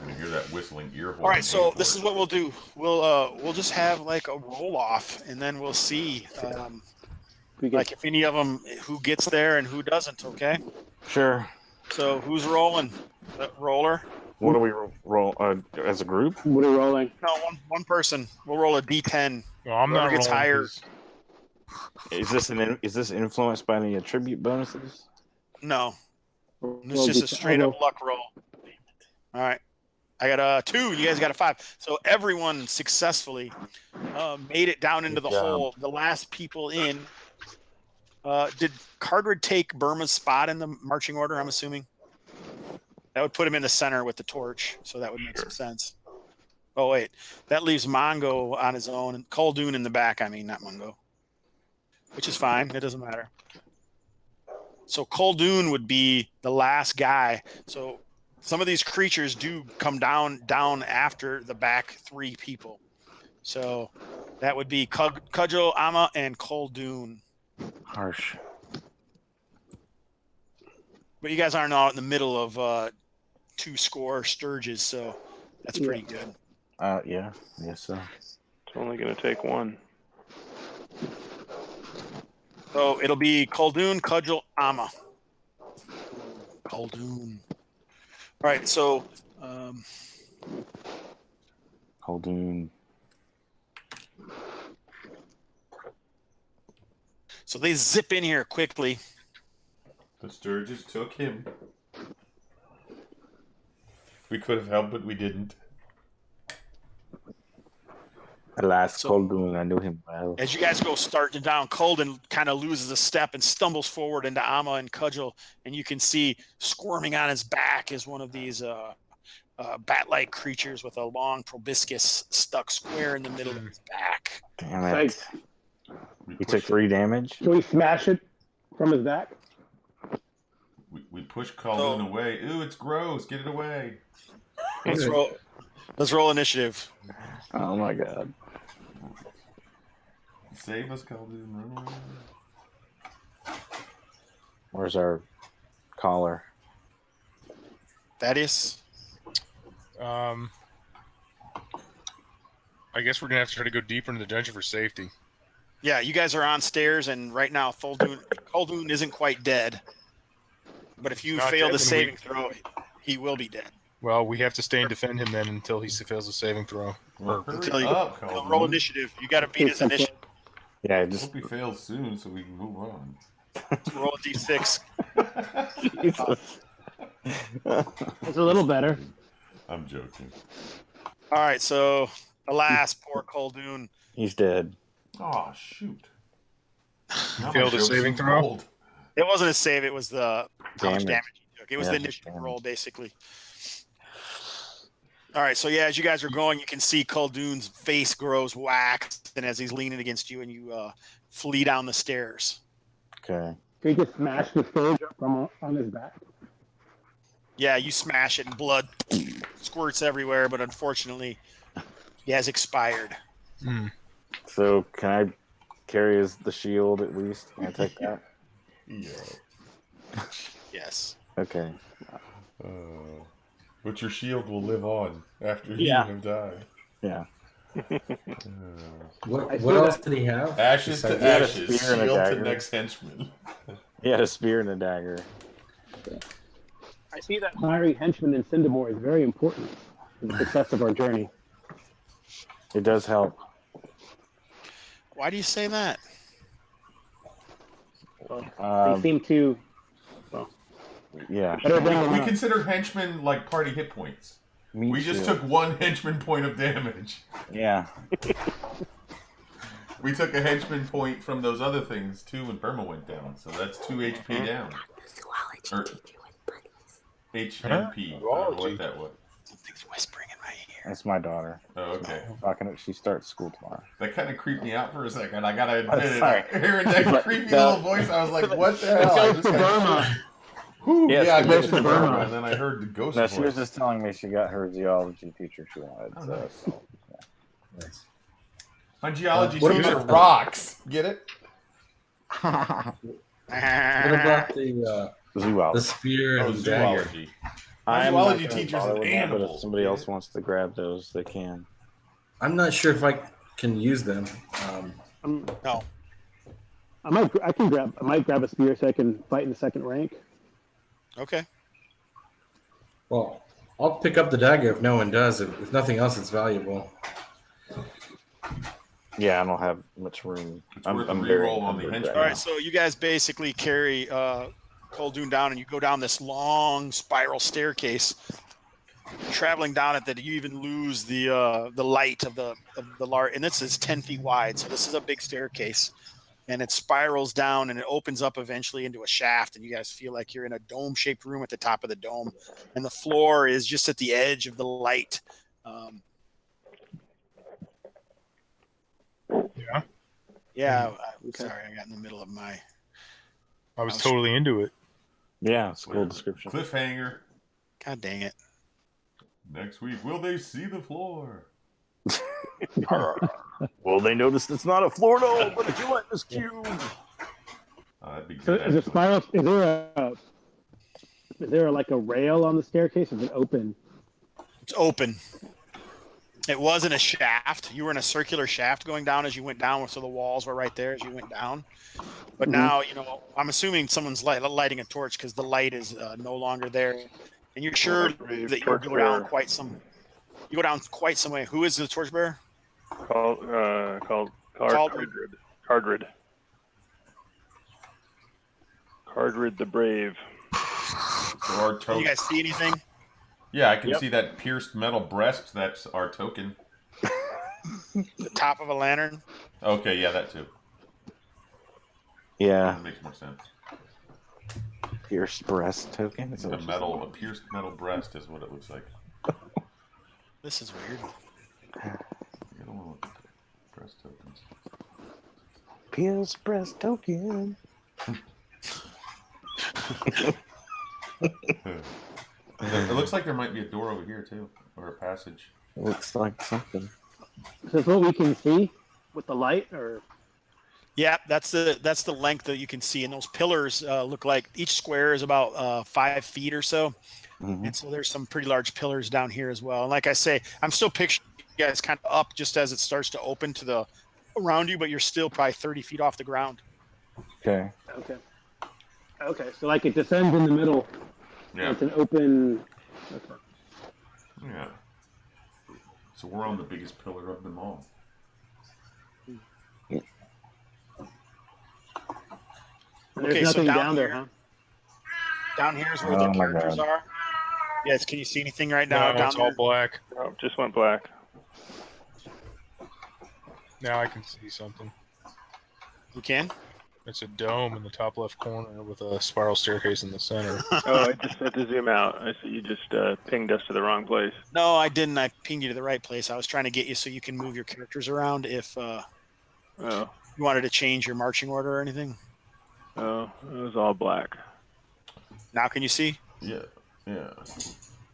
[SPEAKER 2] You hear that whistling ear hole.
[SPEAKER 3] All right, so this is what we'll do. We'll just have like a roll off, and then we'll see, like if any of them who gets there and who doesn't. Okay.
[SPEAKER 5] Sure.
[SPEAKER 3] So who's rolling? Roller.
[SPEAKER 5] What do we roll as a group?
[SPEAKER 7] What are we rolling?
[SPEAKER 3] No, one person. We'll roll a D10.
[SPEAKER 1] Well, I'm
[SPEAKER 3] Whoever
[SPEAKER 1] not
[SPEAKER 3] gets
[SPEAKER 1] rolling
[SPEAKER 3] higher.
[SPEAKER 1] 'cause-
[SPEAKER 5] Is this influenced by any attribute bonuses?
[SPEAKER 3] No, it's just a straight up luck roll. All right. I got a 2. You guys got a 5. So everyone successfully made it down into the hole. The last people in. Did Cardred take Burma's spot in the marching order, I'm assuming? That would put him in the center with the torch, so that would make some sense. Oh, wait. That leaves Mongo on his own, and Khaldun in the back, not Mongo. Which is fine. It doesn't matter. So Khaldun would be the last guy. So some of these creatures do come down after the back 3 people. So that would be Cudgel, Amma, and Khaldun.
[SPEAKER 5] Harsh.
[SPEAKER 3] But you guys aren't all in the middle of 2 score Sturges, so that's pretty good.
[SPEAKER 5] Yeah. Yes, sir.
[SPEAKER 6] It's only going to take one.
[SPEAKER 3] So it'll be Khaldun, Cudgel, Amma. Khaldun. All right, so
[SPEAKER 5] Khaldun.
[SPEAKER 3] So they zip in here quickly.
[SPEAKER 2] The Sturges took him. We could have helped, but we didn't.
[SPEAKER 5] Alas,
[SPEAKER 3] So-
[SPEAKER 5] Khaldun, I knew him well.
[SPEAKER 3] As you guys go starting down, Khaldun kind of loses a step and stumbles forward into Amma and Cudgel, and you can see squirming on his back is one of these bat-like creatures with a long proboscis stuck square in the middle of his back.
[SPEAKER 5] Damn it.
[SPEAKER 7] Thanks.
[SPEAKER 5] He took 3 damage.
[SPEAKER 7] Can we smash it from his back?
[SPEAKER 2] We push Khaldun away. Ooh, it's gross. Get it away.
[SPEAKER 3] Let's roll initiative.
[SPEAKER 5] Oh my god.
[SPEAKER 2] Save us, Khaldun. Run away.
[SPEAKER 5] Where's our collar?
[SPEAKER 3] Thaddeus?
[SPEAKER 1] I guess we're gonna have to try to go deeper into the dungeon for safety.
[SPEAKER 3] Yeah, you guys are on stairs, and right now Khaldun isn't quite dead. But if you
[SPEAKER 1] Not
[SPEAKER 3] fail
[SPEAKER 1] dead,
[SPEAKER 3] the
[SPEAKER 1] then
[SPEAKER 3] saving throw, he will be dead.
[SPEAKER 1] Well, we have to stay and defend him then until he fails a saving throw.
[SPEAKER 2] Well, hurry
[SPEAKER 3] Until you
[SPEAKER 2] up, Khaldun.
[SPEAKER 3] roll initiative. You got to beat his initiative.
[SPEAKER 5] Yeah,
[SPEAKER 2] I
[SPEAKER 5] just
[SPEAKER 2] hope he fails soon so we can move on.
[SPEAKER 3] Roll a d6.
[SPEAKER 7] It's a little better.
[SPEAKER 2] I'm joking.
[SPEAKER 3] All right, so alas, poor Khaldun.
[SPEAKER 5] he's dead.
[SPEAKER 2] Oh, shoot. Now my
[SPEAKER 1] Failed a
[SPEAKER 2] joke's
[SPEAKER 1] saving
[SPEAKER 2] too
[SPEAKER 1] throw?
[SPEAKER 2] old.
[SPEAKER 3] It wasn't a save; it was the how much
[SPEAKER 5] Damage.
[SPEAKER 3] damage he took. It was
[SPEAKER 5] Yeah,
[SPEAKER 3] the initiative
[SPEAKER 5] damage.
[SPEAKER 3] roll, basically. All right, so yeah, as you guys are going, you can see Khaldun's face grows waxed, and as he's leaning against you, and you flee down the stairs.
[SPEAKER 5] Okay.
[SPEAKER 7] Can we just smash the stage up from on his back?
[SPEAKER 3] Yeah, you smash it, and blood squirts everywhere. But unfortunately, he has expired.
[SPEAKER 5] So can I carry the shield at least? Can I take that?
[SPEAKER 2] Yeah.
[SPEAKER 3] Yes.
[SPEAKER 5] Okay.
[SPEAKER 2] But your shield will live on after
[SPEAKER 5] Yeah.
[SPEAKER 2] you have died.
[SPEAKER 5] Yeah.
[SPEAKER 4] What else did he have?
[SPEAKER 2] Ashes to
[SPEAKER 5] He had a
[SPEAKER 2] ashes.
[SPEAKER 5] spear and a
[SPEAKER 2] Shield to
[SPEAKER 5] dagger.
[SPEAKER 2] next henchman.
[SPEAKER 5] He had a spear and a dagger.
[SPEAKER 7] I see that hiring henchmen in Syndamore is very important to the success of our journey.
[SPEAKER 5] It does help.
[SPEAKER 3] Why do you say that?
[SPEAKER 7] They seem to
[SPEAKER 5] Yeah.
[SPEAKER 7] better than
[SPEAKER 2] We consider henchmen like party hit points.
[SPEAKER 5] Me
[SPEAKER 2] We just
[SPEAKER 5] too.
[SPEAKER 2] took 1 henchman point of damage.
[SPEAKER 5] Yeah.
[SPEAKER 2] We took a henchman point from those other things too when Burma went down, so that's 2 HP down. Or HMP. I don't know what that was.
[SPEAKER 3] Something's whispering in my
[SPEAKER 5] That's my daughter.
[SPEAKER 2] Oh, okay.
[SPEAKER 5] She starts school tomorrow.
[SPEAKER 2] That kind of creeped me out for a second. I gotta admit it.
[SPEAKER 5] Sorry.
[SPEAKER 2] Hearing that creepy
[SPEAKER 5] No.
[SPEAKER 2] little voice, I was like, "What the hell?"
[SPEAKER 7] It
[SPEAKER 2] I
[SPEAKER 7] goes
[SPEAKER 2] just
[SPEAKER 7] to
[SPEAKER 2] got.
[SPEAKER 7] Burma.
[SPEAKER 2] Whew,
[SPEAKER 5] Yes,
[SPEAKER 2] yeah, I
[SPEAKER 5] it
[SPEAKER 2] mentioned
[SPEAKER 7] goes to
[SPEAKER 2] Burma,
[SPEAKER 7] Burma.
[SPEAKER 2] and then I heard the ghost
[SPEAKER 5] No,
[SPEAKER 2] voice.
[SPEAKER 5] she was just telling me she got her geology teacher she wanted.
[SPEAKER 2] Oh,
[SPEAKER 5] So,
[SPEAKER 2] nice.
[SPEAKER 4] Nice.
[SPEAKER 2] My geology
[SPEAKER 4] What
[SPEAKER 2] teacher
[SPEAKER 4] about-
[SPEAKER 2] rocks. Get it?
[SPEAKER 4] What about the
[SPEAKER 5] zoology.
[SPEAKER 4] spear
[SPEAKER 2] Oh,
[SPEAKER 4] and dagger?
[SPEAKER 2] zoology. My
[SPEAKER 5] I'm
[SPEAKER 2] zoology
[SPEAKER 5] not gonna
[SPEAKER 2] teacher's
[SPEAKER 5] bother
[SPEAKER 2] an
[SPEAKER 5] with that, but
[SPEAKER 2] animal.
[SPEAKER 5] if somebody else wants to grab those, they can.
[SPEAKER 4] I'm not sure if I can use them.
[SPEAKER 3] No.
[SPEAKER 7] I might grab a spear so I can fight in the second rank.
[SPEAKER 3] Okay.
[SPEAKER 4] Well, I'll pick up the dagger if no one does. If nothing else, it's valuable.
[SPEAKER 5] Yeah, I don't have much room.
[SPEAKER 2] It's worth a
[SPEAKER 5] very
[SPEAKER 2] reroll on the
[SPEAKER 5] encumbered
[SPEAKER 2] henchman.
[SPEAKER 5] right
[SPEAKER 3] All
[SPEAKER 5] now.
[SPEAKER 3] right, so you guys basically carry Khaldun down, and you go down this long spiral staircase, traveling down it. That you even lose the light of the large, and this is 10 feet wide, so this is a big staircase, and it spirals down, and it opens up eventually into a shaft, and you guys feel like you're in a dome-shaped room at the top of the dome, and the floor is just at the edge of the light.
[SPEAKER 1] Yeah.
[SPEAKER 3] Yeah, sorry, I got in the middle of my.
[SPEAKER 1] I was totally into it.
[SPEAKER 5] Yeah, it's a cool description.
[SPEAKER 2] Cliffhanger.
[SPEAKER 3] God dang it!
[SPEAKER 2] Next week, will they see the floor?
[SPEAKER 5] Well, they noticed it's not a floor dome, but if you like this cube.
[SPEAKER 2] That'd be
[SPEAKER 7] So
[SPEAKER 2] good.
[SPEAKER 7] is it spiral? Is there like a rail on the staircase? Or is it open?
[SPEAKER 3] It's open. It wasn't a shaft. You were in a circular shaft going down as you went down, so the walls were right there as you went down. But now, I'm assuming someone's lighting a torch because the light is no longer there, and you're sure that you go down quite some. You go down quite some way. Who is the torchbearer?
[SPEAKER 6] Called Cardred. Cardred the Brave.
[SPEAKER 2] So our
[SPEAKER 3] Can
[SPEAKER 2] token.
[SPEAKER 3] you guys see anything?
[SPEAKER 2] Yeah, I can see that pierced metal breast. That's our token.
[SPEAKER 3] The top of a lantern.
[SPEAKER 2] Okay, yeah, that too.
[SPEAKER 5] Yeah,
[SPEAKER 2] That makes more sense.
[SPEAKER 5] pierced breast token. Is that
[SPEAKER 2] A
[SPEAKER 5] what you
[SPEAKER 2] pierced metal breast is what it looks like.
[SPEAKER 3] This is weird.
[SPEAKER 2] I don't want to look at the breast tokens.
[SPEAKER 5] said? Pierced breast token.
[SPEAKER 2] It looks like there might be a door over here too, or a passage.
[SPEAKER 5] Looks like something.
[SPEAKER 7] Is this what we can see with the light, or?
[SPEAKER 3] Yeah, that's the length that you can see, and those pillars look like each square is about 5 feet or so, and so there's some pretty large pillars down here as well. And like I say, I'm still picturing you guys kind of up just as it starts to open to the around you, but you're still probably 30 feet off the ground.
[SPEAKER 5] Okay.
[SPEAKER 7] Okay. So like it descends in the middle.
[SPEAKER 2] Yeah.
[SPEAKER 7] It's an open. Okay.
[SPEAKER 2] Yeah. So we're on the biggest pillar of them all.
[SPEAKER 7] And there's
[SPEAKER 3] Okay, so
[SPEAKER 7] nothing
[SPEAKER 3] down
[SPEAKER 7] down there,
[SPEAKER 3] here-
[SPEAKER 7] huh?
[SPEAKER 3] Down here is where
[SPEAKER 5] Oh
[SPEAKER 3] the
[SPEAKER 5] my
[SPEAKER 3] characters
[SPEAKER 5] God.
[SPEAKER 3] are. Yes, can you see anything right now?
[SPEAKER 1] No,
[SPEAKER 3] down
[SPEAKER 1] it's all
[SPEAKER 3] there?
[SPEAKER 1] black.
[SPEAKER 6] Oh, just went black.
[SPEAKER 1] Now I can see something.
[SPEAKER 3] You can?
[SPEAKER 1] It's a dome in the top left corner with a spiral staircase in the center.
[SPEAKER 6] Oh, I just had to zoom out. I see you just pinged us to the wrong place.
[SPEAKER 3] No, I didn't. I pinged you to the right place. I was trying to get you so you can move your characters around if
[SPEAKER 6] Oh,
[SPEAKER 3] you wanted to change your marching order or anything.
[SPEAKER 6] it was all black.
[SPEAKER 3] Now can you see
[SPEAKER 2] Yeah.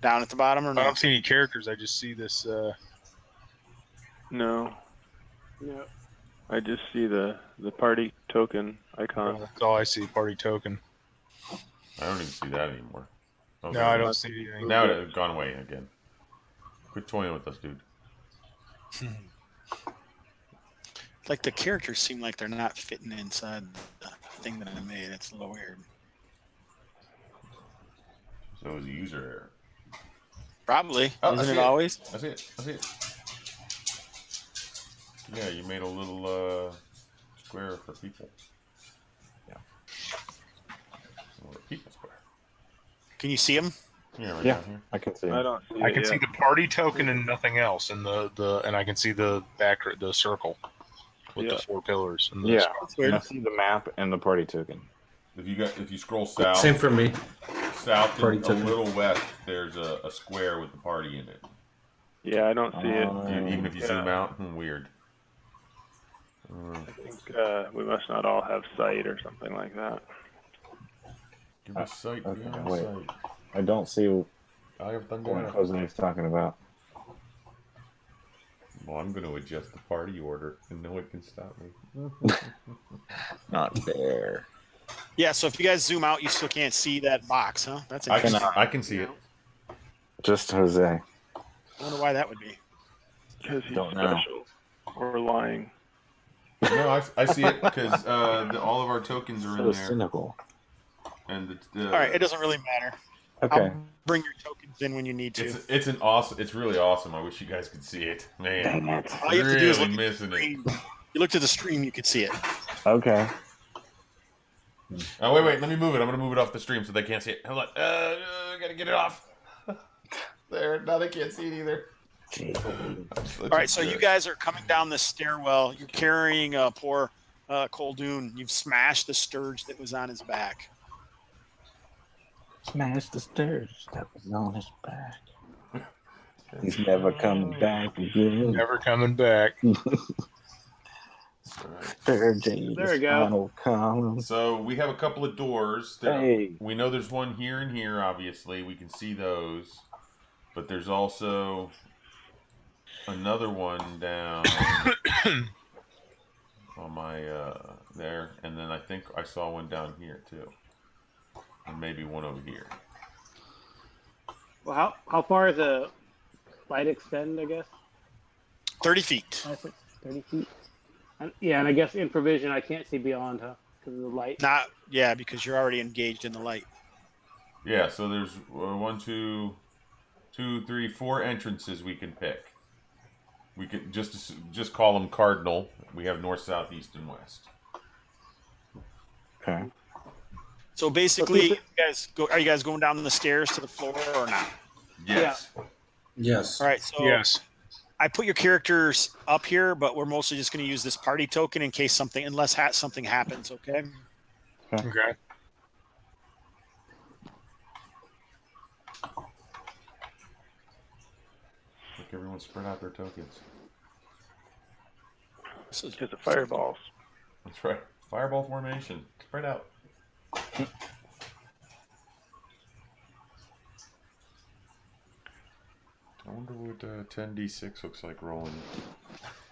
[SPEAKER 3] down at the bottom or
[SPEAKER 1] I
[SPEAKER 3] no?
[SPEAKER 1] don't see any characters. I just see this.
[SPEAKER 6] No,
[SPEAKER 7] No.
[SPEAKER 6] I just see the party token icon.
[SPEAKER 1] That's all I see. Party token.
[SPEAKER 2] I don't even see that anymore. Okay.
[SPEAKER 1] No, I don't see anything.
[SPEAKER 2] Now it's gone away again. Quit toying with us, dude.
[SPEAKER 3] Like the characters seem like they're not fitting inside the thing that I made. It's a little weird.
[SPEAKER 2] So it was a user error.
[SPEAKER 3] Probably.
[SPEAKER 2] Oh, I
[SPEAKER 3] Isn't
[SPEAKER 2] see
[SPEAKER 3] it always?
[SPEAKER 2] I see it. Yeah, you made a little square for people.
[SPEAKER 5] Yeah.
[SPEAKER 2] A little people square.
[SPEAKER 3] Can you see them?
[SPEAKER 2] Yeah, right
[SPEAKER 5] Yeah.
[SPEAKER 2] down here.
[SPEAKER 5] I can see.
[SPEAKER 6] I don't see
[SPEAKER 1] I
[SPEAKER 6] it
[SPEAKER 1] can
[SPEAKER 6] yet.
[SPEAKER 1] see the party token and nothing else, and and I can see the the circle with
[SPEAKER 6] Yeah.
[SPEAKER 1] the 4 pillars. And the
[SPEAKER 5] Yeah,
[SPEAKER 3] That's weird.
[SPEAKER 5] I see the map and the party token.
[SPEAKER 2] If you scroll south,
[SPEAKER 4] Same for me.
[SPEAKER 2] south
[SPEAKER 4] Party
[SPEAKER 2] and a
[SPEAKER 4] token.
[SPEAKER 2] little west, there's a square with the party in it.
[SPEAKER 6] Yeah, I don't see it.
[SPEAKER 2] Even if you zoom
[SPEAKER 6] Yeah.
[SPEAKER 2] out, weird.
[SPEAKER 6] I think we must not all have sight or something like that.
[SPEAKER 2] Give me sight
[SPEAKER 5] Okay,
[SPEAKER 2] beyond
[SPEAKER 5] wait.
[SPEAKER 2] sight.
[SPEAKER 5] I don't see
[SPEAKER 2] I have
[SPEAKER 5] what
[SPEAKER 2] thunder.
[SPEAKER 5] Jose's talking about.
[SPEAKER 2] Well, I'm going to adjust the party order, and no one can stop me.
[SPEAKER 5] Not fair.
[SPEAKER 3] Yeah, so if you guys zoom out, you still can't see that box, huh? That's
[SPEAKER 2] I
[SPEAKER 3] interesting.
[SPEAKER 2] can see it.
[SPEAKER 5] Just Jose.
[SPEAKER 3] I wonder why that would be.
[SPEAKER 6] Because he's
[SPEAKER 5] Don't know.
[SPEAKER 6] special. Or lying.
[SPEAKER 2] No, I see it because all of our tokens are
[SPEAKER 5] So
[SPEAKER 2] in there.
[SPEAKER 5] cynical.
[SPEAKER 2] And
[SPEAKER 3] All right, it doesn't really matter.
[SPEAKER 5] Okay.
[SPEAKER 3] I'll bring your tokens in when you need to.
[SPEAKER 2] It's really awesome. I wish you guys could see it, man.
[SPEAKER 5] Dang it.
[SPEAKER 3] All you have to do is
[SPEAKER 2] Really
[SPEAKER 3] look at the
[SPEAKER 2] missing it.
[SPEAKER 3] stream. You looked at the stream, you could see it.
[SPEAKER 5] Okay.
[SPEAKER 2] Oh wait, let me move it. I'm gonna move it off the stream so they can't see it. Hold on, I gotta get it off. There, now they can't see it either.
[SPEAKER 3] All right, so you guys are coming down the stairwell. You're carrying poor Coldoon. You've smashed the sturge that was on his back.
[SPEAKER 5] Smash the stairs that was on his back. He's never coming back again.
[SPEAKER 1] Never coming back.
[SPEAKER 5] Sturge
[SPEAKER 7] There we go.
[SPEAKER 5] final column.
[SPEAKER 2] So we have a couple of doors.
[SPEAKER 5] Hey.
[SPEAKER 2] We know there's one here and here. Obviously, we can see those, but there's also another one down on my there, and then I think I saw one down here too, and maybe one over here.
[SPEAKER 7] Well, how far is the light extend? I guess
[SPEAKER 3] 30 feet.
[SPEAKER 7] 30 feet. Yeah, and I guess in provision I can't see beyond, huh? Because of the light.
[SPEAKER 3] Because you're already engaged in the light.
[SPEAKER 2] Yeah, so there's 4 entrances we can pick. We could just call them cardinal. We have north, south, east, and west.
[SPEAKER 5] Okay.
[SPEAKER 3] So basically, are you guys going down the stairs to the floor or not?
[SPEAKER 2] Yes.
[SPEAKER 4] Yes.
[SPEAKER 3] All right. So
[SPEAKER 1] Yes.
[SPEAKER 3] I put your characters up here, but we're mostly just going to use this party token in case something happens. Okay.
[SPEAKER 1] Okay.
[SPEAKER 2] Look, everyone spread out their tokens.
[SPEAKER 3] This is
[SPEAKER 6] Because of fireballs.
[SPEAKER 2] That's right. Fireball formation. Spread out. I wonder what 10d6 looks like rolling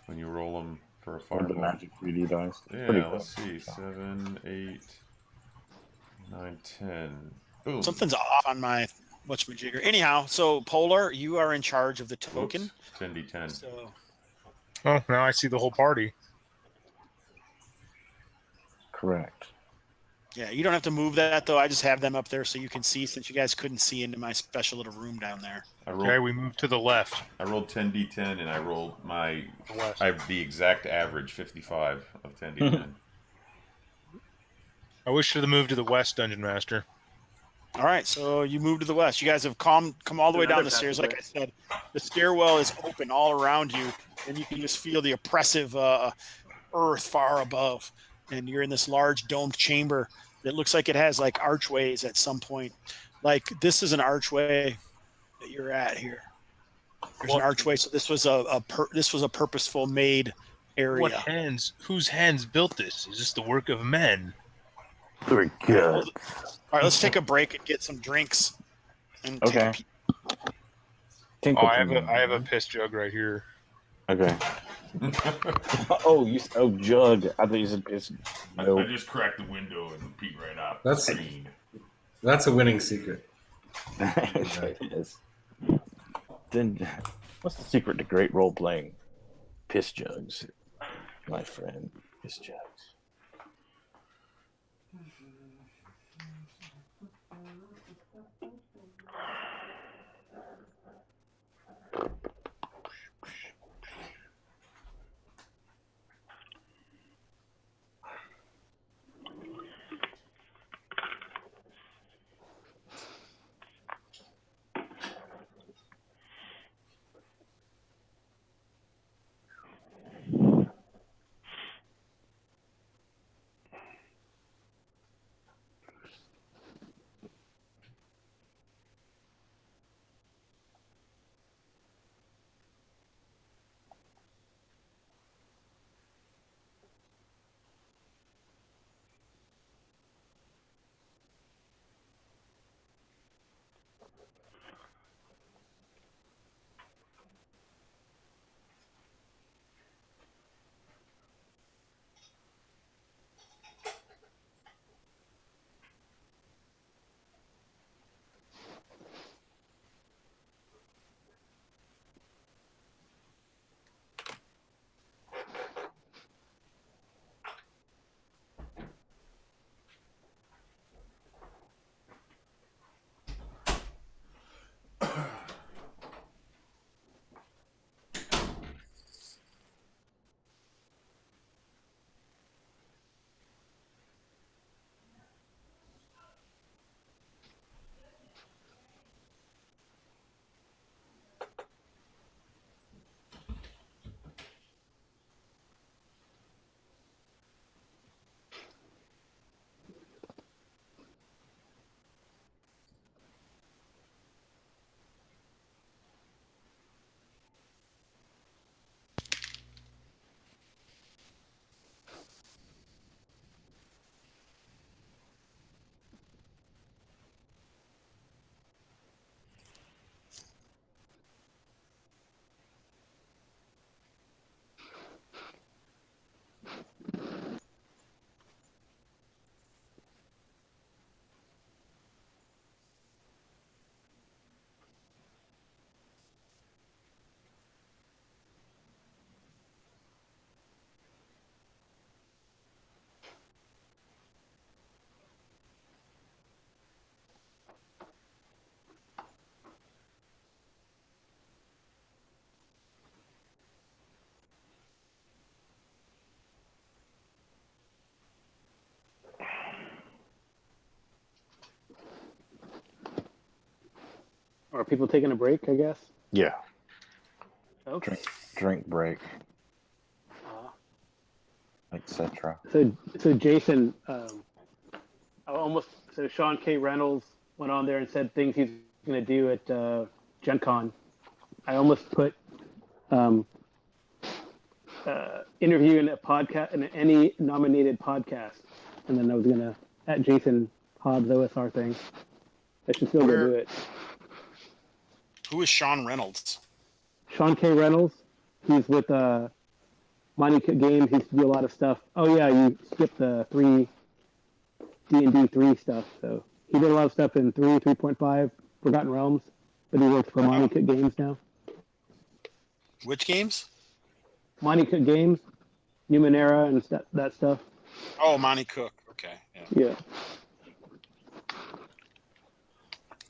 [SPEAKER 2] when you roll them for a
[SPEAKER 5] Or the
[SPEAKER 2] fireball.
[SPEAKER 5] magic 3D dice.
[SPEAKER 2] Yeah,
[SPEAKER 5] Pretty
[SPEAKER 2] let's
[SPEAKER 5] cool.
[SPEAKER 2] see. 7, 8, 9, 10. Boom.
[SPEAKER 3] something's off on my whatchamajigger. Anyhow, so Polar, you are in charge of the token.
[SPEAKER 2] Oops, 10d10.
[SPEAKER 3] So
[SPEAKER 1] Oh, now I see the whole party.
[SPEAKER 5] Correct.
[SPEAKER 3] yeah, you don't have to move that though. I just have them up there so you can see, since you guys couldn't see into my special little room down there.
[SPEAKER 1] Okay, we move to the left.
[SPEAKER 2] I rolled 10d10 and I rolled my.
[SPEAKER 1] The west.
[SPEAKER 2] I have the exact average 55 of 10d10.
[SPEAKER 1] I wish to the move to the west, Dungeon Master.
[SPEAKER 3] All right, so you move to the west. You guys have come all the way down the stairs. Like I said, the stairwell is open all around you, and you can just feel the oppressive earth far above. And you're in this large domed chamber that looks like it has like archways at some point. Like this is an archway that you're at here. There's an archway, so this was a purposeful made area.
[SPEAKER 1] What hands? Whose hands built this? Is this the work of men?
[SPEAKER 5] Very good.
[SPEAKER 3] All right, let's take a break and get some drinks. And take
[SPEAKER 5] Okay.
[SPEAKER 3] a peek.
[SPEAKER 5] Tinkle
[SPEAKER 1] I have a piss jug right here.
[SPEAKER 5] Okay. Oh, jug. I thought you said piss.
[SPEAKER 2] I
[SPEAKER 5] No.
[SPEAKER 2] just cracked the window and peeked right out.
[SPEAKER 4] That's-
[SPEAKER 2] Green.
[SPEAKER 4] That's a winning secret.
[SPEAKER 5] It is. Then, what's the secret to great role playing? Piss jugs, my friend. Piss jugs.
[SPEAKER 7] Are people taking a break? I guess.
[SPEAKER 5] Yeah.
[SPEAKER 7] Okay.
[SPEAKER 5] Drink break,
[SPEAKER 7] Uh,
[SPEAKER 5] etc.
[SPEAKER 7] so Jason, so Sean K. Reynolds went on there and said things he's going to do at Gen Con. I almost put interviewing a podcast in any nominated podcast, and then I was going to at Jason Hobbs OSR thing. I should still go do it.
[SPEAKER 3] Who is Sean Reynolds?
[SPEAKER 7] Sean K. Reynolds. He's with Monty Cook Games. He used to do a lot of stuff. Oh yeah, you skipped the D&D 3 stuff. So he did a lot of stuff in 3, 3.5, Forgotten Realms, but he works for Monty Cook Games now.
[SPEAKER 3] Which games?
[SPEAKER 7] Monty Cook Games, Numenera, and that stuff.
[SPEAKER 3] Oh, Monty Cook. Okay.
[SPEAKER 7] Yeah.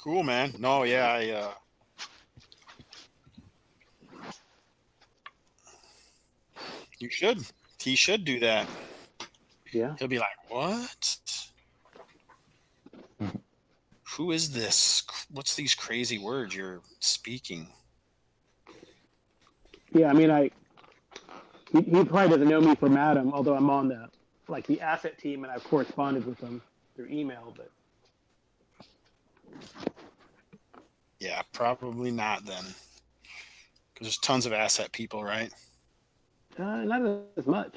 [SPEAKER 3] Cool, man. No, yeah, you should. He should do that.
[SPEAKER 7] Yeah.
[SPEAKER 3] He'll be like, what? Who is this? What's these crazy words you're speaking?
[SPEAKER 7] Yeah, I mean, he probably doesn't know me from Adam, although I'm on the asset team, and I've corresponded with him through email, but.
[SPEAKER 3] Yeah, probably not then. Because there's tons of asset people, right?
[SPEAKER 7] Not as much.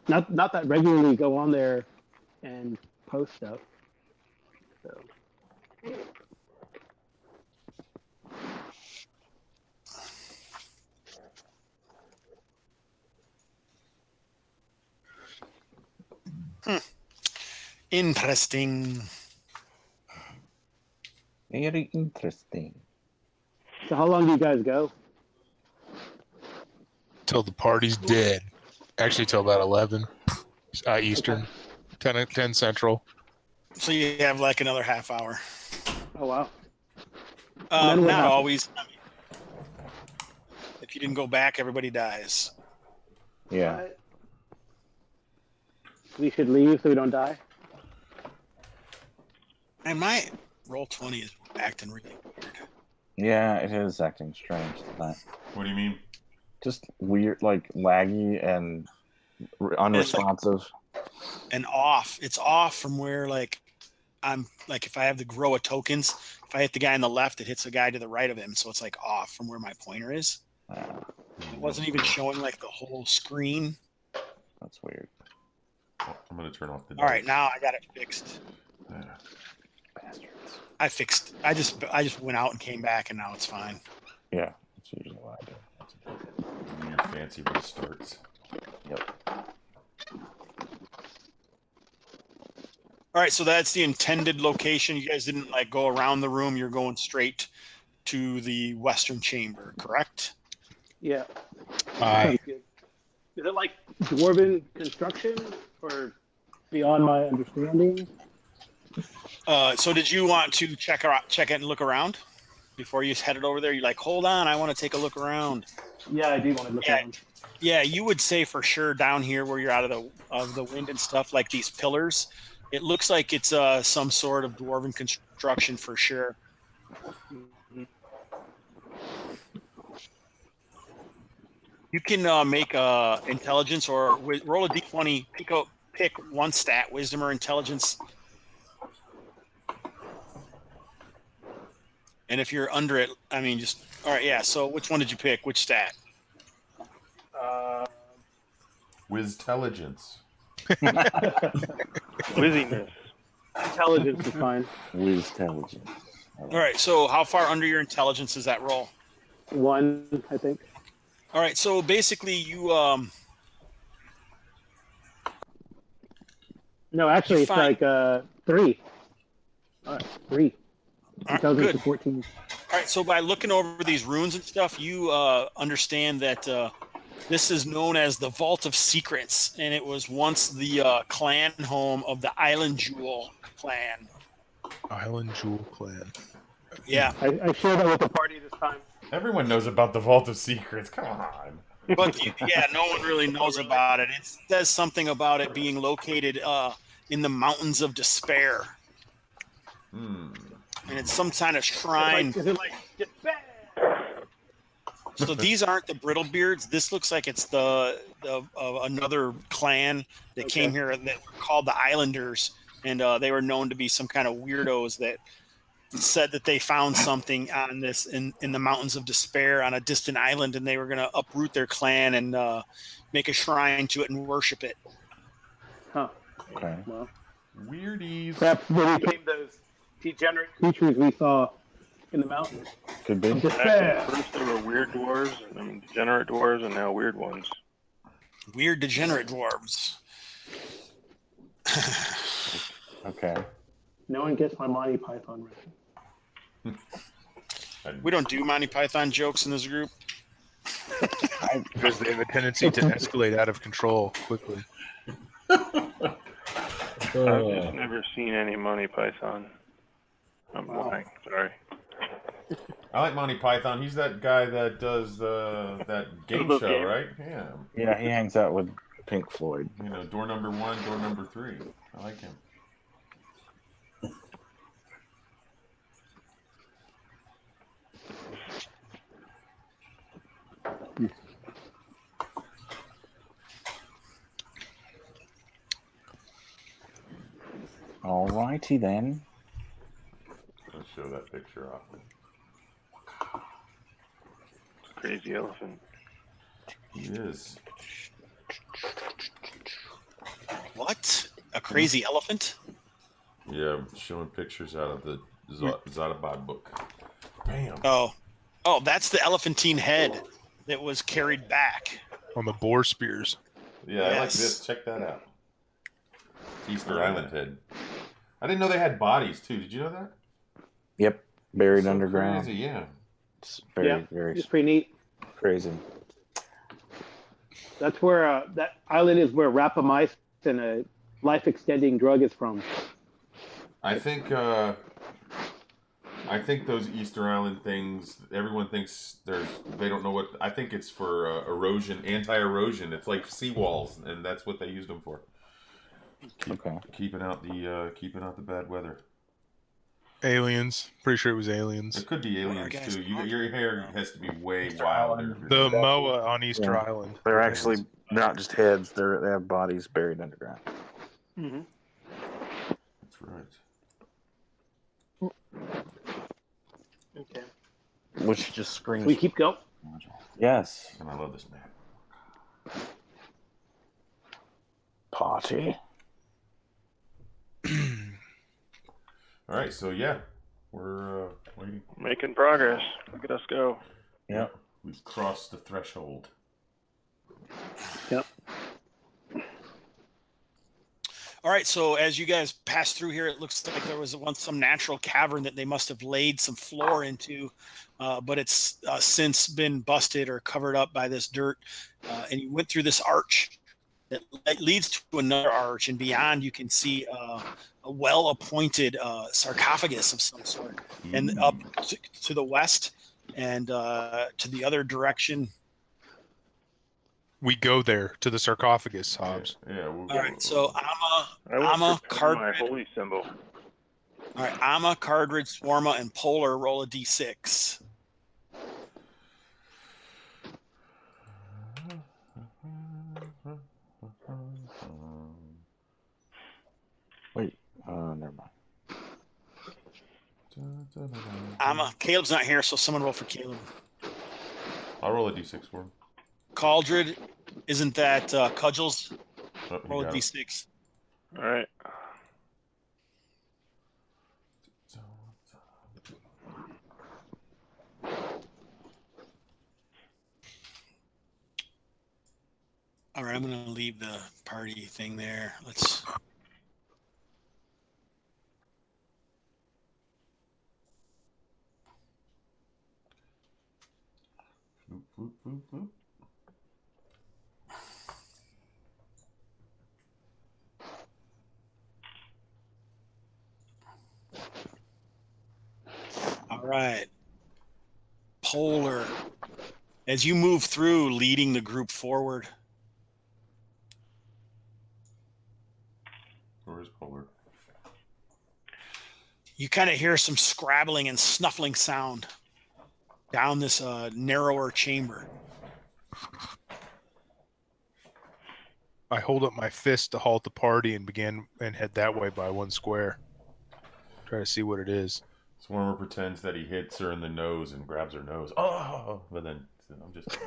[SPEAKER 7] Not that regularly go on there and post stuff. So.
[SPEAKER 3] Interesting.
[SPEAKER 5] Very interesting.
[SPEAKER 7] So how long do you guys go?
[SPEAKER 1] Till the party's dead. Actually, till about 11 Eastern, 10 Central.
[SPEAKER 3] So you have like another half hour.
[SPEAKER 7] Oh wow.
[SPEAKER 3] Not
[SPEAKER 7] happens?
[SPEAKER 3] always. If you didn't go back, everybody dies.
[SPEAKER 5] Yeah.
[SPEAKER 7] We should leave so we don't die.
[SPEAKER 3] And my Roll20 is acting really weird.
[SPEAKER 5] Yeah, it is acting strange tonight.
[SPEAKER 2] What do you mean?
[SPEAKER 5] Just weird, like laggy and unresponsive.
[SPEAKER 3] And off. It's off from where I'm like if I have the row of tokens, if I hit the guy on the left, it hits the guy to the right of him. So it's like off from where my pointer is. It wasn't even showing like the whole screen.
[SPEAKER 5] That's weird.
[SPEAKER 2] I'm gonna turn off the.
[SPEAKER 3] All right, now I got it fixed.
[SPEAKER 5] Bastards.
[SPEAKER 3] I just went out and came back, and now it's fine.
[SPEAKER 5] Yeah, that's usually what I do.
[SPEAKER 2] When your fancy restarts.
[SPEAKER 5] Yep.
[SPEAKER 3] All right, so that's the intended location. You guys didn't like go around the room. You're going straight to the western chamber, correct?
[SPEAKER 7] Yeah.
[SPEAKER 1] Aye.
[SPEAKER 7] Is it like dwarven construction or beyond my understanding?
[SPEAKER 3] So did you want to check it and look around before you headed over there? You're like, hold on, I want to take a look around.
[SPEAKER 7] Yeah, I do want to look around.
[SPEAKER 3] Yeah, you would say for sure down here where you're out of the wind and stuff, like these pillars, it looks like it's some sort of dwarven construction for sure. You can make intelligence or roll a d20, pick one stat, wisdom or intelligence. And if you're under it, I mean, just all right. Yeah. So, which one did you pick? Which stat?
[SPEAKER 2] Wiztelligence.
[SPEAKER 6] Wizziness.
[SPEAKER 7] Intelligence is fine.
[SPEAKER 5] Wiztelligence.
[SPEAKER 3] All right. So, how far under your intelligence is that roll?
[SPEAKER 7] 1, I think.
[SPEAKER 3] All right. So basically, you
[SPEAKER 7] No, actually, it's
[SPEAKER 3] Fine.
[SPEAKER 7] like 3. 3. Intelligence
[SPEAKER 3] good.
[SPEAKER 7] is 14.
[SPEAKER 3] All right. So by looking over these runes and stuff, you understand that this is known as the Vault of Secrets, and it was once the clan home of the Island Jewel clan.
[SPEAKER 1] Island Jewel Clan.
[SPEAKER 3] Yeah.
[SPEAKER 7] I shared that with the party this time.
[SPEAKER 2] Everyone knows about the Vault of Secrets. Come on.
[SPEAKER 3] But yeah, no one really knows about it. It says something about it being located in the Mountains of Despair. And it's some kind of shrine.
[SPEAKER 7] Is it like
[SPEAKER 3] So these aren't the Brittlebeards. This looks like it's the another clan that came here that were called the Islanders, and they were known to be some kind of weirdos that said that they found something on this in the mountains of despair on a distant island, and they were going to uproot their clan and make a shrine to it and worship it.
[SPEAKER 7] Huh.
[SPEAKER 5] Okay.
[SPEAKER 7] Well,
[SPEAKER 2] Weirdies.
[SPEAKER 7] perhaps they became those degenerate creatures we saw in the mountains.
[SPEAKER 5] Could be.
[SPEAKER 7] Despair.
[SPEAKER 6] First they were weird dwarves, and then degenerate dwarves, and now weird ones.
[SPEAKER 3] Weird degenerate dwarves.
[SPEAKER 5] Okay.
[SPEAKER 7] No one gets my Monty Python reference.
[SPEAKER 3] We don't do Monty Python jokes in this group.
[SPEAKER 1] Because they have a tendency to escalate out of control quickly.
[SPEAKER 6] I've just never seen any Monty Python. I'm lying. Sorry.
[SPEAKER 2] I like Monty Python. He's that guy that does that game
[SPEAKER 6] Those
[SPEAKER 2] show,
[SPEAKER 6] games.
[SPEAKER 2] right? Yeah.
[SPEAKER 5] Yeah, he hangs out with Pink Floyd.
[SPEAKER 2] You know, door number 1, door number 3. I like him.
[SPEAKER 5] Alrighty then.
[SPEAKER 2] Let's show that picture off.
[SPEAKER 6] Crazy elephant.
[SPEAKER 2] He is.
[SPEAKER 3] What? A crazy elephant?
[SPEAKER 2] Yeah, showing pictures out of the Zadabad book. Bam.
[SPEAKER 3] Oh, that's the elephantine head that was carried back.
[SPEAKER 1] On the boar spears.
[SPEAKER 2] Yeah, I like
[SPEAKER 3] Yes.
[SPEAKER 2] this. Check that out. It's Easter Island head. I didn't know they had bodies too. Did you know that?
[SPEAKER 5] Yep. Buried
[SPEAKER 2] So
[SPEAKER 5] underground.
[SPEAKER 2] Crazy, yeah.
[SPEAKER 5] It's very,
[SPEAKER 7] Yeah,
[SPEAKER 5] very
[SPEAKER 7] it's pretty neat.
[SPEAKER 5] crazy.
[SPEAKER 7] That's where that island is where rapamycin, a life-extending drug, is from.
[SPEAKER 2] I think those Easter Island things. Everyone thinks they don't know what. I think it's for erosion, anti-erosion. It's like seawalls, and that's what they used them for.
[SPEAKER 5] Okay.
[SPEAKER 2] Keeping out the bad weather.
[SPEAKER 1] Aliens. Pretty sure it was aliens.
[SPEAKER 2] It could be aliens
[SPEAKER 3] guys
[SPEAKER 2] too. Your hair has to be way
[SPEAKER 5] Easter
[SPEAKER 2] wilder.
[SPEAKER 5] Island.
[SPEAKER 1] The Moa on Easter
[SPEAKER 5] Yeah.
[SPEAKER 1] Island.
[SPEAKER 5] They're actually not just heads. They have bodies buried underground.
[SPEAKER 7] Mm-hmm.
[SPEAKER 2] That's right.
[SPEAKER 7] Okay.
[SPEAKER 5] Which just screams.
[SPEAKER 7] We keep going.
[SPEAKER 5] Yes.
[SPEAKER 2] And I love this map.
[SPEAKER 5] Party.
[SPEAKER 2] All right, so yeah, we're waiting.
[SPEAKER 6] Making progress. Look at us go.
[SPEAKER 5] Yep.
[SPEAKER 2] We've crossed the threshold.
[SPEAKER 7] Yep.
[SPEAKER 3] All right, so as you guys pass through here, it looks like there was once some natural cavern that they must have laid some floor into, but it's since been busted or covered up by this dirt. And you went through this arch that leads to another arch, and beyond you can see a well-appointed sarcophagus of some sort. And up to the west and to the other direction.
[SPEAKER 1] We go there to the sarcophagus, Hobbs.
[SPEAKER 2] Yeah. We'll
[SPEAKER 3] All right, so
[SPEAKER 6] I
[SPEAKER 3] I'm
[SPEAKER 6] will
[SPEAKER 3] a
[SPEAKER 6] prepare my
[SPEAKER 3] card.
[SPEAKER 6] holy symbol.
[SPEAKER 3] All right, Amma, Cardrid, Swarma, and Polar roll a d6.
[SPEAKER 5] Wait. Never mind.
[SPEAKER 3] Amma, Caleb's not here, so someone roll for Caleb.
[SPEAKER 2] I'll roll a d6 for him.
[SPEAKER 3] Caldrid, isn't that Cudgels?
[SPEAKER 2] Oh, he
[SPEAKER 3] Roll a
[SPEAKER 2] got it.
[SPEAKER 3] d6.
[SPEAKER 6] All right.
[SPEAKER 3] All right, I'm going to leave the party thing there. Let's.
[SPEAKER 2] Boop, boop, boop, boop.
[SPEAKER 3] All right. Polar. As you move through, leading the group forward.
[SPEAKER 2] Where is Polar?
[SPEAKER 3] You kind of hear some scrabbling and snuffling sound. down this narrower chamber.
[SPEAKER 1] I hold up my fist to halt the party and begin and head that way by one square. Try to see what it is.
[SPEAKER 2] Swarmer pretends that he hits her in the nose and grabs her nose. Oh, but then I'm just.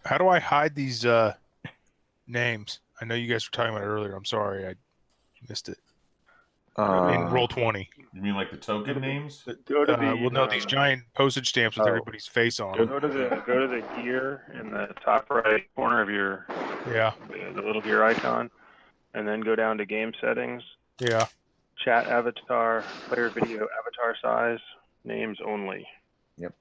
[SPEAKER 1] How do I hide these names? I know you guys were talking about it earlier. I'm sorry, I missed it. In roll 20.
[SPEAKER 2] You mean like the token names?
[SPEAKER 6] Go to the
[SPEAKER 1] Well, no, these giant postage stamps with everybody's face on them.
[SPEAKER 6] go to the gear in the top right corner of your the little gear icon, and then go down to game settings.
[SPEAKER 1] Yeah.
[SPEAKER 6] Chat avatar, player video avatar size, names only.
[SPEAKER 5] Yep.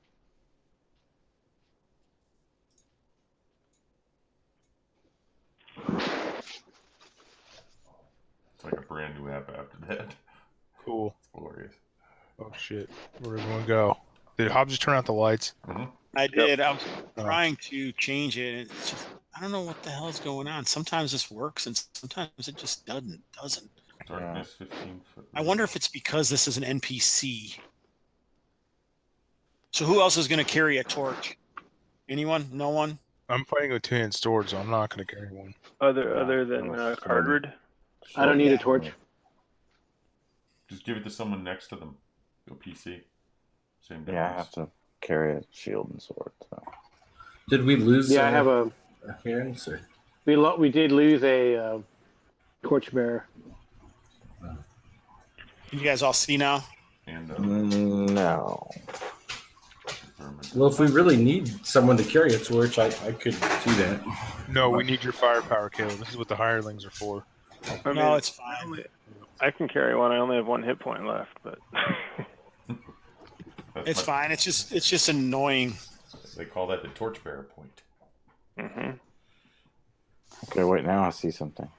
[SPEAKER 2] It's like a brand new app after that.
[SPEAKER 1] Cool.
[SPEAKER 2] It's glorious.
[SPEAKER 1] Oh shit! Where'd everyone go? Did Hobbs just turn out the lights?
[SPEAKER 2] Mm-hmm.
[SPEAKER 3] I did. I was trying to change it. And it's just, I don't know what the hell is going on. Sometimes this works, and sometimes it just doesn't.
[SPEAKER 2] Darkness 15 foot.
[SPEAKER 3] I wonder if it's because this is an NPC. So who else is going to carry a torch? Anyone? No one?
[SPEAKER 1] I'm fighting with two-hand sword, so I'm not going to carry one.
[SPEAKER 6] Other than Cardred?
[SPEAKER 7] I don't need a torch.
[SPEAKER 2] Just give it to someone next to them. Go PC. Same
[SPEAKER 5] Yeah, I have to carry a shield and sword. So.
[SPEAKER 4] Did we lose?
[SPEAKER 7] Yeah, I have a.
[SPEAKER 4] hands. Or?
[SPEAKER 7] We did lose a torchbearer.
[SPEAKER 3] Can you guys all see now?
[SPEAKER 2] And
[SPEAKER 5] No.
[SPEAKER 4] Well, if we really need someone to carry a torch, I could do that.
[SPEAKER 1] No, we need your firepower, Caleb. This is what the hirelings are for.
[SPEAKER 3] No, it's fine.
[SPEAKER 6] I can carry one. I only have 1 hit point left, but
[SPEAKER 3] It's fine. It's just annoying.
[SPEAKER 2] They call that the torchbearer point.
[SPEAKER 6] Mm-hmm.
[SPEAKER 5] Okay, wait, now I see something.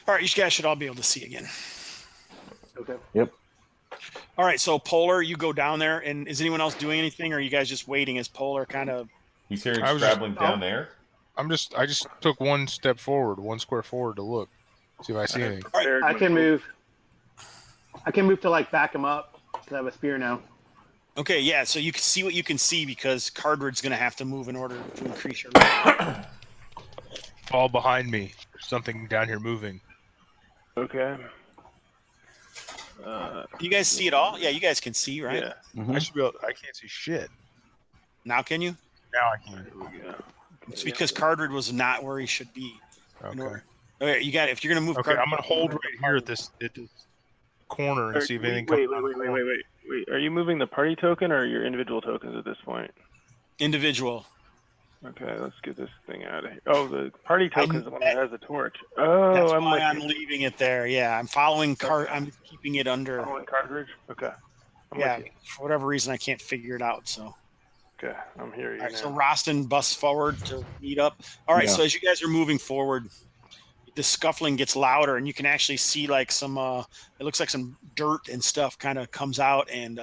[SPEAKER 3] All right, you guys should all be able to see again.
[SPEAKER 7] Okay.
[SPEAKER 5] Yep.
[SPEAKER 3] All right, so Polar, you go down there, and is anyone else doing anything, or are you guys just waiting as Polar kind of...
[SPEAKER 2] He's here
[SPEAKER 1] I was
[SPEAKER 2] traveling down there.
[SPEAKER 1] I just took one step forward, one square forward to look, see if I see anything.
[SPEAKER 3] All right,
[SPEAKER 7] I can move. I can move to like back him up because I have a spear now.
[SPEAKER 3] okay, yeah, so you can see what you can see because Cardred's going to have to move in order to increase your...
[SPEAKER 1] Fall behind me. There's something down here moving.
[SPEAKER 6] okay.
[SPEAKER 3] You guys see it all? Yeah, you guys can see, right?
[SPEAKER 6] Yeah.
[SPEAKER 1] I should be able. I can't see shit.
[SPEAKER 3] Now can you?
[SPEAKER 1] Now I can.
[SPEAKER 6] Here we go.
[SPEAKER 3] It's because Cardred was not where he should be.
[SPEAKER 1] Okay.
[SPEAKER 3] Okay, you got. If you're going to move,
[SPEAKER 1] Okay,
[SPEAKER 3] Cardred,
[SPEAKER 1] I'm gonna hold right here at this corner and see if anything
[SPEAKER 6] Wait,
[SPEAKER 1] comes out.
[SPEAKER 6] wait. Are you moving the party token or your individual tokens at this point?
[SPEAKER 3] individual.
[SPEAKER 6] Okay, let's get this thing out of here. Oh, the party token is the one that has the torch.
[SPEAKER 3] That's
[SPEAKER 6] Oh,
[SPEAKER 3] why I'm leaving it there. Yeah, I'm following I'm keeping it under.
[SPEAKER 6] following cartridge. Okay. I'm
[SPEAKER 3] Yeah,
[SPEAKER 6] with you.
[SPEAKER 3] for whatever reason I can't figure it out. So.
[SPEAKER 6] Okay, I'm here.
[SPEAKER 3] All right,
[SPEAKER 6] now.
[SPEAKER 3] so Rostin busts forward to meet up. All right,
[SPEAKER 5] Yeah.
[SPEAKER 3] so as you guys are moving forward, the scuffling gets louder, and you can actually see like some. It looks like some dirt and stuff kind of comes out, and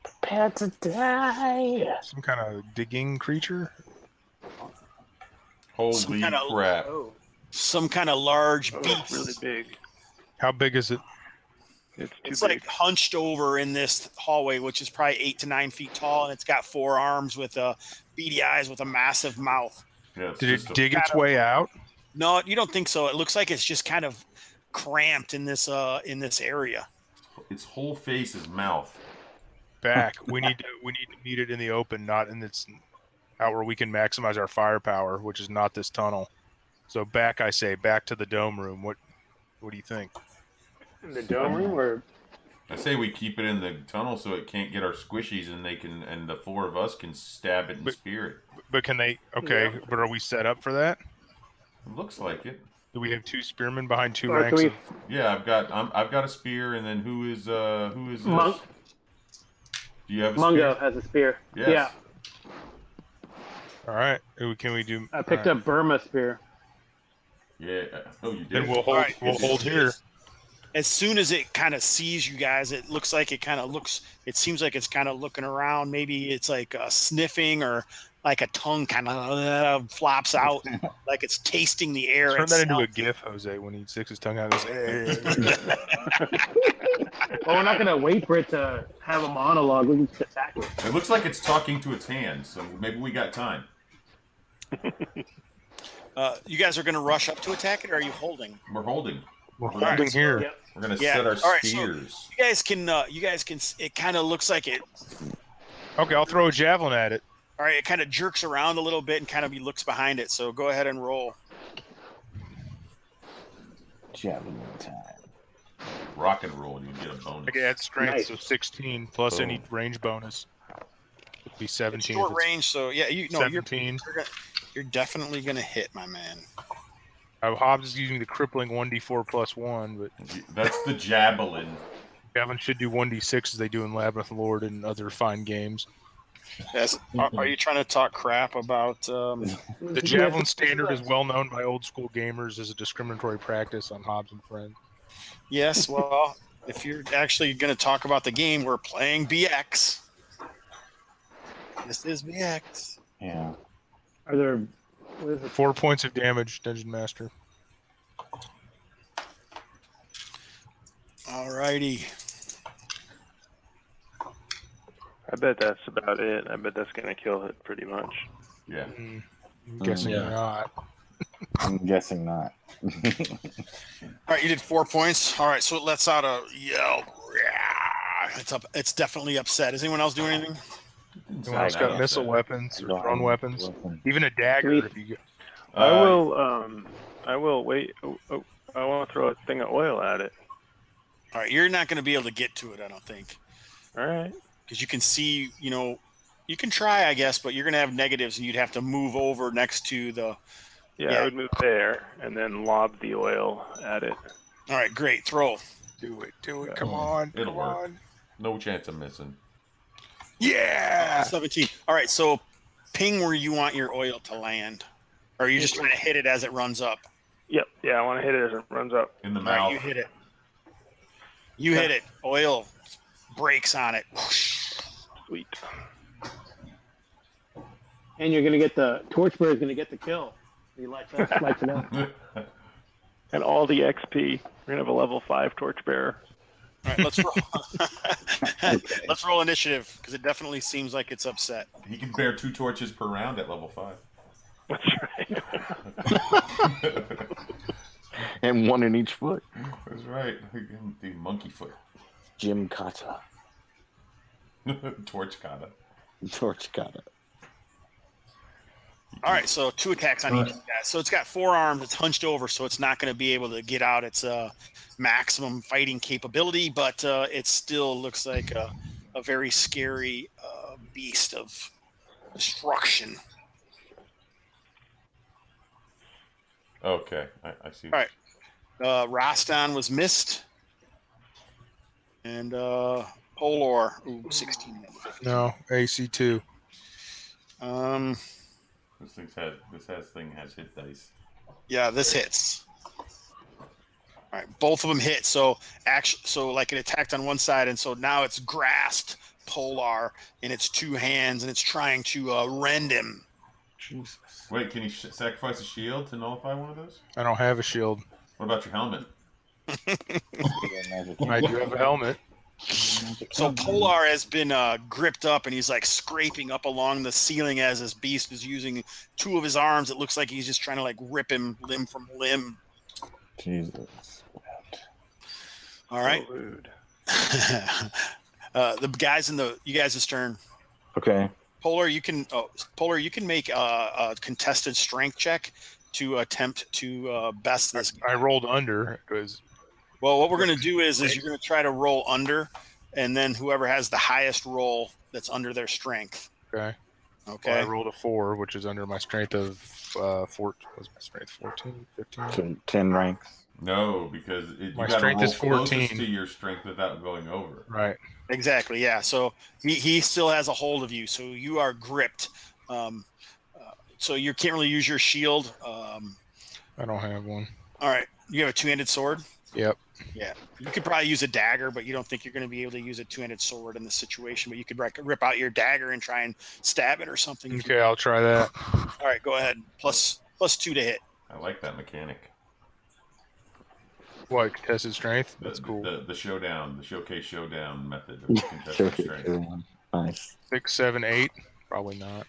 [SPEAKER 5] Prepare to die.
[SPEAKER 1] Some kind of digging creature.
[SPEAKER 2] Holy
[SPEAKER 3] kinda-
[SPEAKER 2] crap.
[SPEAKER 7] Oh,
[SPEAKER 3] some kind of large
[SPEAKER 6] Oh,
[SPEAKER 3] beast.
[SPEAKER 6] it's really big.
[SPEAKER 1] How big is it?
[SPEAKER 6] It's too
[SPEAKER 3] It's
[SPEAKER 6] big.
[SPEAKER 3] like hunched over in this hallway, which is probably 8 to 9 feet tall, and it's got 4 arms with beady eyes with a massive mouth.
[SPEAKER 2] Yeah, it's
[SPEAKER 1] Did
[SPEAKER 2] just
[SPEAKER 1] it dig its way out?
[SPEAKER 3] No, you don't think so. It looks like it's just kind of cramped in this area.
[SPEAKER 2] Its whole face is mouth.
[SPEAKER 1] Back. We need to meet it in the open, not in this out where we can maximize our firepower, which is not this tunnel. So back, I say, back to the dome room. What do you think?
[SPEAKER 7] in the dome room or
[SPEAKER 2] I say we keep it in the tunnel so it can't get our squishies, and the 4 of us can stab it and spear it.
[SPEAKER 1] But can they? Okay, but are we set up for that?
[SPEAKER 2] It looks like it.
[SPEAKER 1] Do we have 2 spearmen behind 2
[SPEAKER 7] or
[SPEAKER 1] ranks?
[SPEAKER 7] can we?
[SPEAKER 2] Yeah, I've got a spear, and then who is this?
[SPEAKER 7] Monk,
[SPEAKER 2] Do you have a
[SPEAKER 7] Mungo
[SPEAKER 2] spear?
[SPEAKER 7] has a spear.
[SPEAKER 2] Yes.
[SPEAKER 7] Yeah,
[SPEAKER 1] All right. Can we do?
[SPEAKER 7] I picked
[SPEAKER 1] all right.
[SPEAKER 7] up Burma spear.
[SPEAKER 2] Yeah. Oh, you did.
[SPEAKER 1] Then we'll hold.
[SPEAKER 3] All right.
[SPEAKER 1] We'll hold here.
[SPEAKER 3] As soon as it kind of sees you guys, it looks like it kind of looks. It seems like it's kind of looking around. Maybe it's like sniffing or like a tongue kind of flops out, like it's tasting the air
[SPEAKER 1] Turn that into
[SPEAKER 3] itself.
[SPEAKER 1] a GIF, Jose, when he sticks his tongue out. And goes, "Hey."
[SPEAKER 7] Well, we're not gonna wait for it to have a monologue. We can just attack it.
[SPEAKER 2] It looks like it's talking to its hands, so maybe we got time.
[SPEAKER 3] You guys are going to rush up to attack it, or are you holding?
[SPEAKER 2] We're holding.
[SPEAKER 1] We're
[SPEAKER 3] All right,
[SPEAKER 1] holding
[SPEAKER 3] so-
[SPEAKER 1] here.
[SPEAKER 7] Yep.
[SPEAKER 2] We're gonna
[SPEAKER 3] Yeah.
[SPEAKER 2] set our
[SPEAKER 3] All right, so-
[SPEAKER 2] spears.
[SPEAKER 3] You guys can. It kind of looks like it.
[SPEAKER 1] Okay, I'll throw a javelin at it.
[SPEAKER 3] All right, it kind of jerks around a little bit and kind of looks behind it. So go ahead and roll.
[SPEAKER 5] Javelin time.
[SPEAKER 2] Rock and roll, and you get a bonus.
[SPEAKER 1] I can add strength,
[SPEAKER 7] Nice.
[SPEAKER 1] so 16 plus
[SPEAKER 2] Boom.
[SPEAKER 1] any range bonus. It'd be
[SPEAKER 3] It's
[SPEAKER 1] 17.
[SPEAKER 3] short
[SPEAKER 1] if it's
[SPEAKER 3] range, so yeah, you're
[SPEAKER 1] 17.
[SPEAKER 3] you're definitely gonna hit, my man.
[SPEAKER 1] Hobbs is using the crippling 1d4 plus 1, but
[SPEAKER 2] That's the javelin.
[SPEAKER 1] Gavin should do 1d6 as they do in Labyrinth Lord and other fine games.
[SPEAKER 3] Yes. Are you trying to talk crap about?
[SPEAKER 1] The javelin standard is well known by old school gamers as a discriminatory practice on Hobbs and Friends.
[SPEAKER 3] Yes. Well, if you're actually going to talk about the game, we're playing BX. This is BX.
[SPEAKER 5] Yeah.
[SPEAKER 7] Are there? What is it?
[SPEAKER 1] 4 points of damage, Dungeon Master.
[SPEAKER 3] Alrighty.
[SPEAKER 6] I bet that's about it. I bet that's gonna kill it pretty much.
[SPEAKER 2] Yeah.
[SPEAKER 1] I'm guessing
[SPEAKER 4] Yeah.
[SPEAKER 1] not.
[SPEAKER 5] I'm guessing not.
[SPEAKER 3] All right, you did 4 points. All right, so it lets out a yell. It's up. It's definitely upset. Is anyone else doing anything?
[SPEAKER 1] Anyone else got missile weapons or thrown weapons? Even a dagger
[SPEAKER 7] Sweet.
[SPEAKER 1] if you get.
[SPEAKER 6] I will wait. I want to throw a thing of oil at it.
[SPEAKER 3] All right, you're not going to be able to get to it, I don't think,
[SPEAKER 6] All right.
[SPEAKER 3] because you can see. You can try, I guess, but you're going to have negatives, and you'd have to move over next to the.
[SPEAKER 6] Yeah,
[SPEAKER 3] Yeah.
[SPEAKER 6] I would move there and then lob the oil at it.
[SPEAKER 3] All right, great throw.
[SPEAKER 1] Do it. Come on.
[SPEAKER 2] It'll
[SPEAKER 1] Come
[SPEAKER 2] work.
[SPEAKER 1] on.
[SPEAKER 2] No chance of missing.
[SPEAKER 1] Yeah.
[SPEAKER 3] 17. All right, so ping where you want your oil to land, or are you just trying to hit it as it runs up?
[SPEAKER 6] Yep. Yeah, I want to hit it as it runs up.
[SPEAKER 2] In the
[SPEAKER 3] All right,
[SPEAKER 2] mouth.
[SPEAKER 3] you hit it. You hit it. Oil breaks on it.
[SPEAKER 6] Sweet.
[SPEAKER 7] And you're gonna get the torchbearer is gonna get the kill. He lights it up.
[SPEAKER 6] And all the XP. We're gonna have a level 5 torchbearer.
[SPEAKER 3] All right, let's roll. Let's roll initiative because it definitely seems like it's upset.
[SPEAKER 2] He can bear 2 torches per round at level 5.
[SPEAKER 6] That's right.
[SPEAKER 5] And one in each foot.
[SPEAKER 2] That's right. The monkey foot.
[SPEAKER 5] Jim Kata.
[SPEAKER 2] Torch kata.
[SPEAKER 5] Torch Kata.
[SPEAKER 3] All right, so 2 attacks on each of you guys. So it's got 4 arms. It's hunched over, so it's not going to be able to get out its maximum fighting capability, but it still looks like a very scary beast of destruction.
[SPEAKER 2] Okay, I see.
[SPEAKER 3] All right. Rastan was missed. And Polar, 16.
[SPEAKER 1] No, AC2.
[SPEAKER 2] This thing has hit dice.
[SPEAKER 3] Yeah, this hits. All right, both of them hit. So like it attacked on one side, and so now it's grasped Polar in its 2 hands, and it's trying to rend him.
[SPEAKER 5] Jesus.
[SPEAKER 2] Wait, can you sacrifice a shield to nullify one of those?
[SPEAKER 1] I don't have a shield.
[SPEAKER 2] What about your helmet?
[SPEAKER 1] I do have a helmet.
[SPEAKER 3] So Polar has been gripped up, and he's like scraping up along the ceiling as this beast is using 2 of his arms. It looks like he's just trying to like rip him limb from limb.
[SPEAKER 5] Jesus.
[SPEAKER 3] All right.
[SPEAKER 6] So rude.
[SPEAKER 3] The guys you guys' turn.
[SPEAKER 5] Okay.
[SPEAKER 3] Polar, you can make a contested strength check to attempt to best this.
[SPEAKER 1] I rolled under because
[SPEAKER 3] Well, what we're going to do is you're going to try to roll under, and then whoever has the highest roll that's under their strength.
[SPEAKER 1] okay.
[SPEAKER 3] Okay.
[SPEAKER 1] Well, I rolled a 4, which is under my strength of 4. Was my strength 14, 15?
[SPEAKER 5] So 10 ranks.
[SPEAKER 2] No, because you
[SPEAKER 1] My
[SPEAKER 2] got to
[SPEAKER 1] strength
[SPEAKER 2] roll
[SPEAKER 1] is 14.
[SPEAKER 2] closest to your strength without going over.
[SPEAKER 1] Right.
[SPEAKER 3] Exactly. Yeah. So he still has a hold of you, so you are gripped. So you can't really use your shield.
[SPEAKER 1] I don't have one.
[SPEAKER 3] All right. You have a 2-handed sword.
[SPEAKER 1] Yep.
[SPEAKER 3] Yeah, you could probably use a dagger, but you don't think you're going to be able to use a two-handed sword in this situation. But you could rip out your dagger and try and stab it or something.
[SPEAKER 1] Okay, I'll try that.
[SPEAKER 3] All right, go ahead. Plus 2 to hit.
[SPEAKER 2] I like that mechanic.
[SPEAKER 1] What, contested strength? That's cool.
[SPEAKER 2] The showdown, the showcase showdown method of contested strength.
[SPEAKER 5] Nice.
[SPEAKER 1] 6, 7, 8. Probably not.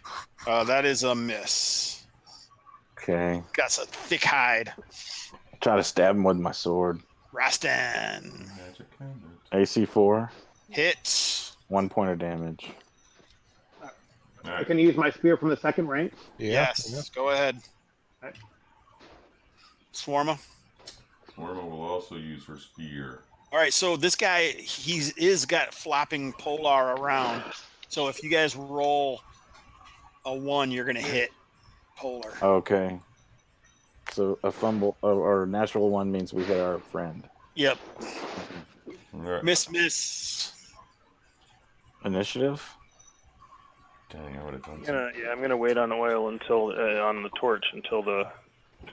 [SPEAKER 3] That is a miss.
[SPEAKER 5] Okay.
[SPEAKER 3] Got a thick hide.
[SPEAKER 5] Try to stab him with my sword.
[SPEAKER 3] Rastan.
[SPEAKER 2] Magic helmet.
[SPEAKER 5] AC 4.
[SPEAKER 3] Hit.
[SPEAKER 5] 1 point of damage.
[SPEAKER 2] All
[SPEAKER 7] I
[SPEAKER 2] right.
[SPEAKER 7] can use my spear from the second rank.
[SPEAKER 1] Yeah.
[SPEAKER 3] Yes. Go ahead.
[SPEAKER 7] Right.
[SPEAKER 3] Swarma.
[SPEAKER 2] Swarma will also use her spear.
[SPEAKER 3] All right, so this guy, is got flopping Polar around. So if you guys roll a 1, you're going to hit Polar.
[SPEAKER 5] Okay. So a fumble or a natural 1 means we hit our friend.
[SPEAKER 3] Yep.
[SPEAKER 2] All right.
[SPEAKER 3] Miss.
[SPEAKER 5] Initiative?
[SPEAKER 2] Dang, I would have done
[SPEAKER 6] I'm gonna wait on oil until on the torch until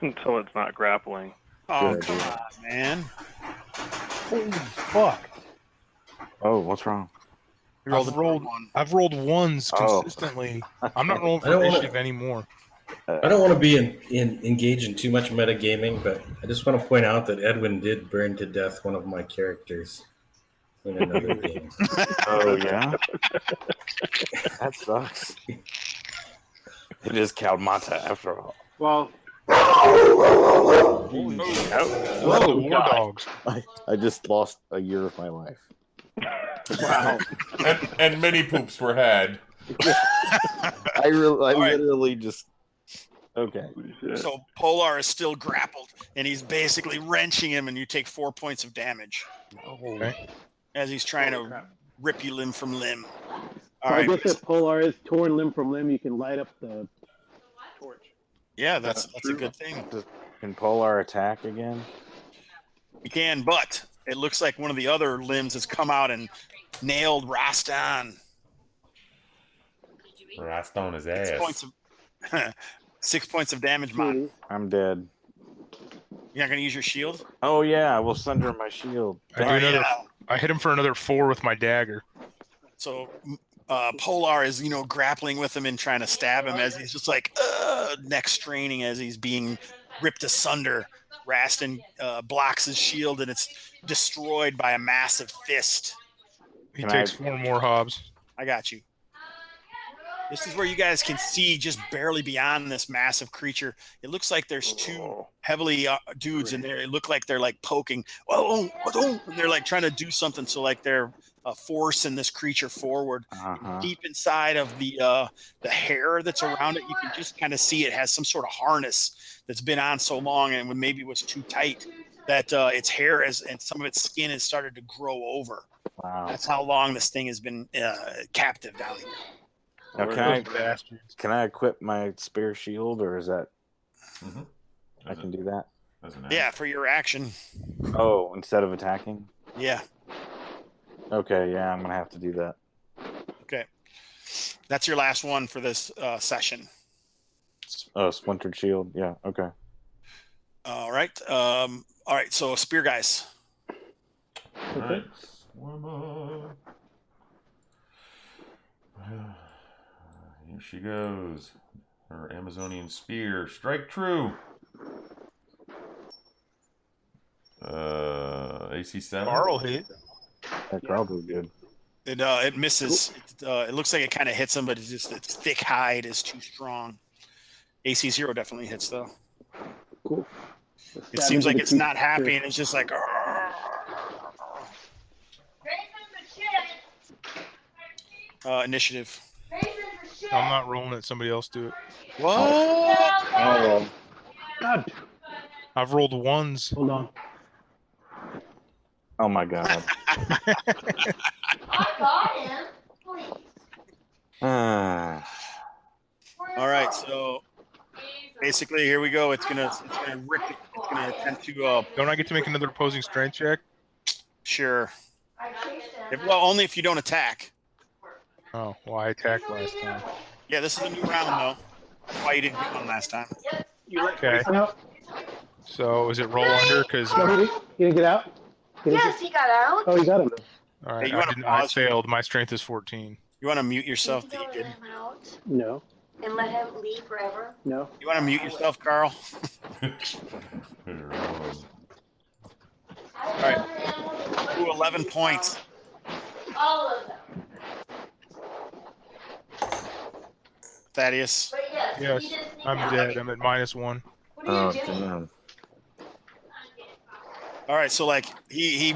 [SPEAKER 6] until it's not grappling.
[SPEAKER 3] Oh,
[SPEAKER 5] Good
[SPEAKER 3] come
[SPEAKER 5] idea.
[SPEAKER 3] on, man.
[SPEAKER 1] Holy fuck.
[SPEAKER 5] Oh, what's wrong?
[SPEAKER 1] I've rolled 1s
[SPEAKER 5] Oh.
[SPEAKER 1] consistently. I'm not rolling
[SPEAKER 4] I
[SPEAKER 1] for
[SPEAKER 4] don't wanna-
[SPEAKER 1] initiative anymore.
[SPEAKER 4] I don't want to be engaged in too much metagaming, but I just want to point out that Edwin did burn to death one of my characters in another game.
[SPEAKER 5] Oh, yeah? That sucks. It is Kalmatta, after all.
[SPEAKER 7] Well,
[SPEAKER 1] Holy
[SPEAKER 6] Oh,
[SPEAKER 1] war
[SPEAKER 6] God.
[SPEAKER 1] dogs.
[SPEAKER 5] I just lost a year of my life.
[SPEAKER 6] Wow.
[SPEAKER 2] and many poops were had.
[SPEAKER 5] I
[SPEAKER 3] right.
[SPEAKER 5] literally just... Okay.
[SPEAKER 3] So Polar is still grappled, and he's basically wrenching him, and you take 4 points of damage
[SPEAKER 1] Okay.
[SPEAKER 3] as he's trying to rip you limb from limb. All
[SPEAKER 7] I
[SPEAKER 3] right.
[SPEAKER 7] guess if Polar is torn limb from limb, you can light up the torch.
[SPEAKER 3] Yeah, that's a good thing.
[SPEAKER 5] Can Polar attack again?
[SPEAKER 3] You can, but it looks like one of the other limbs has come out and nailed Rastan.
[SPEAKER 2] Rust on his
[SPEAKER 3] 6
[SPEAKER 2] ass.
[SPEAKER 3] points of 6 points of damage, man.
[SPEAKER 5] I'm dead.
[SPEAKER 3] You're not going to use your shield?
[SPEAKER 5] Oh, yeah, I will sunder my shield.
[SPEAKER 1] I hit him for another 4 with my dagger.
[SPEAKER 3] So Polar is, grappling with him and trying to stab him as he's just like neck straining as he's being ripped asunder. Rastan blocks his shield and it's destroyed by a massive fist.
[SPEAKER 1] He
[SPEAKER 5] Can
[SPEAKER 1] takes
[SPEAKER 5] I-
[SPEAKER 1] 4 more Hobbs.
[SPEAKER 3] I got you. This is where you guys can see just barely beyond this massive creature. It looks like there's 2 heavily dudes in there. It look like they're like poking. Oh, they're like trying to do something. So like they're forcing this creature forward.
[SPEAKER 5] Uh-huh.
[SPEAKER 3] Deep inside of the hair that's around it, you can just kind of see it has some sort of harness that's been on so long and maybe was too tight that its hair and some of its skin has started to grow over.
[SPEAKER 5] Wow.
[SPEAKER 3] That's how long this thing has been captive down here.
[SPEAKER 5] Now,
[SPEAKER 1] Those bastards.
[SPEAKER 5] can I equip my spear shield, or is that...
[SPEAKER 2] Mm-hmm.
[SPEAKER 5] I can do that?
[SPEAKER 3] Yeah, for your action.
[SPEAKER 5] Oh, instead of attacking?
[SPEAKER 3] Yeah.
[SPEAKER 5] Okay, yeah, I'm going to have to do that.
[SPEAKER 3] Okay. That's your last one for this session.
[SPEAKER 5] Oh, splintered shield. Yeah, okay.
[SPEAKER 3] All right. All right, so spear guys.
[SPEAKER 2] Alright. Swarma. Here she goes. Her Amazonian spear. Strike true. AC 7.
[SPEAKER 1] Carl hit.
[SPEAKER 5] That probably good.
[SPEAKER 3] It misses. It looks like it kind of hits him, but its thick hide is too strong. AC 0 definitely hits though.
[SPEAKER 7] Cool.
[SPEAKER 3] It seems like it's not happy, and it's just like. Initiative.
[SPEAKER 1] I'm not rolling it. Somebody else do it.
[SPEAKER 3] What?
[SPEAKER 5] Oh,
[SPEAKER 7] God,
[SPEAKER 1] I've rolled 1s.
[SPEAKER 7] hold on.
[SPEAKER 5] oh my god.
[SPEAKER 8] I got him. Please.
[SPEAKER 5] Ah.
[SPEAKER 3] All right, so basically, here we go. It's gonna rip it. It's gonna attempt to
[SPEAKER 1] Don't I get to make another opposing strength check?
[SPEAKER 3] sure.
[SPEAKER 8] I chased him.
[SPEAKER 3] Well, only if you don't attack.
[SPEAKER 1] Oh, well, I attacked last time.
[SPEAKER 3] Yeah, this is a new round though. That's why you didn't get one last time.
[SPEAKER 7] You like
[SPEAKER 1] Okay.
[SPEAKER 7] racing out?
[SPEAKER 1] So is it roll under? Because
[SPEAKER 7] Oh, he didn't get out? He didn't
[SPEAKER 8] Yes, he got out.
[SPEAKER 7] Oh, he got him.
[SPEAKER 1] all
[SPEAKER 3] Hey,
[SPEAKER 1] right,
[SPEAKER 3] you
[SPEAKER 1] I
[SPEAKER 3] wanna
[SPEAKER 1] didn't. I
[SPEAKER 3] pause?
[SPEAKER 1] failed. My strength is 14.
[SPEAKER 3] You want to mute
[SPEAKER 8] You
[SPEAKER 3] yourself,
[SPEAKER 8] don't let
[SPEAKER 3] Deacon?
[SPEAKER 8] him out
[SPEAKER 7] No.
[SPEAKER 8] and let him leave forever.
[SPEAKER 7] No.
[SPEAKER 3] You want to mute yourself, Carl?
[SPEAKER 8] All
[SPEAKER 3] right. Ooh, 11 points.
[SPEAKER 8] All of them.
[SPEAKER 3] Thaddeus.
[SPEAKER 8] But yes, he
[SPEAKER 1] Yes,
[SPEAKER 8] did sneak
[SPEAKER 1] I'm
[SPEAKER 8] out.
[SPEAKER 1] dead. I'm at -1.
[SPEAKER 8] What are
[SPEAKER 5] Oh,
[SPEAKER 8] you doing?
[SPEAKER 5] damn.
[SPEAKER 3] All right, so like he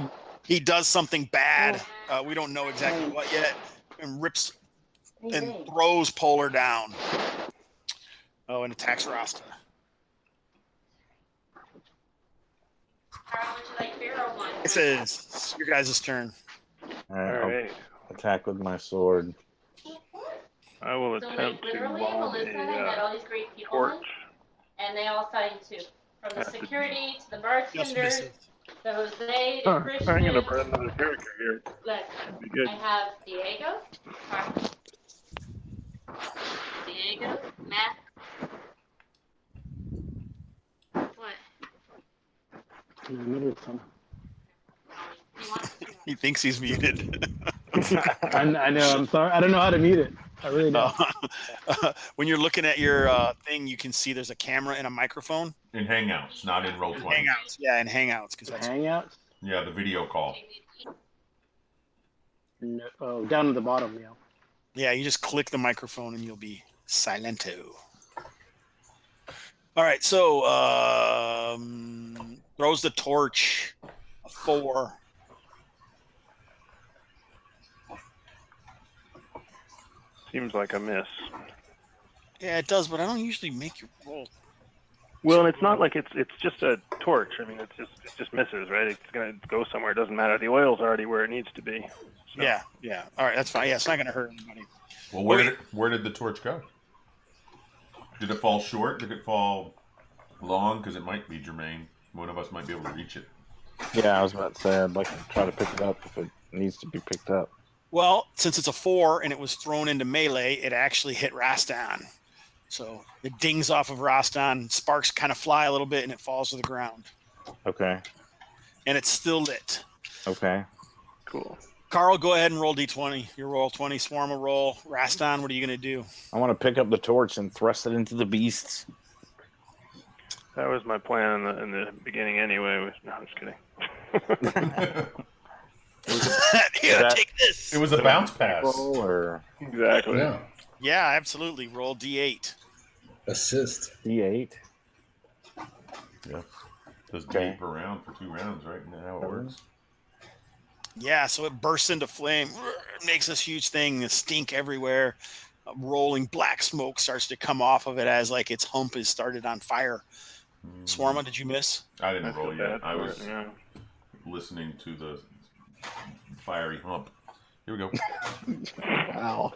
[SPEAKER 3] does something bad. We don't know exactly what yet, and rips and throws Polar down. Oh, and attacks Rasta.
[SPEAKER 8] Carl, would you like beer or wine?
[SPEAKER 3] It says your guys' turn.
[SPEAKER 5] All
[SPEAKER 6] All
[SPEAKER 5] right,
[SPEAKER 6] right.
[SPEAKER 5] I'll attack with my sword.
[SPEAKER 6] I will
[SPEAKER 8] So like
[SPEAKER 6] attempt to
[SPEAKER 8] literally,
[SPEAKER 6] lob
[SPEAKER 8] Melissa and I met
[SPEAKER 6] a
[SPEAKER 8] all these great people,
[SPEAKER 6] torch.
[SPEAKER 8] and they all signed too. From the
[SPEAKER 6] At the-
[SPEAKER 8] security to the
[SPEAKER 3] Just
[SPEAKER 8] bartenders,
[SPEAKER 3] misses.
[SPEAKER 8] the Jose,
[SPEAKER 6] Huh,
[SPEAKER 8] the
[SPEAKER 6] I'm
[SPEAKER 8] Christian.
[SPEAKER 6] gonna put another character here.
[SPEAKER 8] Look,
[SPEAKER 6] That'd be good.
[SPEAKER 8] I have Diego, Matt. What?
[SPEAKER 7] I muted some.
[SPEAKER 8] You want?
[SPEAKER 3] He thinks he's muted.
[SPEAKER 7] I know. I'm sorry. I don't know how to mute it. I really don't.
[SPEAKER 3] When you're looking at your thing, you can see there's a camera and a microphone.
[SPEAKER 2] In Hangouts, not in Roll20.
[SPEAKER 3] Hangouts, yeah, in Hangouts, because that's
[SPEAKER 7] Hangouts?
[SPEAKER 2] Yeah, the video call.
[SPEAKER 7] No. Oh, down at the bottom, yeah.
[SPEAKER 3] yeah. You just click the microphone and you'll be silento. All right, so throws the torch. A 4.
[SPEAKER 6] Seems like a miss.
[SPEAKER 3] Yeah, it does, but I don't usually make you roll.
[SPEAKER 6] Well, and it's not like it's just a torch. I mean, it just misses, right? It's gonna go somewhere. It doesn't matter. The oil's already where it needs to be. So.
[SPEAKER 3] Yeah. All right, that's fine. Yeah, it's not going to hurt anybody.
[SPEAKER 2] Well, where did the torch go? Did it fall short? Did it fall long? Because it might be germane. One of us might be able to reach it.
[SPEAKER 5] Yeah, I was about to say I'd like to try to pick it up if it needs to be picked up.
[SPEAKER 3] Well, since it's a 4 and it was thrown into melee, it actually hit Rastan. So it dings off of Rastan, sparks kind of fly a little bit, and it falls to the ground.
[SPEAKER 5] Okay.
[SPEAKER 3] And it's still lit.
[SPEAKER 5] Okay.
[SPEAKER 6] Cool.
[SPEAKER 3] Carl, go ahead and roll D20. Your roll 20, Swarm a roll. Rastan, what are you going to do?
[SPEAKER 5] I want to pick up the torch and thrust it into the beasts.
[SPEAKER 6] That was my plan in the beginning anyway. No, I'm just kidding.
[SPEAKER 3] Here, take this.
[SPEAKER 2] It was a bounce pass.
[SPEAKER 5] Roll or
[SPEAKER 6] Exactly.
[SPEAKER 4] Yeah.
[SPEAKER 3] Yeah, absolutely. Roll D8.
[SPEAKER 4] Assist.
[SPEAKER 5] D8.
[SPEAKER 2] Yeah. Does
[SPEAKER 5] Okay.
[SPEAKER 2] D per round for 2 rounds, right? Isn't that how it works?
[SPEAKER 3] Yeah, so it bursts into flame, makes this huge thing, the stink everywhere. Rolling black smoke starts to come off of it as like its hump is started on fire. Swarma, did you miss?
[SPEAKER 2] I didn't
[SPEAKER 6] I feel
[SPEAKER 2] roll yet.
[SPEAKER 6] bad
[SPEAKER 2] I
[SPEAKER 6] for
[SPEAKER 2] was
[SPEAKER 6] it, yeah.
[SPEAKER 2] listening to the fiery hump. Here we go.
[SPEAKER 5] Wow.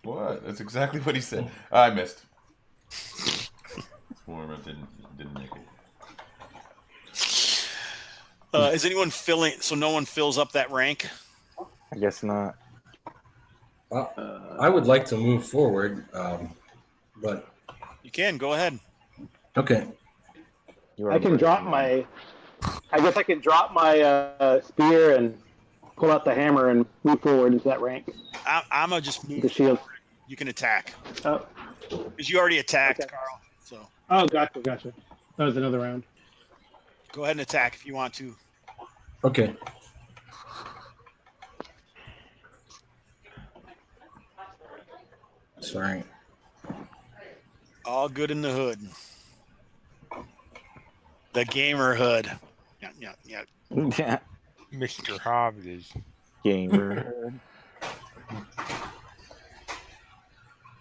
[SPEAKER 2] What? That's exactly what he said. I missed. Swarm didn't make it.
[SPEAKER 3] Is anyone filling? So no one fills up that rank.
[SPEAKER 5] I guess not.
[SPEAKER 4] I would like to move forward, but
[SPEAKER 3] You can go ahead.
[SPEAKER 4] okay.
[SPEAKER 5] You are
[SPEAKER 7] I can drop my. I guess I can drop my spear and pull out the hammer and move forward into that rank.
[SPEAKER 3] I'm gonna just move.
[SPEAKER 7] The shield.
[SPEAKER 3] You can attack
[SPEAKER 7] Oh,
[SPEAKER 3] because you already attacked,
[SPEAKER 7] Okay.
[SPEAKER 3] Carl. So
[SPEAKER 7] gotcha. That was another round.
[SPEAKER 3] go ahead and attack if you want to.
[SPEAKER 4] Okay. Sorry.
[SPEAKER 3] All good in the hood. The gamer hood. Yeah.
[SPEAKER 5] Yeah.
[SPEAKER 1] Mr. Hobbs is.
[SPEAKER 5] Gamer.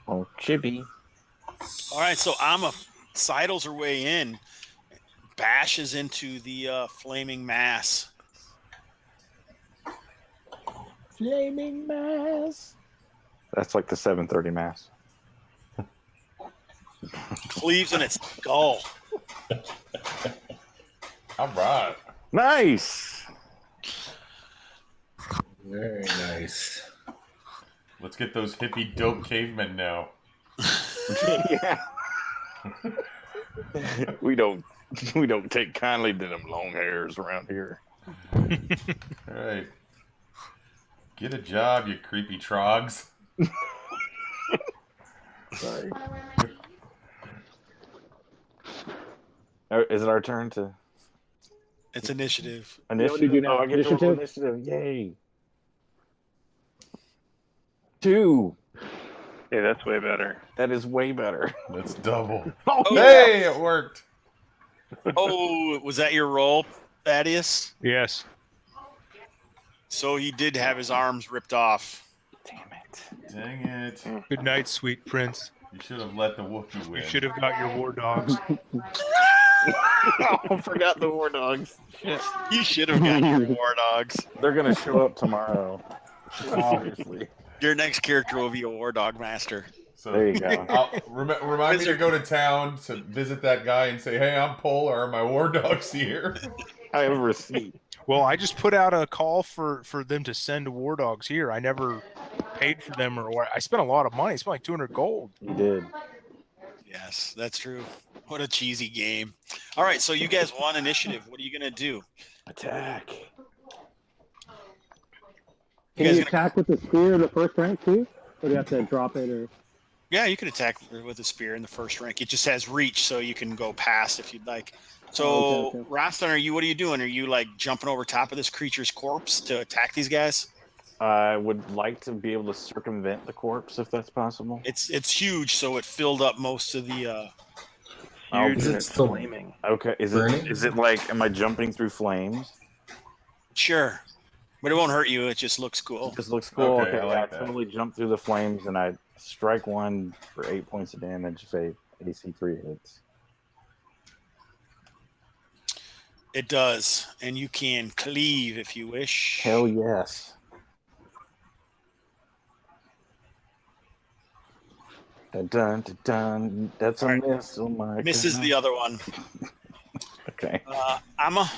[SPEAKER 5] Oh, chippy.
[SPEAKER 3] All right, so Amma sidles her way in, bashes into the flaming mass.
[SPEAKER 5] Flaming mass. That's like the 7:30 mass.
[SPEAKER 3] Cleaves in its skull.
[SPEAKER 2] All right.
[SPEAKER 5] Nice.
[SPEAKER 4] Very nice.
[SPEAKER 2] Let's get those hippie dope cavemen now.
[SPEAKER 5] Yeah. We don't take kindly to them long hairs around here.
[SPEAKER 2] All right. Get a job, you creepy trogs.
[SPEAKER 5] Sorry. Is it our turn to
[SPEAKER 3] It's initiative.
[SPEAKER 7] what do you do now?
[SPEAKER 5] Oh, I get to roll
[SPEAKER 7] Initiative?
[SPEAKER 5] initiative. Yay. 2.
[SPEAKER 6] Hey, that's way better.
[SPEAKER 5] That is way better.
[SPEAKER 2] That's double.
[SPEAKER 3] Oh,
[SPEAKER 2] Hey, it worked.
[SPEAKER 3] Oh, was that your roll, Thaddeus?
[SPEAKER 1] Yes.
[SPEAKER 3] So he did have his arms ripped off.
[SPEAKER 5] Damn it.
[SPEAKER 2] Dang it.
[SPEAKER 1] Good night, sweet prince.
[SPEAKER 2] You should have let the Wookiee win.
[SPEAKER 1] You should have got your war dogs.
[SPEAKER 5] I forgot the war dogs. Shit.
[SPEAKER 3] You should have gotten your war dogs.
[SPEAKER 5] They're gonna show up tomorrow. Obviously.
[SPEAKER 3] Your next character will be a war dog master.
[SPEAKER 2] So
[SPEAKER 5] There you go.
[SPEAKER 2] remind me to go to town to visit that guy and say, "Hey, I'm Polar. My war dog's here."
[SPEAKER 5] I have a receipt.
[SPEAKER 1] Well, I just put out a call for them to send war dogs here. I never paid for them or I spent a lot of money. I spent like 200 gold.
[SPEAKER 5] You did.
[SPEAKER 3] Yes, that's true. What a cheesy game. All right, so you guys won initiative. What are you going to do?
[SPEAKER 5] Attack.
[SPEAKER 7] Can
[SPEAKER 3] guys
[SPEAKER 7] you
[SPEAKER 3] gonna-
[SPEAKER 7] attack with the spear in the first rank too? Or do you have to drop it? Or
[SPEAKER 3] Yeah, you could attack with a spear in the first rank. It just has reach, so you can go past if you'd like. So,
[SPEAKER 7] Okay.
[SPEAKER 3] Roston, what are you doing? Are you like jumping over top of this creature's corpse to attack these guys?
[SPEAKER 5] I would like to be able to circumvent the corpse if that's possible.
[SPEAKER 3] It's huge, so it filled up most of the.
[SPEAKER 5] I'll
[SPEAKER 6] Huge
[SPEAKER 4] Is
[SPEAKER 5] do
[SPEAKER 4] it
[SPEAKER 6] and
[SPEAKER 4] still
[SPEAKER 6] flaming.
[SPEAKER 5] Okay, is
[SPEAKER 4] burning?
[SPEAKER 5] it like, am I jumping through flames?
[SPEAKER 3] Sure, but it won't hurt you. It just looks cool.
[SPEAKER 5] It just looks cool.
[SPEAKER 2] Okay, I like
[SPEAKER 5] I
[SPEAKER 2] that.
[SPEAKER 5] totally jump through the flames and I strike one for 8 points of damage if AC 3 hits.
[SPEAKER 3] It does, and you can cleave if you wish.
[SPEAKER 5] Hell yes. Dun, dun, dun, dun. That's a
[SPEAKER 3] All right.
[SPEAKER 5] miss. Oh my
[SPEAKER 3] Misses
[SPEAKER 5] God.
[SPEAKER 3] the other one.
[SPEAKER 5] Okay.
[SPEAKER 3] Amma.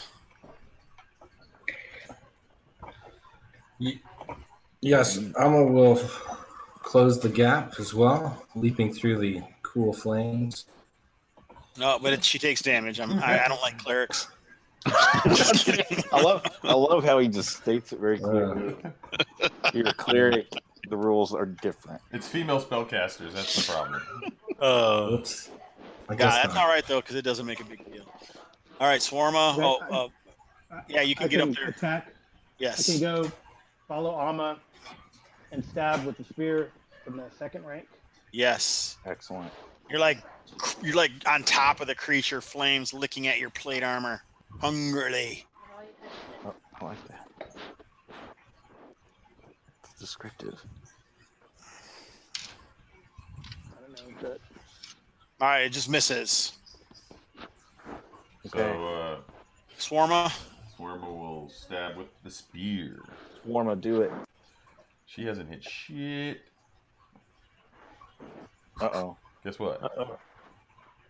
[SPEAKER 4] Yes, Alma will close the gap as well, leaping through the cool flames.
[SPEAKER 3] No, but she takes damage. I don't like clerics. Just kidding.
[SPEAKER 5] I love how he just states it very clearly. You're a cleric. The rules are different.
[SPEAKER 2] It's female spellcasters. That's the problem.
[SPEAKER 4] Oops. I
[SPEAKER 3] God,
[SPEAKER 4] guess
[SPEAKER 3] that's
[SPEAKER 4] not.
[SPEAKER 3] all right though, because it doesn't make a big deal. All right, Swarma. Yeah, you can get up there.
[SPEAKER 7] attack. I can
[SPEAKER 3] Yes.
[SPEAKER 7] go follow Alma and stab with the spear from the second rank.
[SPEAKER 3] Yes.
[SPEAKER 5] Excellent.
[SPEAKER 3] You're like on top of the creature, flames licking at your plate armor, hungrily.
[SPEAKER 5] Oh, I like that. It's descriptive.
[SPEAKER 7] I don't know. But
[SPEAKER 3] All right, it just misses.
[SPEAKER 5] Okay.
[SPEAKER 2] So,
[SPEAKER 3] Swarma.
[SPEAKER 2] Swarma will stab with the spear.
[SPEAKER 5] Warma, do it.
[SPEAKER 2] She hasn't hit shit.
[SPEAKER 5] Uh-oh.
[SPEAKER 2] Guess what?
[SPEAKER 6] Uh-oh.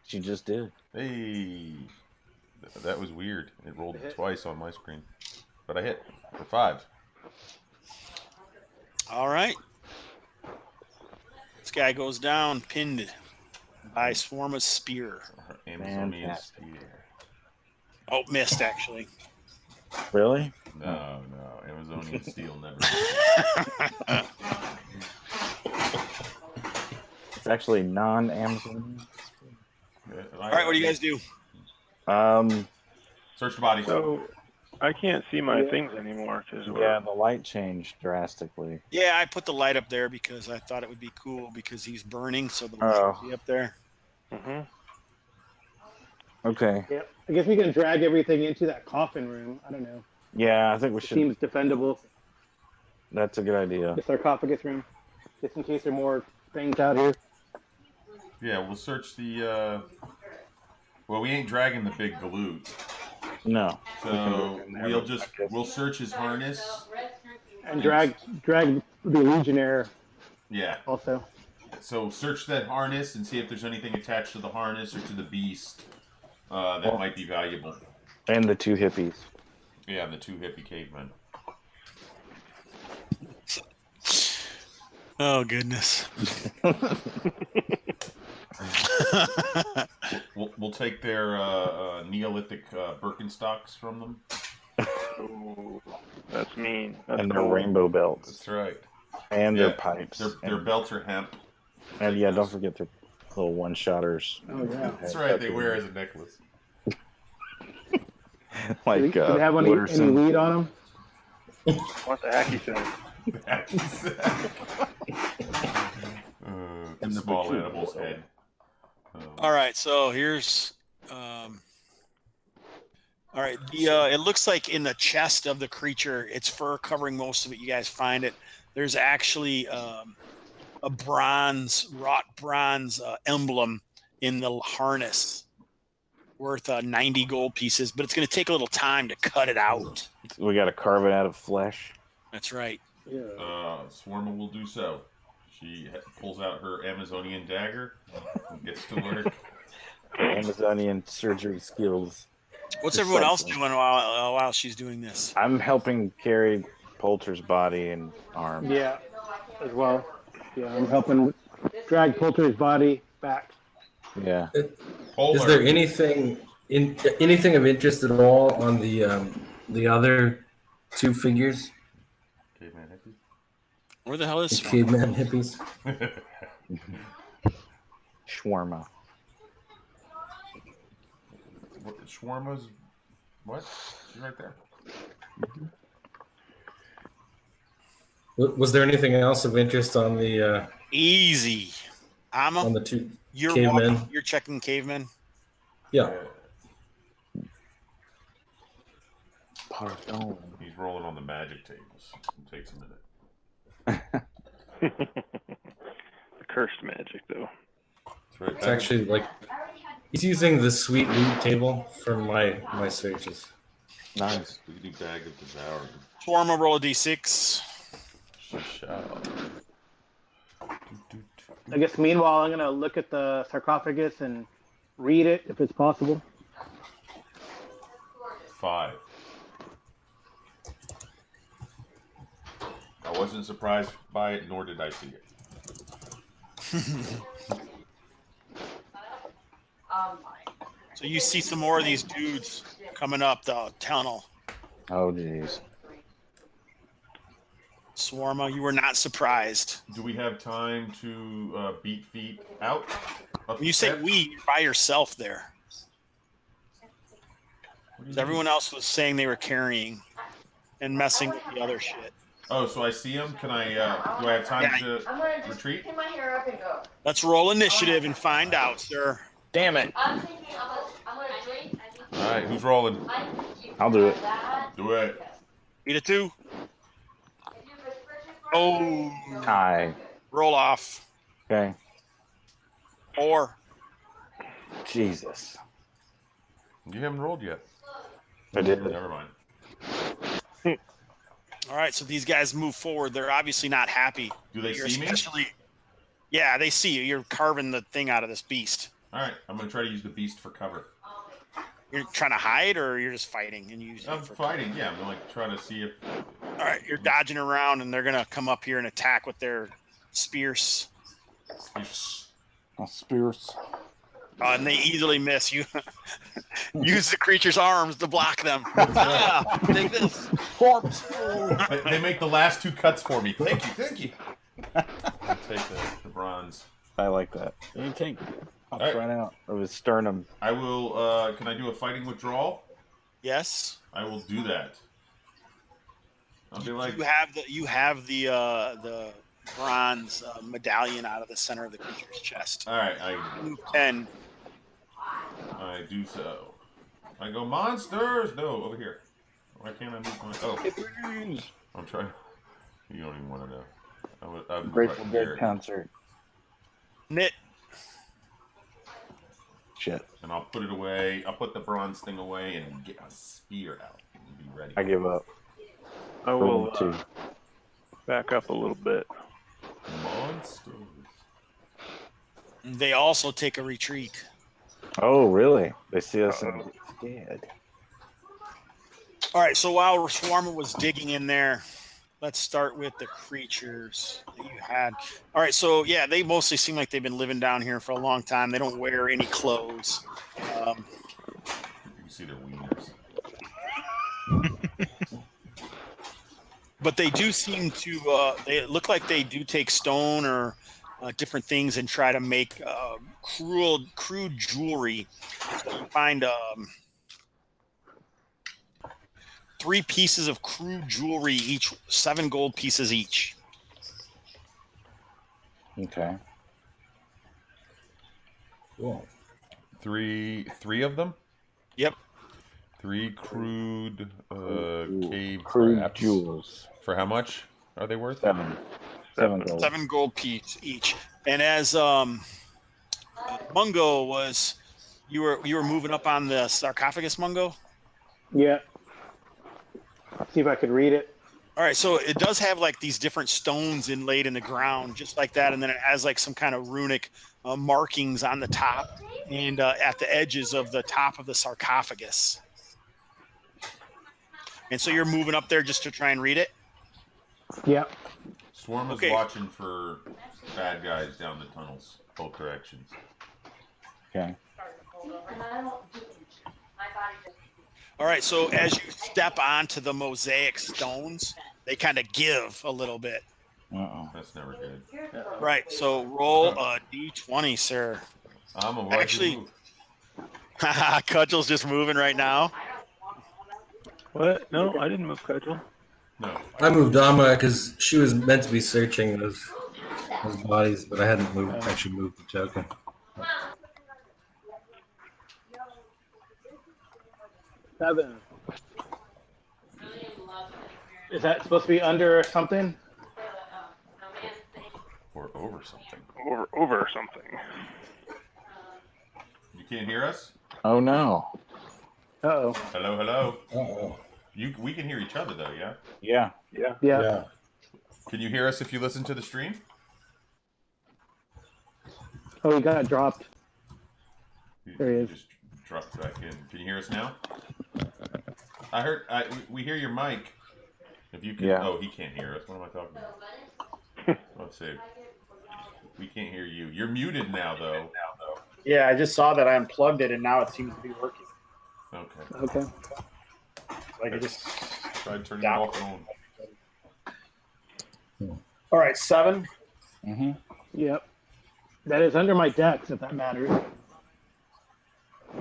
[SPEAKER 5] She just did.
[SPEAKER 2] Hey, that was weird. It rolled
[SPEAKER 7] Hit.
[SPEAKER 2] twice on my screen, but I hit for 5.
[SPEAKER 3] All right. This guy goes down, pinned by Swarma's spear.
[SPEAKER 2] Amazonian
[SPEAKER 5] Fantastic.
[SPEAKER 2] spear.
[SPEAKER 3] Oh, missed actually.
[SPEAKER 5] Really?
[SPEAKER 2] No, Amazonian steel never.
[SPEAKER 5] It's actually non-Amazon.
[SPEAKER 3] All right, what do you guys do?
[SPEAKER 2] Search the body.
[SPEAKER 6] So I can't see my things anymore because
[SPEAKER 5] Yeah, the light changed drastically.
[SPEAKER 3] Yeah, I put the light up there because I thought it would be cool because he's burning, so the light
[SPEAKER 5] Oh.
[SPEAKER 3] will be up there.
[SPEAKER 5] Okay.
[SPEAKER 7] yeah, I guess we can drag everything into that coffin room. I don't know.
[SPEAKER 5] Yeah, I think we
[SPEAKER 7] It
[SPEAKER 5] should.
[SPEAKER 7] seems defendable.
[SPEAKER 5] That's a good idea.
[SPEAKER 7] The sarcophagus room, just in case there are more things out here.
[SPEAKER 2] Yeah, we'll search the. Well, we ain't dragging the big galoot,
[SPEAKER 5] No.
[SPEAKER 2] so we'll search his harness.
[SPEAKER 7] And drag the legionnaire
[SPEAKER 2] Yeah.
[SPEAKER 7] also.
[SPEAKER 2] So search that harness and see if there's anything attached to the harness or to the beast that might be valuable.
[SPEAKER 5] And the 2 hippies.
[SPEAKER 2] Yeah, the 2 hippie cavemen.
[SPEAKER 3] Oh goodness.
[SPEAKER 2] We'll take their Neolithic Birkenstocks from them.
[SPEAKER 6] Ooh, that's mean. That's
[SPEAKER 5] And their
[SPEAKER 6] cold.
[SPEAKER 5] rainbow belts.
[SPEAKER 2] That's right.
[SPEAKER 5] And
[SPEAKER 2] Yeah,
[SPEAKER 5] their pipes.
[SPEAKER 2] Their belts are hemp.
[SPEAKER 5] And yeah, don't forget their little one-shotters.
[SPEAKER 7] Oh yeah.
[SPEAKER 2] That's right. They wear as a necklace.
[SPEAKER 5] Like,
[SPEAKER 7] Do they have any
[SPEAKER 5] Wooderson.
[SPEAKER 7] weed on them?
[SPEAKER 6] What the hacky sack?
[SPEAKER 2] The small animal's head.
[SPEAKER 3] All right, so here's. All right, it looks like in the chest of the creature, it's fur covering most of it. You guys find it. There's actually a wrought bronze emblem in the harness, worth 90 gold pieces. But it's going to take a little time to cut it out.
[SPEAKER 5] We got to carve it out of flesh.
[SPEAKER 3] That's right.
[SPEAKER 7] Yeah.
[SPEAKER 2] Swarma will do so. She pulls out her Amazonian dagger and gets to work.
[SPEAKER 5] Amazonian surgery skills.
[SPEAKER 3] What's everyone else doing while she's doing this?
[SPEAKER 5] I'm helping carry Poulter's body and arm.
[SPEAKER 7] Yeah, as well. Yeah, I'm helping drag Poulter's body back.
[SPEAKER 5] Yeah.
[SPEAKER 4] Is there anything of interest at all on the other two figures?
[SPEAKER 2] Caveman hippie.
[SPEAKER 3] Where the hell is
[SPEAKER 4] The caveman hippies?
[SPEAKER 5] Shawarma.
[SPEAKER 2] Shawarma's what? She's right there.
[SPEAKER 4] Was there anything else of interest on the
[SPEAKER 3] Easy.
[SPEAKER 4] on the two
[SPEAKER 3] You're
[SPEAKER 4] cavemen?
[SPEAKER 3] you're checking cavemen.
[SPEAKER 4] Yeah.
[SPEAKER 5] Pardon.
[SPEAKER 2] He's rolling on the magic tables. It takes a minute.
[SPEAKER 6] The cursed magic, though.
[SPEAKER 2] That's right.
[SPEAKER 4] It's actually like he's using the sweet loot table from my searches.
[SPEAKER 5] Nice.
[SPEAKER 2] We can do bag of devouring.
[SPEAKER 3] Swarma, roll a d6.
[SPEAKER 2] She shall.
[SPEAKER 7] I guess meanwhile, I'm gonna look at the sarcophagus and read it if it's possible.
[SPEAKER 2] 5. I wasn't surprised by it, nor did I see it.
[SPEAKER 3] So you see some more of these dudes coming up the tunnel.
[SPEAKER 5] Oh, jeez.
[SPEAKER 3] Swarma, you were not surprised.
[SPEAKER 2] Do we have time to beat feet out?
[SPEAKER 3] When you say we, you're by yourself there. Everyone else was saying they were carrying and messing with the other shit.
[SPEAKER 2] Oh, so I see him. Can I? Do I have time to
[SPEAKER 8] I'm gonna just
[SPEAKER 2] retreat?
[SPEAKER 8] pin my hair up and go.
[SPEAKER 3] Let's roll initiative and find out, sir.
[SPEAKER 5] Damn it.
[SPEAKER 8] I'm thinking I'm gonna drink.
[SPEAKER 2] All right, who's rolling?
[SPEAKER 5] I'll do it.
[SPEAKER 2] Do it.
[SPEAKER 3] Beat it too. Oh,
[SPEAKER 5] Tie.
[SPEAKER 3] roll off.
[SPEAKER 5] Okay.
[SPEAKER 3] 4.
[SPEAKER 5] Jesus.
[SPEAKER 2] You haven't rolled yet.
[SPEAKER 5] I did.
[SPEAKER 2] Never mind.
[SPEAKER 3] All right, so these guys move forward. They're obviously not happy.
[SPEAKER 2] Do they
[SPEAKER 3] You're
[SPEAKER 2] see me?
[SPEAKER 3] Yeah, they see you. You're carving the thing out of this beast.
[SPEAKER 2] All right, I'm gonna try to use the beast for cover.
[SPEAKER 3] You're trying to hide, or you're just fighting and using
[SPEAKER 2] I'm
[SPEAKER 3] it for
[SPEAKER 2] fighting. Yeah, I'm like trying to see if.
[SPEAKER 3] All right, you're dodging around, and they're gonna come up here and attack with their spears.
[SPEAKER 5] Oh, spears.
[SPEAKER 3] And they easily miss you. Use the creature's arms to block them. Take this.
[SPEAKER 2] They make the last 2 cuts for me. Thank you. Thank you. I'll take the bronze.
[SPEAKER 5] I like that. You take pops
[SPEAKER 2] Right.
[SPEAKER 5] right out of his sternum.
[SPEAKER 2] I will. Can I do a fighting withdrawal?
[SPEAKER 3] Yes.
[SPEAKER 2] I will do that. I'll be like,
[SPEAKER 3] You have the bronze medallion out of the center of the creature's chest.
[SPEAKER 2] all right,
[SPEAKER 3] Move 10.
[SPEAKER 2] I do so. I go monsters. No, over here. Why can't I move my? Oh, I'm trying. You don't even want to know. I'm
[SPEAKER 5] Grateful
[SPEAKER 2] right
[SPEAKER 5] Dead
[SPEAKER 2] here,
[SPEAKER 5] concert.
[SPEAKER 3] Knit.
[SPEAKER 5] Shit.
[SPEAKER 2] and I'll put it away. I'll put the bronze thing away and get my spear out and be ready.
[SPEAKER 5] I give up.
[SPEAKER 6] I will
[SPEAKER 5] Roll 2.
[SPEAKER 6] back up a little bit.
[SPEAKER 2] Monsters.
[SPEAKER 3] They also take a retreat.
[SPEAKER 5] Oh, really? They see us and get scared.
[SPEAKER 3] All right, so while Swarma was digging in there, let's start with the creatures that you had. All right, so yeah, they mostly seem like they've been living down here for a long time. They don't wear any clothes.
[SPEAKER 2] You can see their wieners.
[SPEAKER 3] But they do seem to, they look like they do take stone or different things and try to make crude jewelry. So you find 3 pieces of crude jewelry each, 7 gold pieces each.
[SPEAKER 5] Okay.
[SPEAKER 4] Cool.
[SPEAKER 2] Three of them.
[SPEAKER 3] Yep.
[SPEAKER 2] 3 crude cave
[SPEAKER 5] Crude
[SPEAKER 2] traps.
[SPEAKER 5] jewels.
[SPEAKER 2] For how much are they worth?
[SPEAKER 5] 7. 7 gold.
[SPEAKER 3] 7 gold piece each. And as Mungo was, you were moving up on the sarcophagus, Mungo.
[SPEAKER 7] Yeah. See if I could read it.
[SPEAKER 3] All right, so it does have like these different stones inlaid in the ground, just like that, and then it has like some kind of runic markings on the top and at the edges of the top of the sarcophagus. And so you're moving up there just to try and read it?
[SPEAKER 7] Yeah.
[SPEAKER 2] Swarm is
[SPEAKER 3] Okay.
[SPEAKER 2] watching for bad guys down the tunnels, both directions.
[SPEAKER 5] Okay.
[SPEAKER 3] All right, so as you step onto the mosaic stones, they kind of give a little bit.
[SPEAKER 5] Uh-oh.
[SPEAKER 2] That's never good.
[SPEAKER 3] Right, so roll a d20, sir. Actually, Cudgel's just moving right now.
[SPEAKER 6] What? No, I didn't move Cudgel.
[SPEAKER 2] No.
[SPEAKER 4] I moved Amma because she was meant to be searching those bodies, but I hadn't actually moved the token.
[SPEAKER 7] Seven. Is that supposed to be under something?
[SPEAKER 2] Or over something.
[SPEAKER 6] Over something.
[SPEAKER 2] You can't hear us?
[SPEAKER 5] Oh, no.
[SPEAKER 7] Uh-oh.
[SPEAKER 2] Hello, hello.
[SPEAKER 4] Uh-oh.
[SPEAKER 2] We can hear each other though, yeah?
[SPEAKER 6] Yeah.
[SPEAKER 4] Yeah.
[SPEAKER 2] Can you hear us if you listen to the stream?
[SPEAKER 7] Oh, he got dropped. There he is.
[SPEAKER 2] Just dropped back in. Can you hear us now? We hear your mic. If you can.
[SPEAKER 5] Yeah.
[SPEAKER 2] Oh, he can't hear us. What am I talking about? Let's see. We can't hear you. You're muted now, though.
[SPEAKER 3] Yeah, I just saw that I unplugged it, and now it seems to be working.
[SPEAKER 2] Okay.
[SPEAKER 7] Okay.
[SPEAKER 3] Like it just.
[SPEAKER 2] Try turning it off and on.
[SPEAKER 3] All right, 7.
[SPEAKER 5] Mm-hmm.
[SPEAKER 7] Yep. That is under my dex, if that matters.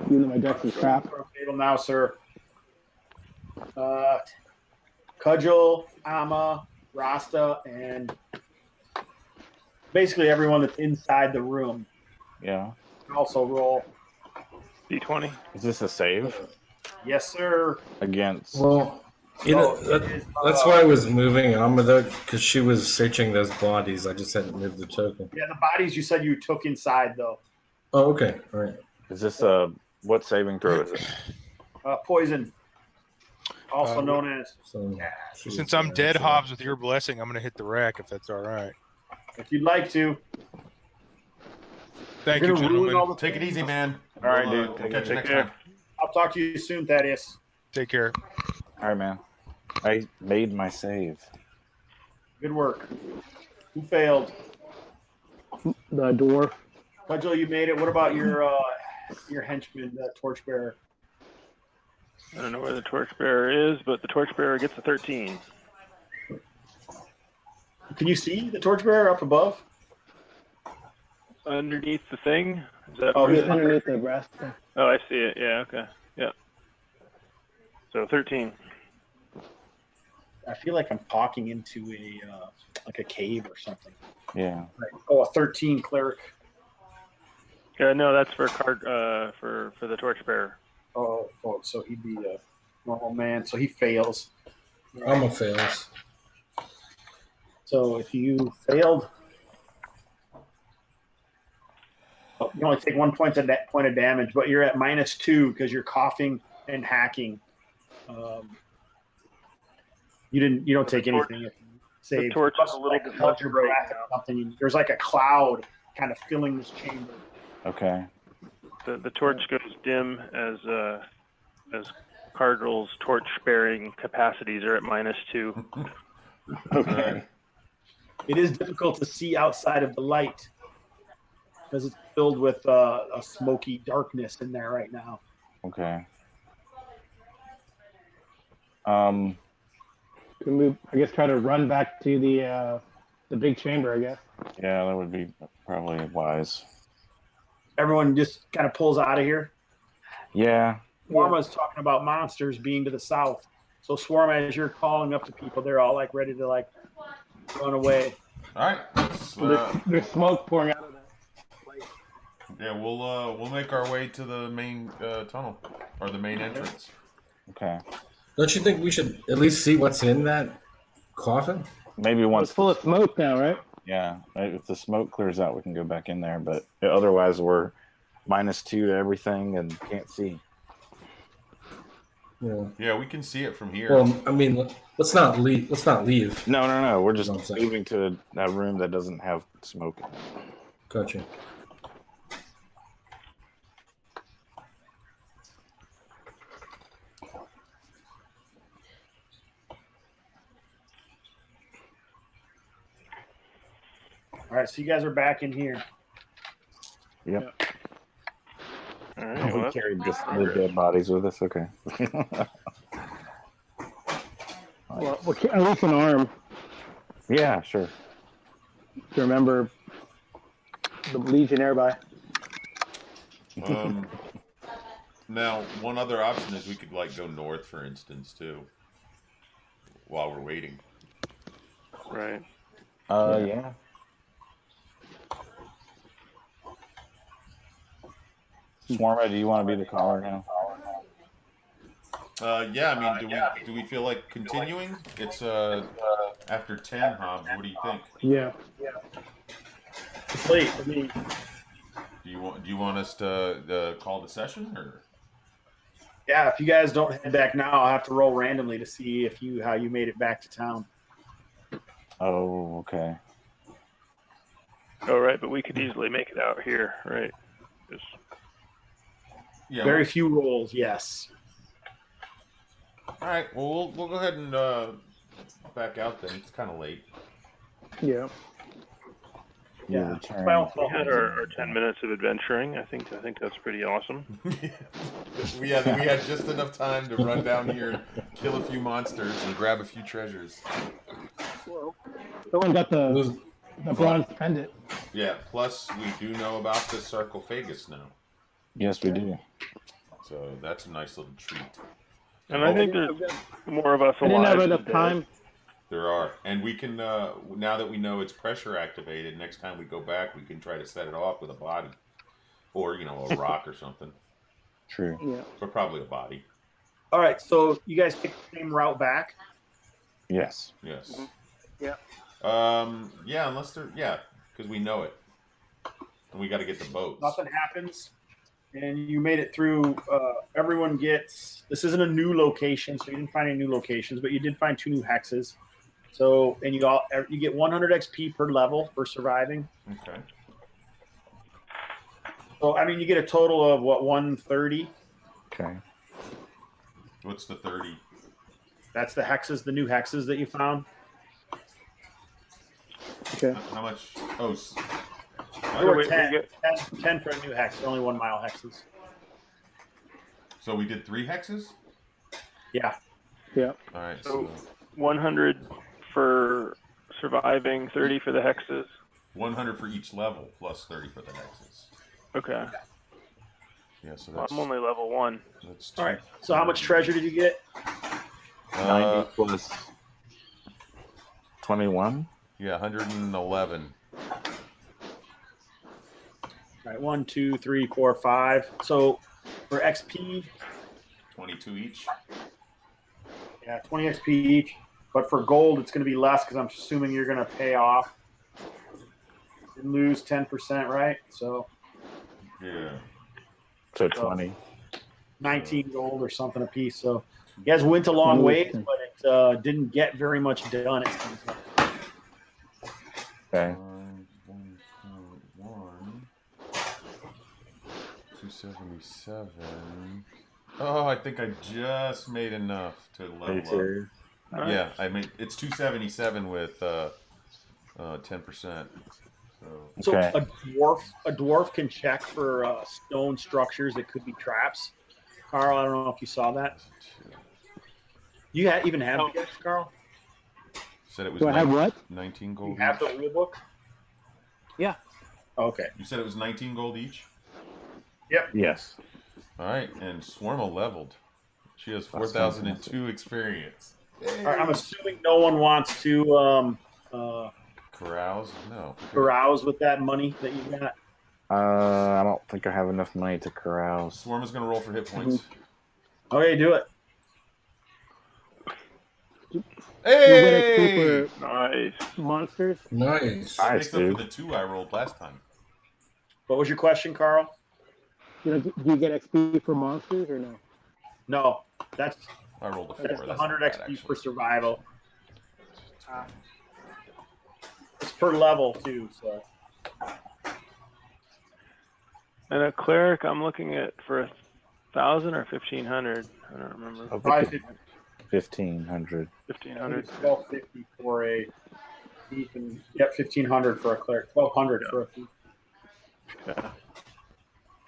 [SPEAKER 7] Even though my dex is crap.
[SPEAKER 3] Table now, sir. Cudgel, Amma, Rasta, and basically everyone that's inside the room.
[SPEAKER 5] Yeah.
[SPEAKER 3] Also roll.
[SPEAKER 6] D20.
[SPEAKER 5] Is this a save?
[SPEAKER 3] Yes, sir.
[SPEAKER 5] Against.
[SPEAKER 4] Well, that's why I was moving Amma though, because she was searching those bodies. I just hadn't moved the token.
[SPEAKER 3] Yeah, the bodies you said you took inside, though.
[SPEAKER 4] Oh, okay. All right.
[SPEAKER 5] Is this what saving throw is it?
[SPEAKER 3] Poison. Also known as.
[SPEAKER 4] So
[SPEAKER 1] Since I'm dead, Hobbs, with your blessing, I'm going to hit the rack if that's all right.
[SPEAKER 3] If you'd like to.
[SPEAKER 1] Thank you, gentlemen.
[SPEAKER 2] Take it easy, man.
[SPEAKER 5] All right,
[SPEAKER 2] We'll,
[SPEAKER 5] dude.
[SPEAKER 2] We'll catch you next
[SPEAKER 6] care.
[SPEAKER 2] time.
[SPEAKER 3] I'll talk to you soon, Thaddeus.
[SPEAKER 1] Take care.
[SPEAKER 5] All right, man. I made my save.
[SPEAKER 3] Good work. Who failed?
[SPEAKER 7] The dwarf.
[SPEAKER 3] Cudgel, you made it. What about your henchman, the torchbearer?
[SPEAKER 6] I don't know where the torchbearer is, but the torchbearer gets a 13.
[SPEAKER 3] Can you see the torchbearer up above?
[SPEAKER 6] Underneath the thing? Is that
[SPEAKER 3] Oh,
[SPEAKER 6] where
[SPEAKER 7] He's
[SPEAKER 6] it is?
[SPEAKER 7] underneath the rest.
[SPEAKER 6] Oh, I see it. Yeah, okay. Yeah. So 13.
[SPEAKER 3] I feel like I'm talking into a cave or something.
[SPEAKER 5] Yeah.
[SPEAKER 3] Oh, a 13 cleric.
[SPEAKER 6] No, that's for for the torchbearer.
[SPEAKER 3] Oh, so he'd be a normal man. So he fails.
[SPEAKER 4] Amma fails.
[SPEAKER 3] So if you failed, you only take 1 point of damage, but you're at -2 because you're coughing and hacking. You don't take anything. If you save.
[SPEAKER 6] The torch is a little
[SPEAKER 3] like held your breath or something. There's like a cloud kind of filling this chamber.
[SPEAKER 5] Okay.
[SPEAKER 6] The torch goes dim as Cardinal's torch bearing capacities are at -2.
[SPEAKER 2] Okay.
[SPEAKER 9] It is difficult to see outside of the light because it's filled with a smoky darkness in there right now.
[SPEAKER 5] Okay.
[SPEAKER 7] Can we, I guess, try to run back to the big chamber, I guess.
[SPEAKER 5] Yeah, that would be probably wise.
[SPEAKER 9] Everyone just kind of pulls out of here.
[SPEAKER 5] Yeah.
[SPEAKER 9] Swarma's talking about monsters being to the south. So Swarma, as you're calling up to people, they're all like ready to like run away.
[SPEAKER 2] All right. Let's,
[SPEAKER 7] There's smoke pouring out of that.
[SPEAKER 2] yeah, we'll make our way to the main tunnel or the main entrance.
[SPEAKER 5] Okay.
[SPEAKER 4] Don't you think we should at least see what's in that coffin?
[SPEAKER 5] Maybe
[SPEAKER 7] It's
[SPEAKER 5] once.
[SPEAKER 7] full of smoke now, right?
[SPEAKER 5] Yeah. If the smoke clears out, we can go back in there. But otherwise, we're -2 to everything and can't see.
[SPEAKER 4] Yeah.
[SPEAKER 2] Yeah, we can see it from here.
[SPEAKER 4] Well, I mean, let's not leave. Let's not leave.
[SPEAKER 5] No. We're just
[SPEAKER 4] No, I'm sorry.
[SPEAKER 5] moving to that room that doesn't have smoke in it.
[SPEAKER 4] Gotcha.
[SPEAKER 9] All right, so you guys are back in here.
[SPEAKER 5] Yep.
[SPEAKER 6] All right.
[SPEAKER 5] We
[SPEAKER 6] Well,
[SPEAKER 5] carried just the dead bodies with us. Okay.
[SPEAKER 7] Well, at least an arm
[SPEAKER 5] Yeah, sure.
[SPEAKER 7] to remember the Legionnaire by.
[SPEAKER 2] Now, one other option is we could like go north, for instance, too, while we're waiting.
[SPEAKER 6] right.
[SPEAKER 5] Yeah. Swarma, do you want to be the caller now?
[SPEAKER 2] Yeah, I mean, do we feel like continuing? It's after 10, Hobbs. What do you think?
[SPEAKER 7] Yeah.
[SPEAKER 9] It's late for me.
[SPEAKER 2] Do you want us to call the session or?
[SPEAKER 9] Yeah, if you guys don't head back now, I'll have to roll randomly to see how you made it back to town.
[SPEAKER 5] Oh, okay.
[SPEAKER 6] Oh, right. But we could easily make it out here, right? Just
[SPEAKER 2] Yeah.
[SPEAKER 9] Very few rolls, yes.
[SPEAKER 2] All right. Well, we'll go ahead and back out then. It's kind of late.
[SPEAKER 7] Yeah.
[SPEAKER 9] Yeah.
[SPEAKER 5] Return.
[SPEAKER 9] Well,
[SPEAKER 6] we had our 10 minutes of adventuring. I think that's pretty awesome.
[SPEAKER 2] we had just enough time to run down here, kill a few monsters, and grab a few treasures.
[SPEAKER 7] Someone got the bronze pendant.
[SPEAKER 2] Yeah. Plus, we do know about the sarcophagus now,
[SPEAKER 5] Yes, we do.
[SPEAKER 2] so that's a nice little treat.
[SPEAKER 6] And I think there's more of us
[SPEAKER 7] I didn't
[SPEAKER 6] alive
[SPEAKER 7] have
[SPEAKER 6] than
[SPEAKER 7] enough
[SPEAKER 6] dead.
[SPEAKER 7] time.
[SPEAKER 2] There are, and we can now that we know it's pressure activated. Next time we go back, we can try to set it off with a body, or a rock or something,
[SPEAKER 5] True.
[SPEAKER 7] Yeah.
[SPEAKER 2] but probably a body.
[SPEAKER 9] all right, so you guys take the same route back.
[SPEAKER 5] Yes.
[SPEAKER 2] Yes.
[SPEAKER 7] Yeah.
[SPEAKER 2] Yeah, unless because we know it, and we got to get the boats.
[SPEAKER 9] Nothing happens, and you made it through. Everyone gets. This isn't a new location, so you didn't find any new locations, but you did find 2 new hexes. So, and you get 100 XP per level for surviving.
[SPEAKER 2] Okay.
[SPEAKER 9] So, I mean, you get a total of 130.
[SPEAKER 5] Okay.
[SPEAKER 2] What's the 30?
[SPEAKER 9] That's the hexes, the new hexes that you found.
[SPEAKER 7] Okay.
[SPEAKER 2] How much? Oh,
[SPEAKER 9] There were
[SPEAKER 6] we
[SPEAKER 9] 10 for a new hex. They're only 1 mile hexes.
[SPEAKER 2] so we did 3 hexes.
[SPEAKER 9] Yeah.
[SPEAKER 7] Yeah.
[SPEAKER 2] All right.
[SPEAKER 6] So-
[SPEAKER 2] So
[SPEAKER 6] 100 for surviving, 30 for the hexes.
[SPEAKER 2] 100 for each level, plus 30 for the hexes.
[SPEAKER 6] Okay.
[SPEAKER 2] Yeah. So
[SPEAKER 6] Well,
[SPEAKER 2] that's
[SPEAKER 6] I'm only level 1.
[SPEAKER 2] that's
[SPEAKER 9] All right. So, how much treasure did you get?
[SPEAKER 5] 90 plus 21.
[SPEAKER 2] Yeah, 111.
[SPEAKER 9] All right. 1, 2, 3, 4, 5. So, for XP,
[SPEAKER 2] 22 each.
[SPEAKER 9] yeah, 20 XP each. But for gold, it's going to be less because I'm assuming you're going to pay off and lose 10%, right? So,
[SPEAKER 2] Yeah.
[SPEAKER 5] So 20.
[SPEAKER 9] 19 gold or something a piece. So, you guys went a long ways, but it didn't get very much done. It seems like.
[SPEAKER 5] Okay.
[SPEAKER 2] 1.1. 277. Oh, I think I just made enough to
[SPEAKER 5] Me
[SPEAKER 2] level up.
[SPEAKER 5] too.
[SPEAKER 6] All right.
[SPEAKER 2] Yeah, I mean it's 277 with 10%.
[SPEAKER 3] So
[SPEAKER 5] Okay.
[SPEAKER 3] a dwarf can check for stone structures that could be traps. Carl, I don't know if you saw that. You even have the guess, Carl?
[SPEAKER 2] Said it was
[SPEAKER 7] Do I have what?
[SPEAKER 2] 19
[SPEAKER 3] You
[SPEAKER 2] gold
[SPEAKER 3] have
[SPEAKER 2] each.
[SPEAKER 3] the rule book?
[SPEAKER 7] Yeah.
[SPEAKER 3] Okay.
[SPEAKER 2] You said it was 19 gold each?
[SPEAKER 5] Yes.
[SPEAKER 2] All right, and Swarma leveled. She has
[SPEAKER 5] That's
[SPEAKER 2] 4,002 experience.
[SPEAKER 3] All right, I'm assuming no one wants to
[SPEAKER 2] Carouse? No.
[SPEAKER 3] carouse with that money that you got.
[SPEAKER 5] I don't think I have enough money to carouse.
[SPEAKER 2] Swarma's going to roll for hit points.
[SPEAKER 3] Okay, do it.
[SPEAKER 2] Hey!
[SPEAKER 7] You'll get XP
[SPEAKER 6] Nice.
[SPEAKER 7] for monsters.
[SPEAKER 4] Nice.
[SPEAKER 2] That
[SPEAKER 5] Nice,
[SPEAKER 2] makes up for
[SPEAKER 5] dude.
[SPEAKER 2] the 2 I rolled last time.
[SPEAKER 3] What was your question, Carl?
[SPEAKER 7] Do you get XP for monsters or no?
[SPEAKER 3] No, that's
[SPEAKER 2] I rolled a 4.
[SPEAKER 3] that's
[SPEAKER 2] That's
[SPEAKER 3] 100
[SPEAKER 2] not
[SPEAKER 3] XP
[SPEAKER 2] bad,
[SPEAKER 3] for
[SPEAKER 2] actually.
[SPEAKER 3] survival. It's per level too, so
[SPEAKER 6] And a cleric, I'm looking at for 1,000 or 1,500. I don't remember.
[SPEAKER 5] I'll
[SPEAKER 3] probably
[SPEAKER 5] take it. 1,500.
[SPEAKER 6] 1,500.
[SPEAKER 3] 1250 for a thief, and 1,500 for a cleric, 1,200 for a thief.
[SPEAKER 6] Yeah.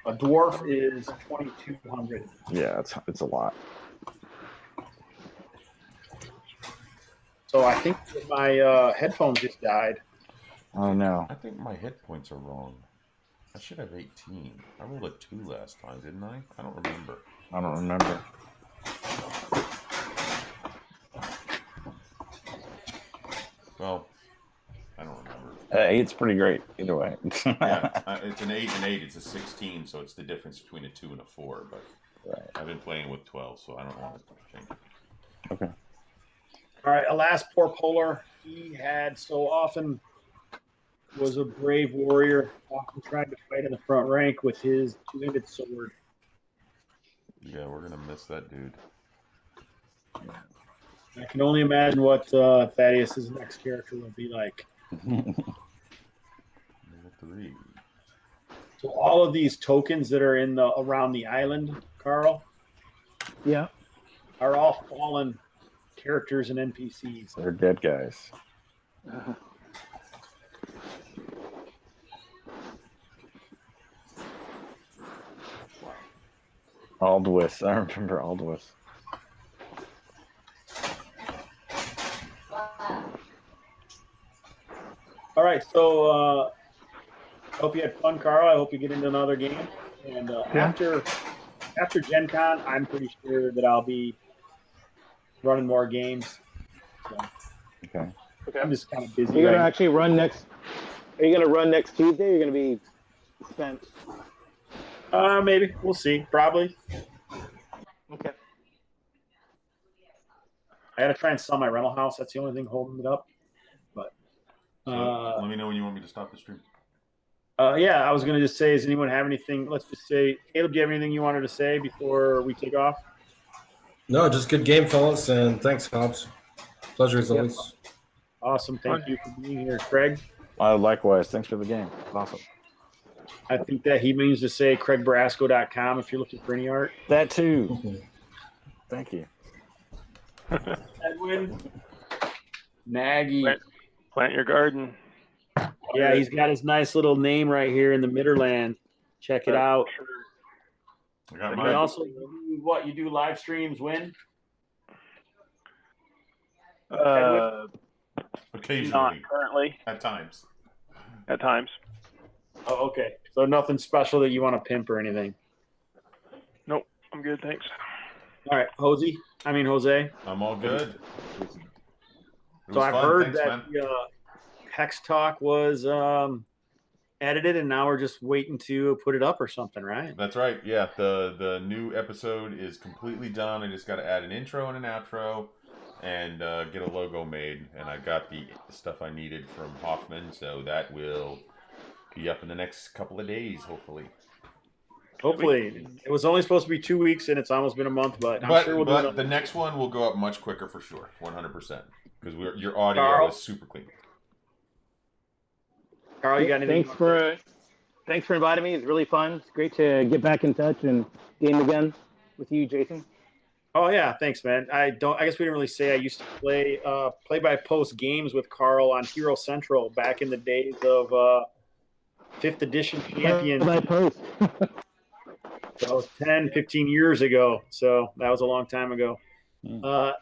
[SPEAKER 3] A dwarf is 2,200.
[SPEAKER 5] Yeah, it's a lot.
[SPEAKER 3] So I think that my headphones just died.
[SPEAKER 5] Oh no.
[SPEAKER 2] I think my hit points are wrong. I should have 18. I rolled a 2 last time, didn't I? I don't remember.
[SPEAKER 5] I don't remember.
[SPEAKER 2] Well, I don't remember.
[SPEAKER 5] 8's pretty great either way.
[SPEAKER 2] Yeah, it's an 8 and 8. It's a 16, so it's the difference between a 2 and a 4. But
[SPEAKER 5] Right.
[SPEAKER 2] I've been playing with 12, so I don't want to change it.
[SPEAKER 5] Okay.
[SPEAKER 3] All right, alas, poor Polar. He had so often was a brave warrior, often tried to fight in the front rank with his two-handed sword.
[SPEAKER 2] Yeah, we're gonna miss that dude.
[SPEAKER 3] I can only imagine what Thaddeus's next character will be like.
[SPEAKER 2] Level 3.
[SPEAKER 3] So all of these tokens that are in the around the island, Carl,
[SPEAKER 7] Yeah.
[SPEAKER 3] are all fallen characters and NPCs.
[SPEAKER 5] They're dead guys. Aldwis. I remember Aldwis.
[SPEAKER 3] All right, so I hope you had fun, Carl. I hope you get into another game. And after Gen Con, I'm pretty sure that I'll be running more games. So
[SPEAKER 5] Okay.
[SPEAKER 3] I'm just kind of busy.
[SPEAKER 7] Are you gonna
[SPEAKER 3] Right
[SPEAKER 7] actually run next? Are you gonna run next Tuesday? Or you're gonna be spent.
[SPEAKER 3] now. Maybe we'll see. Probably.
[SPEAKER 7] Okay.
[SPEAKER 3] I got to try and sell my rental house. That's the only thing holding it up. But
[SPEAKER 2] So let me know when you want me to stop the stream.
[SPEAKER 3] yeah, I was going to just say, does anyone have anything? Let's just say, Caleb, do you have anything you wanted to say before we take off?
[SPEAKER 4] No, just good game, fellas, and thanks, Hobbs. Pleasure as always.
[SPEAKER 3] Awesome. Thank you for being here, Craig.
[SPEAKER 5] Likewise. Thanks for the game. Awesome.
[SPEAKER 3] I think that he means to say CraigBrasco.com if you're looking for any art.
[SPEAKER 5] That too. Thank you.
[SPEAKER 3] Edwin. Nagy.
[SPEAKER 6] Plant your garden.
[SPEAKER 3] Yeah, he's got his nice little name right here in the Midderland. Check it out.
[SPEAKER 2] I got
[SPEAKER 3] And he
[SPEAKER 2] mine.
[SPEAKER 3] also, you do live streams when?
[SPEAKER 2] Occasionally.
[SPEAKER 6] Not currently.
[SPEAKER 2] At times.
[SPEAKER 6] At times.
[SPEAKER 3] Oh, okay. So nothing special that you want to pimp or anything.
[SPEAKER 6] Nope. I'm good. Thanks.
[SPEAKER 3] All right, Jose.
[SPEAKER 2] I'm all good.
[SPEAKER 3] So I've heard
[SPEAKER 2] Thanks,
[SPEAKER 3] that
[SPEAKER 2] man.
[SPEAKER 3] the Hex Talk was edited, and now we're just waiting to put it up or something, right?
[SPEAKER 2] That's right. Yeah, the new episode is completely done. I just got to add an intro and an outro and get a logo made. And I got the stuff I needed from Hoffman, so that will be up in the next couple of days, hopefully.
[SPEAKER 3] Hopefully. It was only supposed to be 2 weeks, and it's almost been a month, but I'm sure we'll do
[SPEAKER 2] But
[SPEAKER 3] it.
[SPEAKER 2] the next one will go up much quicker for sure, 100%. Because your audio
[SPEAKER 3] Carl?
[SPEAKER 2] is super clean.
[SPEAKER 3] Carl, you got anything?
[SPEAKER 7] Thanks for inviting me. It's really fun. It's great to get back in touch and game again with you, Jason.
[SPEAKER 9] Oh yeah, thanks, man. I guess we didn't really say I used to play play-by-post games with Carl on Hero Central back in the days of 5th edition champion.
[SPEAKER 7] By post.
[SPEAKER 9] That was 10, 15 years ago. So that was a long time ago.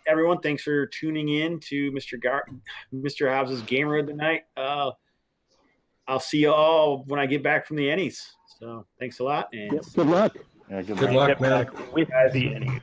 [SPEAKER 9] Everyone, thanks for tuning in to Mr. Hobbs' Gamer of the Night. I'll see you all when I get back from the Ennies. So thanks a lot. And
[SPEAKER 7] Yep, good luck.
[SPEAKER 5] Yeah, good
[SPEAKER 4] Good
[SPEAKER 5] night.
[SPEAKER 4] luck,
[SPEAKER 6] Get
[SPEAKER 4] man.
[SPEAKER 6] back with the Ennies.